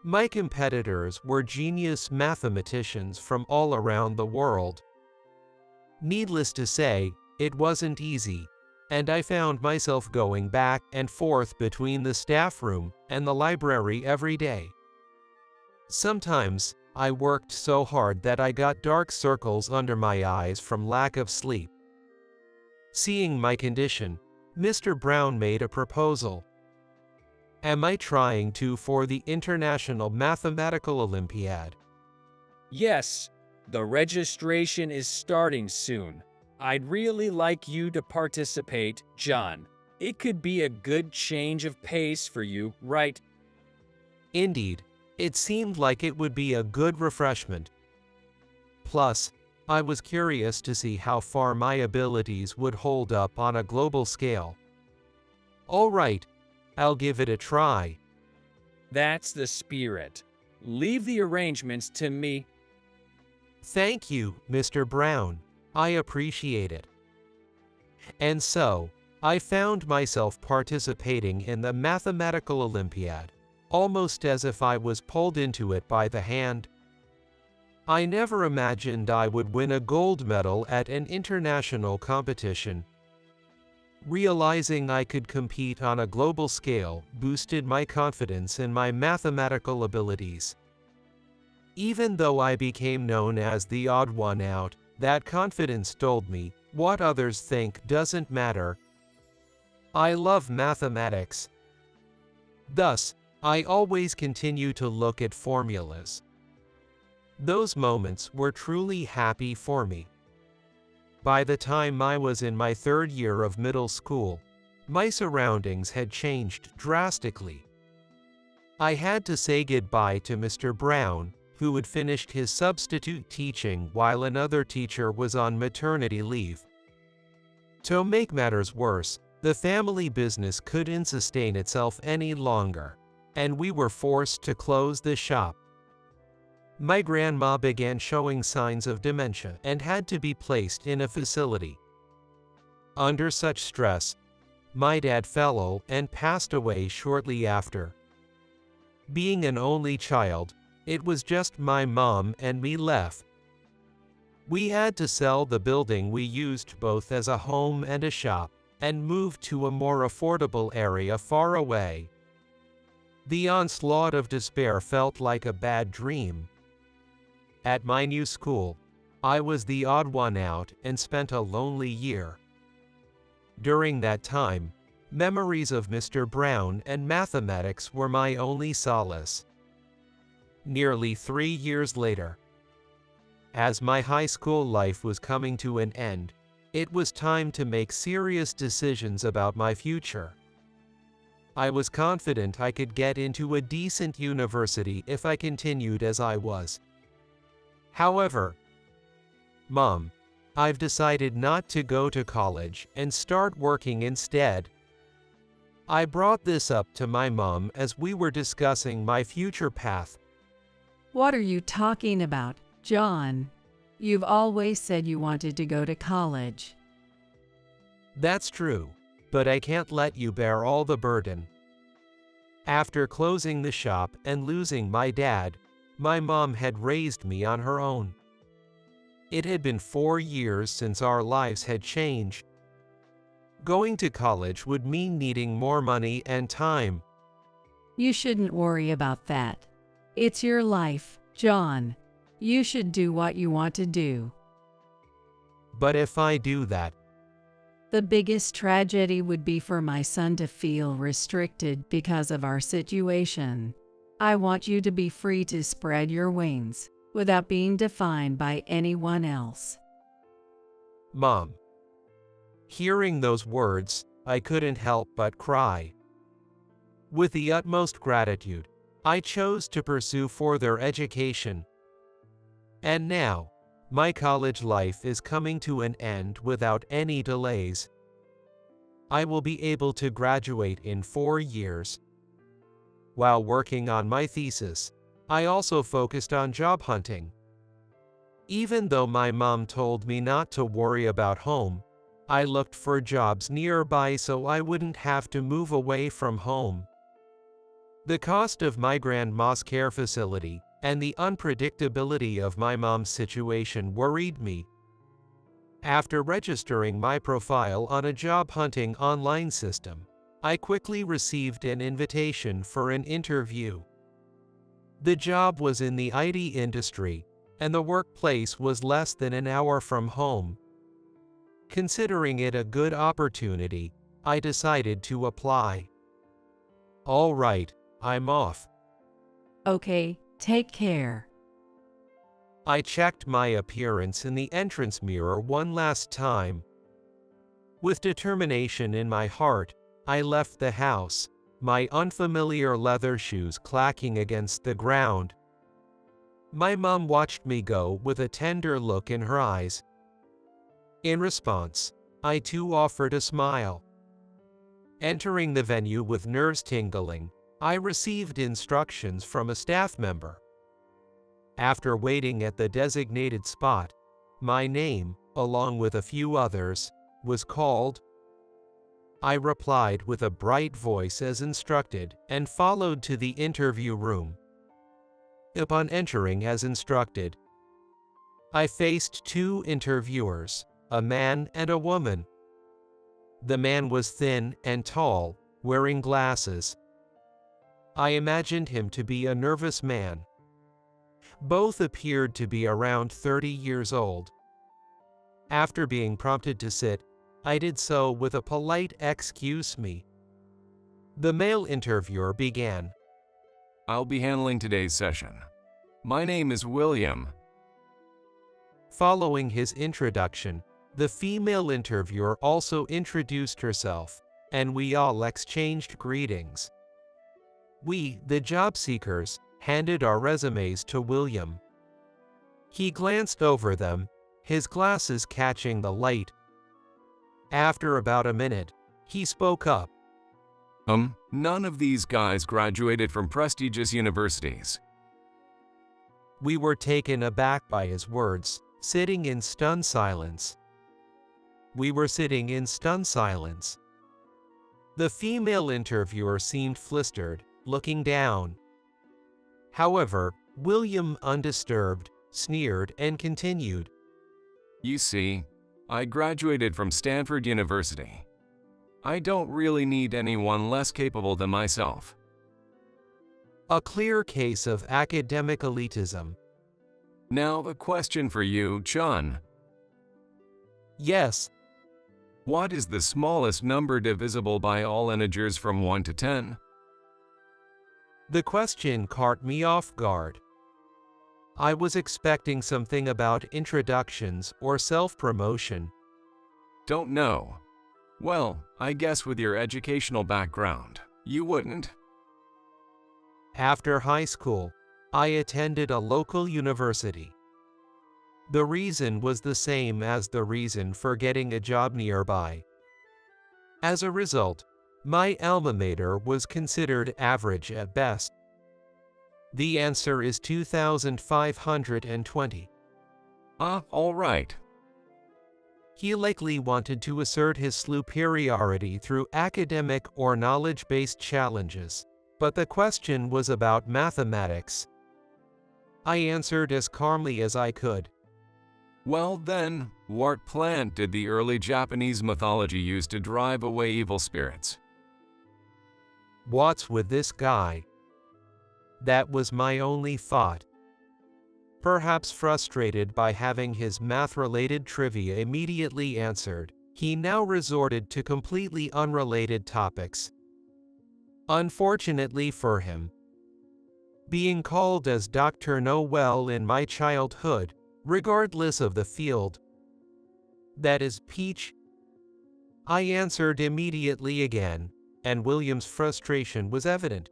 My competitors were genius mathematicians from all around the world. Needless to say, it wasn't easy, and I found myself going back and forth between the staff room and the library every day. Sometimes, I worked so hard that I got dark circles under my eyes from lack of sleep. Seeing my condition, Mr. Brown made a proposal. Am I trying to for the International Mathematical Olympiad? Yes, the registration is starting soon. I'd really like you to participate, John. It could be a good change of pace for you, right? Indeed, it seemed like it would be a good refreshment. Plus, I was curious to see how far my abilities would hold up on a global scale. All right, I'll give it a try. That's the spirit. Leave the arrangements to me. Thank you, Mr. Brown. I appreciate it. And so, I found myself participating in the Mathematical Olympiad, almost as if I was pulled into it by the hand. I never imagined I would win a gold medal at an international competition. Realizing I could compete on a global scale boosted my confidence in my mathematical abilities. Even though I became known as the odd one out, that confidence told me, what others think doesn't matter. I love mathematics. Thus, I always continue to look at formulas. Those moments were truly happy for me. By the time I was in my third year of middle school, my surroundings had changed drastically. I had to say goodbye to Mr. Brown, who had finished his substitute teaching while another teacher was on maternity leave. To make matters worse, the family business couldn't sustain itself any longer, and we were forced to close the shop. My grandma began showing signs of dementia and had to be placed in a facility. Under such stress, my dad fell ill and passed away shortly after. Being an only child, it was just my mom and me left. We had to sell the building we used both as a home and a shop, and move to a more affordable area far away. The onslaught of despair felt like a bad dream. At my new school, I was the odd one out and spent a lonely year. During that time, memories of Mr. Brown and mathematics were my only solace. Nearly 3 years later, as my high school life was coming to an end, it was time to make serious decisions about my future. I was confident I could get into a decent university if I continued as I was. However, Mom, I've decided not to go to college and start working instead. I brought this up to my mom as we were discussing my future path. What are you talking about, John? You've always said you wanted to go to college. That's true, but I can't let you bear all the burden. After closing the shop and losing my dad, my mom had raised me on her own. It had been 4 years since our lives had changed. Going to college would mean needing more money and time. You shouldn't worry about that. It's your life, John. You should do what you want to do. But if I do that, the biggest tragedy would be for my son to feel restricted because of our situation. I want you to be free to spread your wings without being defined by anyone else. Mom. Hearing those words, I couldn't help but cry. With the utmost gratitude, I chose to pursue further education. And now, my college life is coming to an end without any delays. I will be able to graduate in 4 years. While working on my thesis, I also focused on job hunting. Even though my mom told me not to worry about home, I looked for jobs nearby so I wouldn't have to move away from home. The cost of my grandma's care facility and the unpredictability of my mom's situation worried me. After registering my profile on a job hunting online system, I quickly received an invitation for an interview. The job was in the IT industry, and the workplace was less than an hour from home. Considering it a good opportunity, I decided to apply. All right, I'm off. Okay, take care. I checked my appearance in the entrance mirror one last time. With determination in my heart, I left the house, my unfamiliar leather shoes clacking against the ground. My mom watched me go with a tender look in her eyes. In response, I too offered a smile. Entering the venue with nerves tingling, I received instructions from a staff member. After waiting at the designated spot, my name, along with a few others, was called. I replied with a bright voice as instructed and followed to the interview room. Upon entering as instructed, I faced 2 interviewers, a man and a woman. The man was thin and tall, wearing glasses. I imagined him to be a nervous man. Both appeared to be around 30 years old. After being prompted to sit, I did so with a polite "excuse me." The male interviewer began. I'll be handling today's session. My name is William. Following his introduction, the female interviewer also introduced herself, and we all exchanged greetings. We, the job seekers, handed our resumes to William. He glanced over them, his glasses catching the light. After about a minute, he spoke up. None of these guys graduated from prestigious universities. We were taken aback by his words, sitting in stunned silence. We were sitting in stunned silence. The female interviewer seemed flustered, looking down. However, William, undisturbed, sneered and continued. You see, I graduated from Stanford University. I don't really need anyone less capable than myself. A clear case of academic elitism. Now a question for you, John. Yes. What is the smallest number divisible by all integers from 1 to 10? The question caught me off guard. I was expecting something about introductions or self-promotion. Don't know. Well, I guess with your educational background, you wouldn't. After high school, I attended a local university. The reason was the same as the reason for getting a job nearby. As a result, my alma mater was considered average at best. The answer is 2,520. All right. He likely wanted to assert his superiority through academic or knowledge-based challenges. but the question was about mathematics. I answered as calmly as I could. Well then, what plant did the early Japanese mythology use to drive away evil spirits? What's with this guy? That was my only thought. Perhaps frustrated by having his math-related trivia immediately answered, he now resorted to completely unrelated topics. Unfortunately for him, being called as Dr. Noel in my childhood, regardless of the field, that is peach, I answered immediately again, and William's frustration was evident.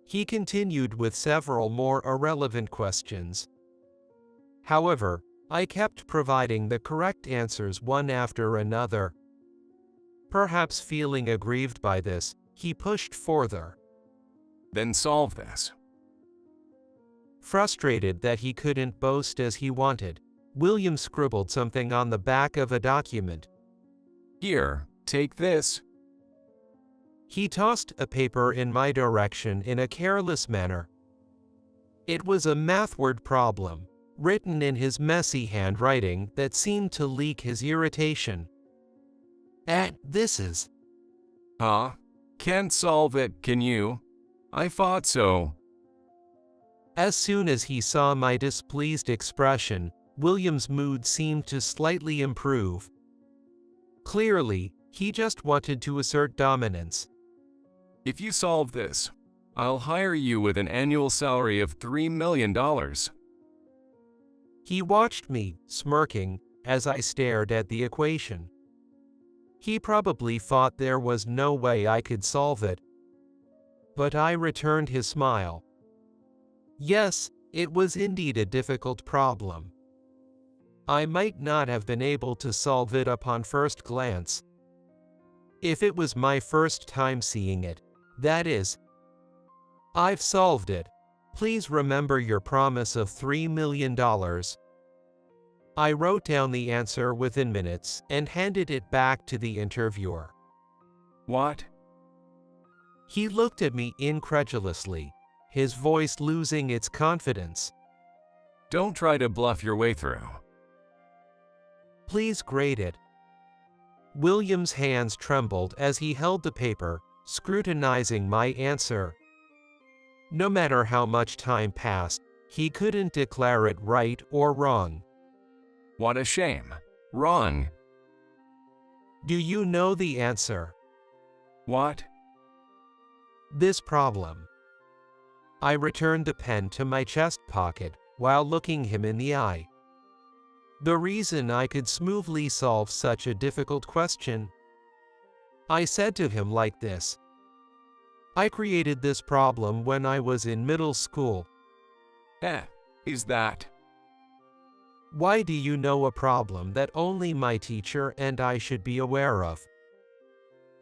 He continued with several more irrelevant questions. However, I kept providing the correct answers one after another. Perhaps feeling aggrieved by this, he pushed further. Then solve this. Frustrated that he couldn't boast as he wanted, William scribbled something on the back of a document. Here, take this. He tossed a paper in my direction in a careless manner. It was a math word problem, written in his messy handwriting that seemed to leak his irritation. This is... Huh? Can't solve it, can you? I thought so. As soon as he saw my displeased expression, William's mood seemed to slightly improve. Clearly, he just wanted to assert dominance. If you solve this, I'll hire you with an annual salary of $3 million. He watched me, smirking, as I stared at the equation. He probably thought there was no way I could solve it. But I returned his smile. Yes, it was indeed a difficult problem. I might not have been able to solve it upon first glance. If it was my first time seeing it, that is. I've solved it. Please remember your promise of $3 million. I wrote down the answer within minutes and handed it back to the interviewer. What? He looked at me incredulously, his voice losing its confidence. Don't try to bluff your way through. Please grade it. William's hands trembled as he held the paper, scrutinizing my answer. No matter how much time passed, he couldn't declare it right or wrong. What a shame. Wrong. Do you know the answer? What? This problem. I returned the pen to my chest pocket while looking him in the eye. The reason I could smoothly solve such a difficult question. I said to him like this. I created this problem when I was in middle school. Is that? Why do you know a problem that only my teacher and I should be aware of?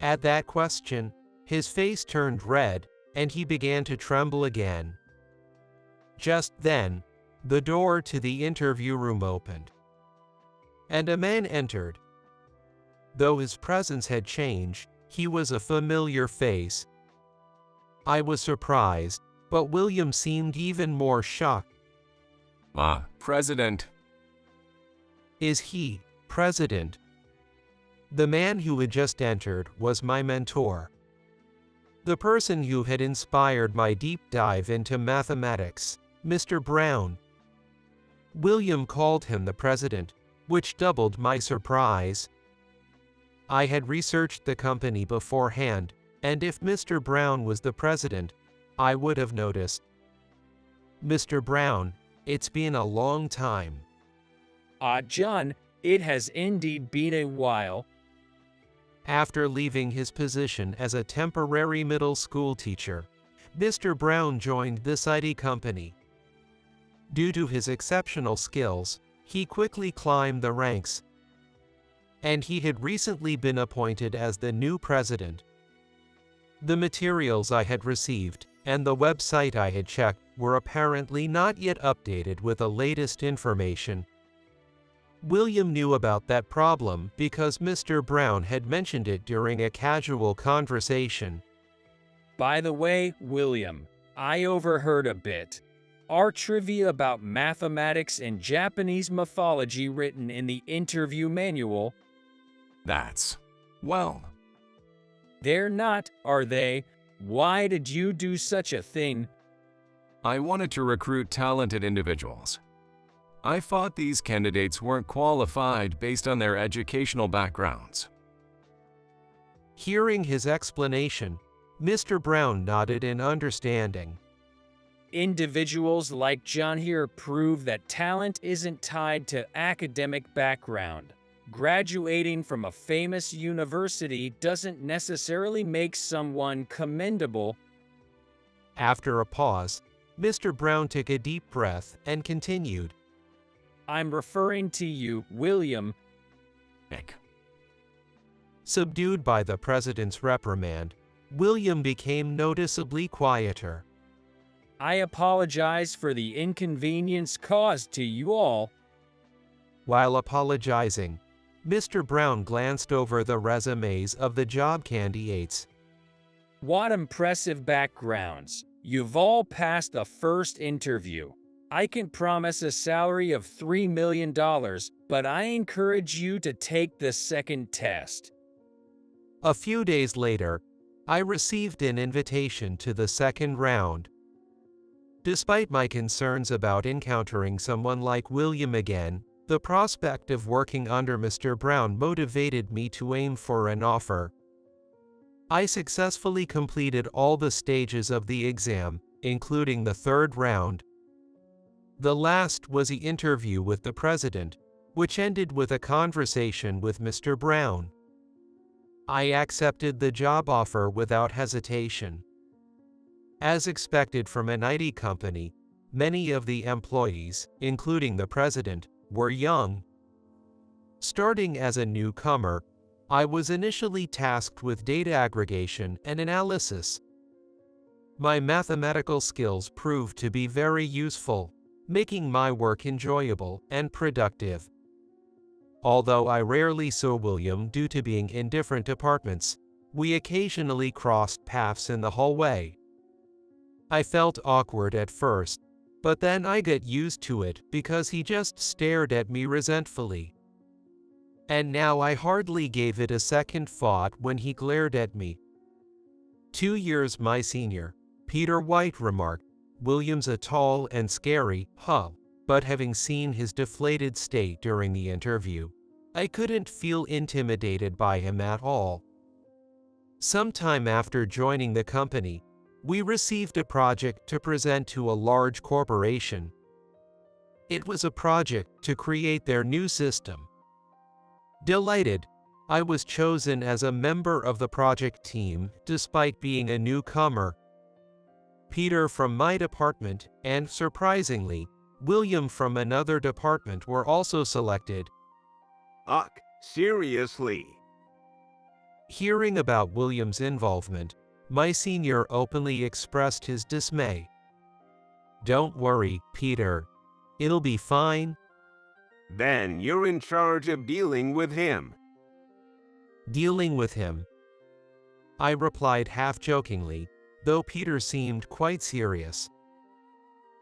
At that question, his face turned red, and he began to tremble again. Just then, the door to the interview room opened, and a man entered. Though his presence had changed, he was a familiar face. I was surprised, but William seemed even more shocked. President. Is he, President? The man who had just entered was my mentor. The person who had inspired my deep dive into mathematics, Mr. Brown. William called him the President, which doubled my surprise. I had researched the company beforehand, and if Mr. Brown was the President, I would have noticed. Mr. Brown, it's been a long time. John, it has indeed been a while. After leaving his position as a temporary middle school teacher, Mr. Brown joined this IT company. Due to his exceptional skills, he quickly climbed the ranks, and he had recently been appointed as the new president. The materials I had received and the website I had checked were apparently not yet updated with the latest information. William knew about that problem because Mr. Brown had mentioned it during a casual conversation. By the way, William, I overheard a bit. Our trivia about mathematics and Japanese mythology written in the interview manual. Well, They're not, are they? Why did you do such a thing? I wanted to recruit talented individuals. I thought these candidates weren't qualified based on their educational backgrounds. Hearing his explanation, Mr. Brown nodded in understanding. Individuals like John here prove that talent isn't tied to academic background. Graduating from a famous university doesn't necessarily make someone commendable. After a pause, Mr. Brown took a deep breath and continued. I'm referring to you, William. Nick. Subdued by the president's reprimand, William became noticeably quieter. I apologize for the inconvenience caused to you all. While apologizing, Mr. Brown glanced over the resumes of the job candidates. What impressive backgrounds. You've all passed the first interview. I can promise a salary of $3 million, but I encourage you to take the second test. A few days later, I received an invitation to the second round. Despite my concerns about encountering someone like William again, the prospect of working under Mr. Brown motivated me to aim for an offer. I successfully completed all the stages of the exam, including the third round. The last was the interview with the president, which ended with a conversation with Mr. Brown. I accepted the job offer without hesitation. As expected from an IT company, many of the employees, including the president, were young. Starting as a newcomer, I was initially tasked with data aggregation and analysis. My mathematical skills proved to be very useful, making my work enjoyable and productive. Although I rarely saw William due to being in different departments, we occasionally crossed paths in the hallway. I felt awkward at first, but then I got used to it because he just stared at me resentfully. And now I hardly gave it a second thought when he glared at me. 2 years my senior, Peter White remarked, William's a tall and scary, but having seen his deflated state during the interview, I couldn't feel intimidated by him at all. Sometime after joining the company, we received a project to present to a large corporation. It was a project to create their new system. Delighted, I was chosen as a member of the project team despite being a newcomer. Peter from my department and, surprisingly, William from another department were also selected. Seriously? Hearing about William's involvement, my senior openly expressed his dismay. Don't worry, Peter. It'll be fine. Then you're in charge of dealing with him. Dealing with him? I replied half-jokingly, though Peter seemed quite serious.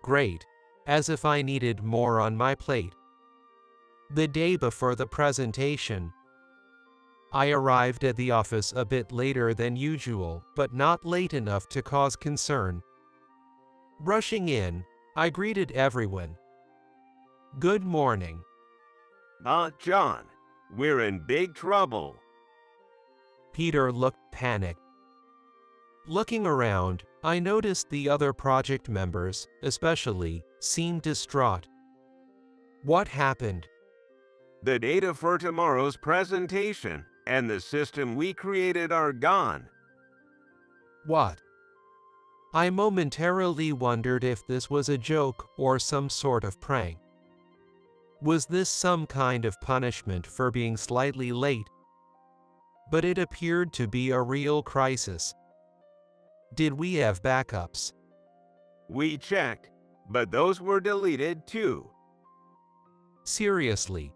Great, as if I needed more on my plate. The day before the presentation, I arrived at the office a bit later than usual, but not late enough to cause concern. Rushing in, I greeted everyone. Good morning. John, we're in big trouble. Peter looked panicked. Looking around, I noticed the other project members, especially, seemed distraught. What happened? The data for tomorrow's presentation and the system we created are gone. What? I momentarily wondered if this was a joke or some sort of prank. Was this some kind of punishment for being slightly late? But it appeared to be a real crisis. Did we have backups? We checked, but those were deleted too. Seriously,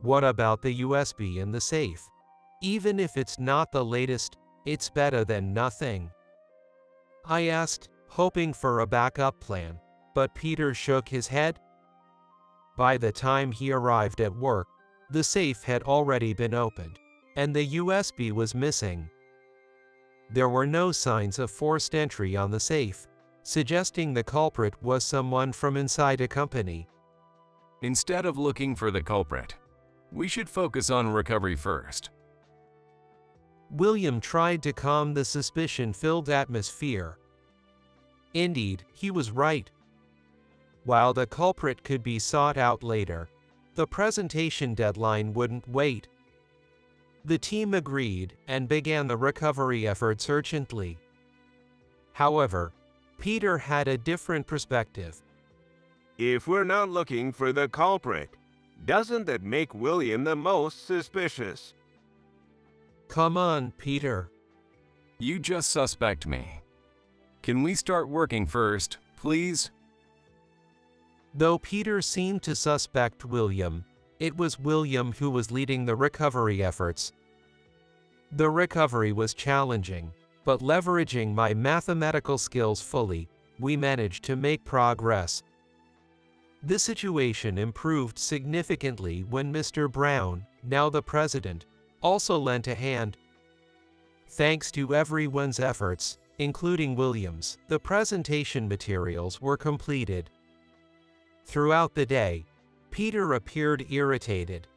what about the USB in the safe? Even if it's not the latest, it's better than nothing. I asked, hoping for a backup plan, but Peter shook his head. By the time he arrived at work, the safe had already been opened, and the USB was missing. There were no signs of forced entry on the safe, suggesting the culprit was someone from inside a company. Instead of looking for the culprit, we should focus on recovery first. William tried to calm the suspicion-filled atmosphere. Indeed, he was right. While the culprit could be sought out later, the presentation deadline wouldn't wait. The team agreed and began the recovery efforts urgently. However, Peter had a different perspective. If we're not looking for the culprit, doesn't that make William the most suspicious? Come on, Peter. You just suspect me. Can we start working first, please? Though Peter seemed to suspect William, it was William who was leading the recovery efforts. The recovery was challenging, but leveraging my mathematical skills fully, we managed to make progress. The situation improved significantly when Mr. Brown, now the president, also lent a hand. Thanks to everyone's efforts, including William's, the presentation materials were completed. Throughout the day, Peter appeared irritated.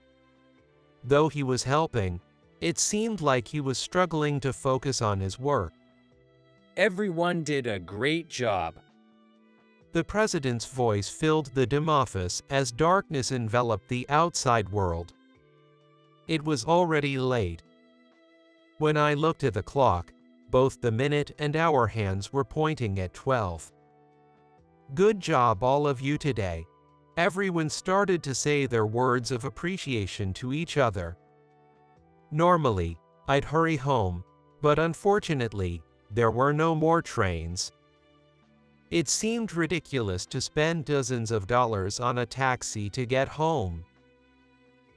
Though he was helping, it seemed like he was struggling to focus on his work. Everyone did a great job. The president's voice filled the dim office as darkness enveloped the outside world. It was already late. When I looked at the clock, both the minute and hour hands were pointing at 12. Good job all of you today. Everyone started to say their words of appreciation to each other. Normally, I'd hurry home, but unfortunately, there were no more trains. It seemed ridiculous to spend dozens of dollars on a taxi to get home.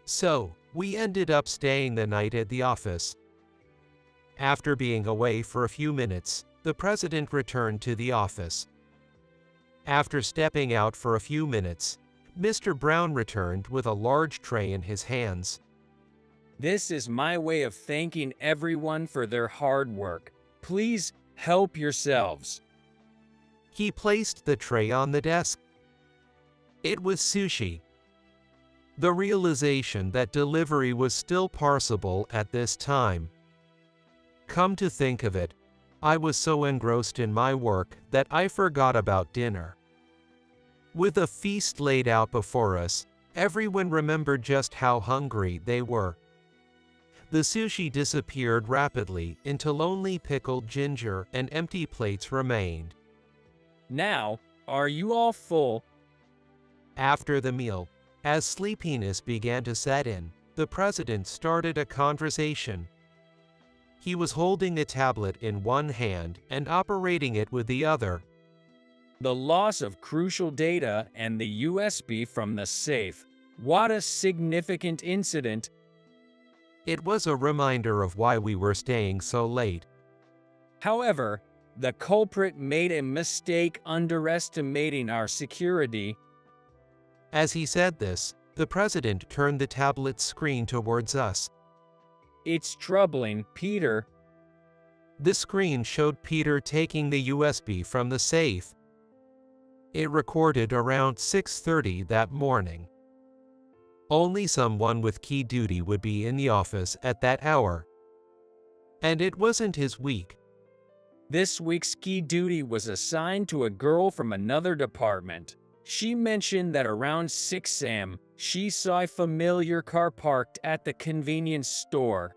So, we ended up staying the night at the office. After being away for a few minutes, the president returned to the office. After stepping out for a few minutes, Mr. Brown returned with a large tray in his hands. This is my way of thanking everyone for their hard work. Please help yourselves. He placed the tray on the desk. It was sushi. The realization that delivery was still possible at this time. Come to think of it, I was so engrossed in my work that I forgot about dinner. With a feast laid out before us, everyone remembered just how hungry they were. The sushi disappeared rapidly until only pickled ginger and empty plates remained. Now, are you all full? After the meal, as sleepiness began to set in, the president started a conversation. He was holding a tablet in one hand and operating it with the other. The loss of crucial data and the USB from the safe. What a significant incident. It was a reminder of why we were staying so late. However, the culprit made a mistake underestimating our security. As he said this, the president turned the tablet screen towards us. It's troubling, Peter. The screen showed Peter taking the USB from the safe. It recorded around 6:30 that morning. Only someone with key duty would be in the office at that hour. And it wasn't his week. This week's key duty was assigned to a girl from another department. She mentioned that around 6 a.m., she saw a familiar car parked at the convenience store.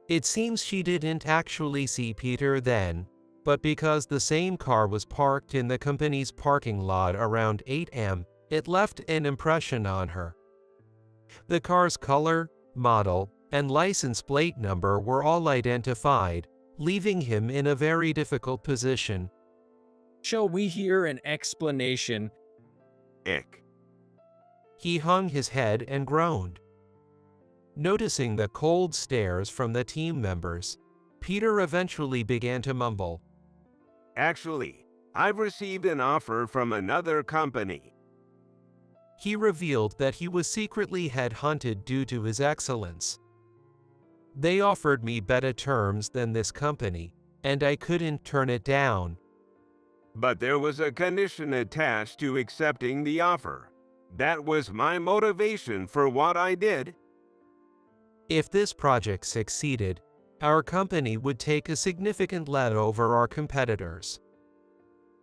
It seems she didn't actually see Peter then, but because the same car was parked in the company's parking lot around 8 a.m., it left an impression on her. The car's color, model, and license plate number were all identified, leaving him in a very difficult position. Shall we hear an explanation? Ick. He hung his head and groaned. Noticing the cold stares from the team members, Peter eventually began to mumble. Actually, I've received an offer from another company. He revealed that he was secretly headhunted due to his excellence. They offered me better terms than this company, and I couldn't turn it down. But there was a condition attached to accepting the offer. That was my motivation for what I did. If this project succeeded, our company would take a significant lead over our competitors.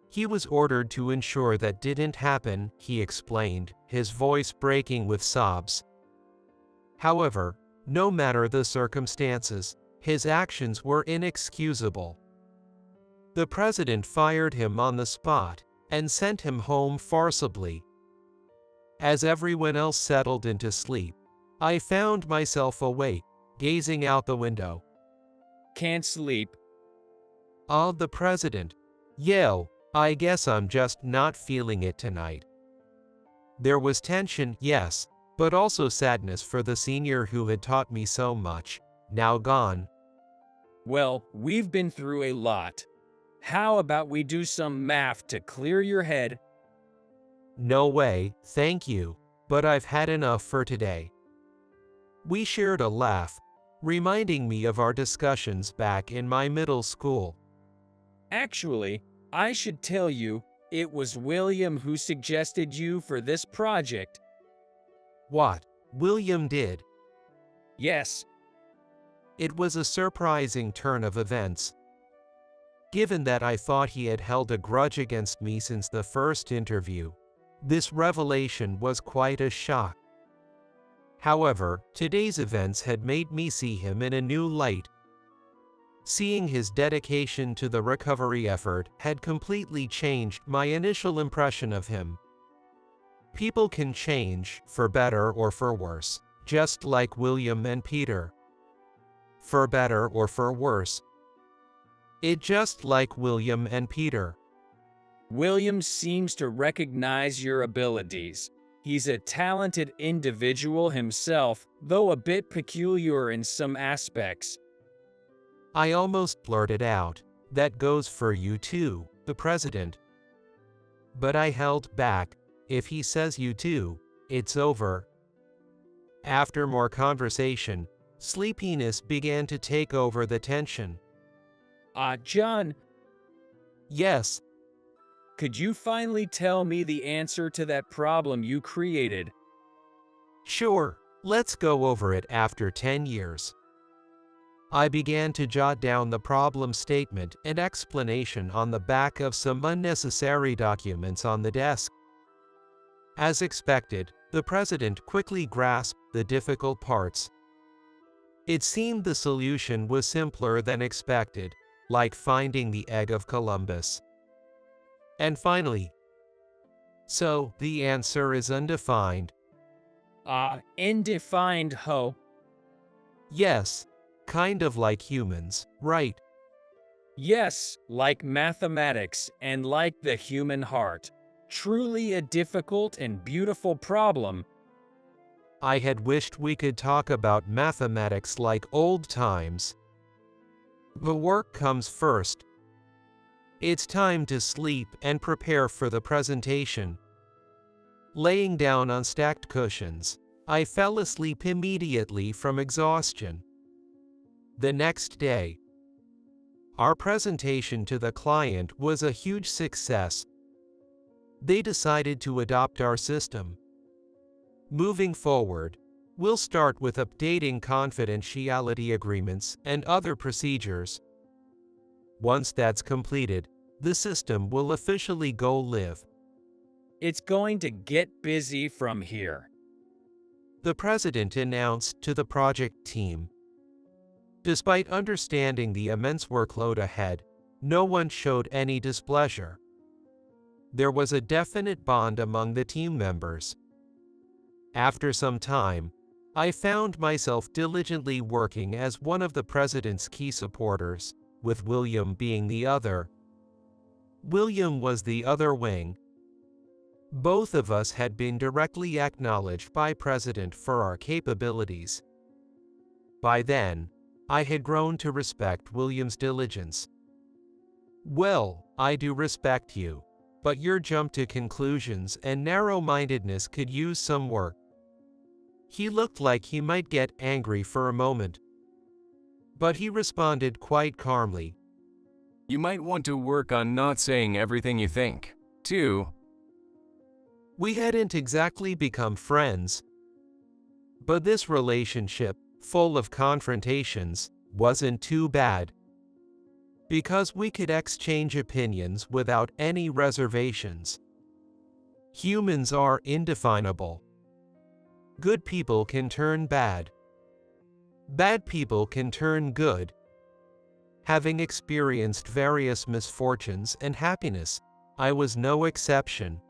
He was ordered to ensure that didn't happen, he explained, his voice breaking with sobs. However, no matter the circumstances, his actions were inexcusable. The president fired him on the spot and sent him home forcibly. As everyone else settled into sleep, I found myself awake, gazing out the window. Can't sleep. The president. Yo, I guess I'm just not feeling it tonight. There was tension, yes, but also sadness for the senior who had taught me so much, now gone. Well, we've been through a lot. How about we do some math to clear your head? No way, thank you, but I've had enough for today. We shared a laugh, reminding me of our discussions back in my middle school. Actually, I should tell you, it was William who suggested you for this project. What? William did? Yes. It was a surprising turn of events. Given that I thought he had held a grudge against me since the first interview, this revelation was quite a shock. However, today's events had made me see him in a new light. Seeing his dedication to the recovery effort had completely changed my initial impression of him. People can change, for better or for worse, just like William and Peter. For better or for worse. It just like William and Peter. William seems to recognize your abilities. He's a talented individual himself, though a bit peculiar in some aspects. I almost blurted out, "That goes for you too, the president." But I held back. If he says you too, it's over. After more conversation, sleepiness began to take over the tension. John. Yes. Could you finally tell me the answer to that problem you created? Sure, let's go over it after 10 years. I began to jot down the problem statement and explanation on the back of some unnecessary documents on the desk. As expected, the president quickly grasped the difficult parts. It seemed the solution was simpler than expected, like finding the egg of Columbus. And finally, so the answer is undefined. Undefined, ho? Yes, kind of like humans, right? Yes, like mathematics and like the human heart. Truly a difficult and beautiful problem. I had wished we could talk about mathematics like old times. The work comes first. It's time to sleep and prepare for the presentation. Laying down on stacked cushions, I fell asleep immediately from exhaustion. The next day, our presentation to the client was a huge success. They decided to adopt our system. Moving forward, we'll start with updating confidentiality agreements and other procedures. Once that's completed, the system will officially go live. It's going to get busy from here, the president announced to the project team. Despite understanding the immense workload ahead, no one showed any displeasure. There was a definite bond among the team members. After some time, I found myself diligently working as one of the president's key supporters, with William being the other. William was the other wing. Both of us had been directly acknowledged by President for our capabilities. By then, I had grown to respect William's diligence. Well, I do respect you, but your jump to conclusions and narrow-mindedness could use some work. He looked like he might get angry for a moment, but he responded quite calmly. You might want to work on not saying everything you think, too. We hadn't exactly become friends, but this relationship, full of confrontations, wasn't too bad, because we could exchange opinions without any reservations. Humans are indefinable. Good people can turn bad. Bad people can turn good. Having experienced various misfortunes and happiness, I was no exception.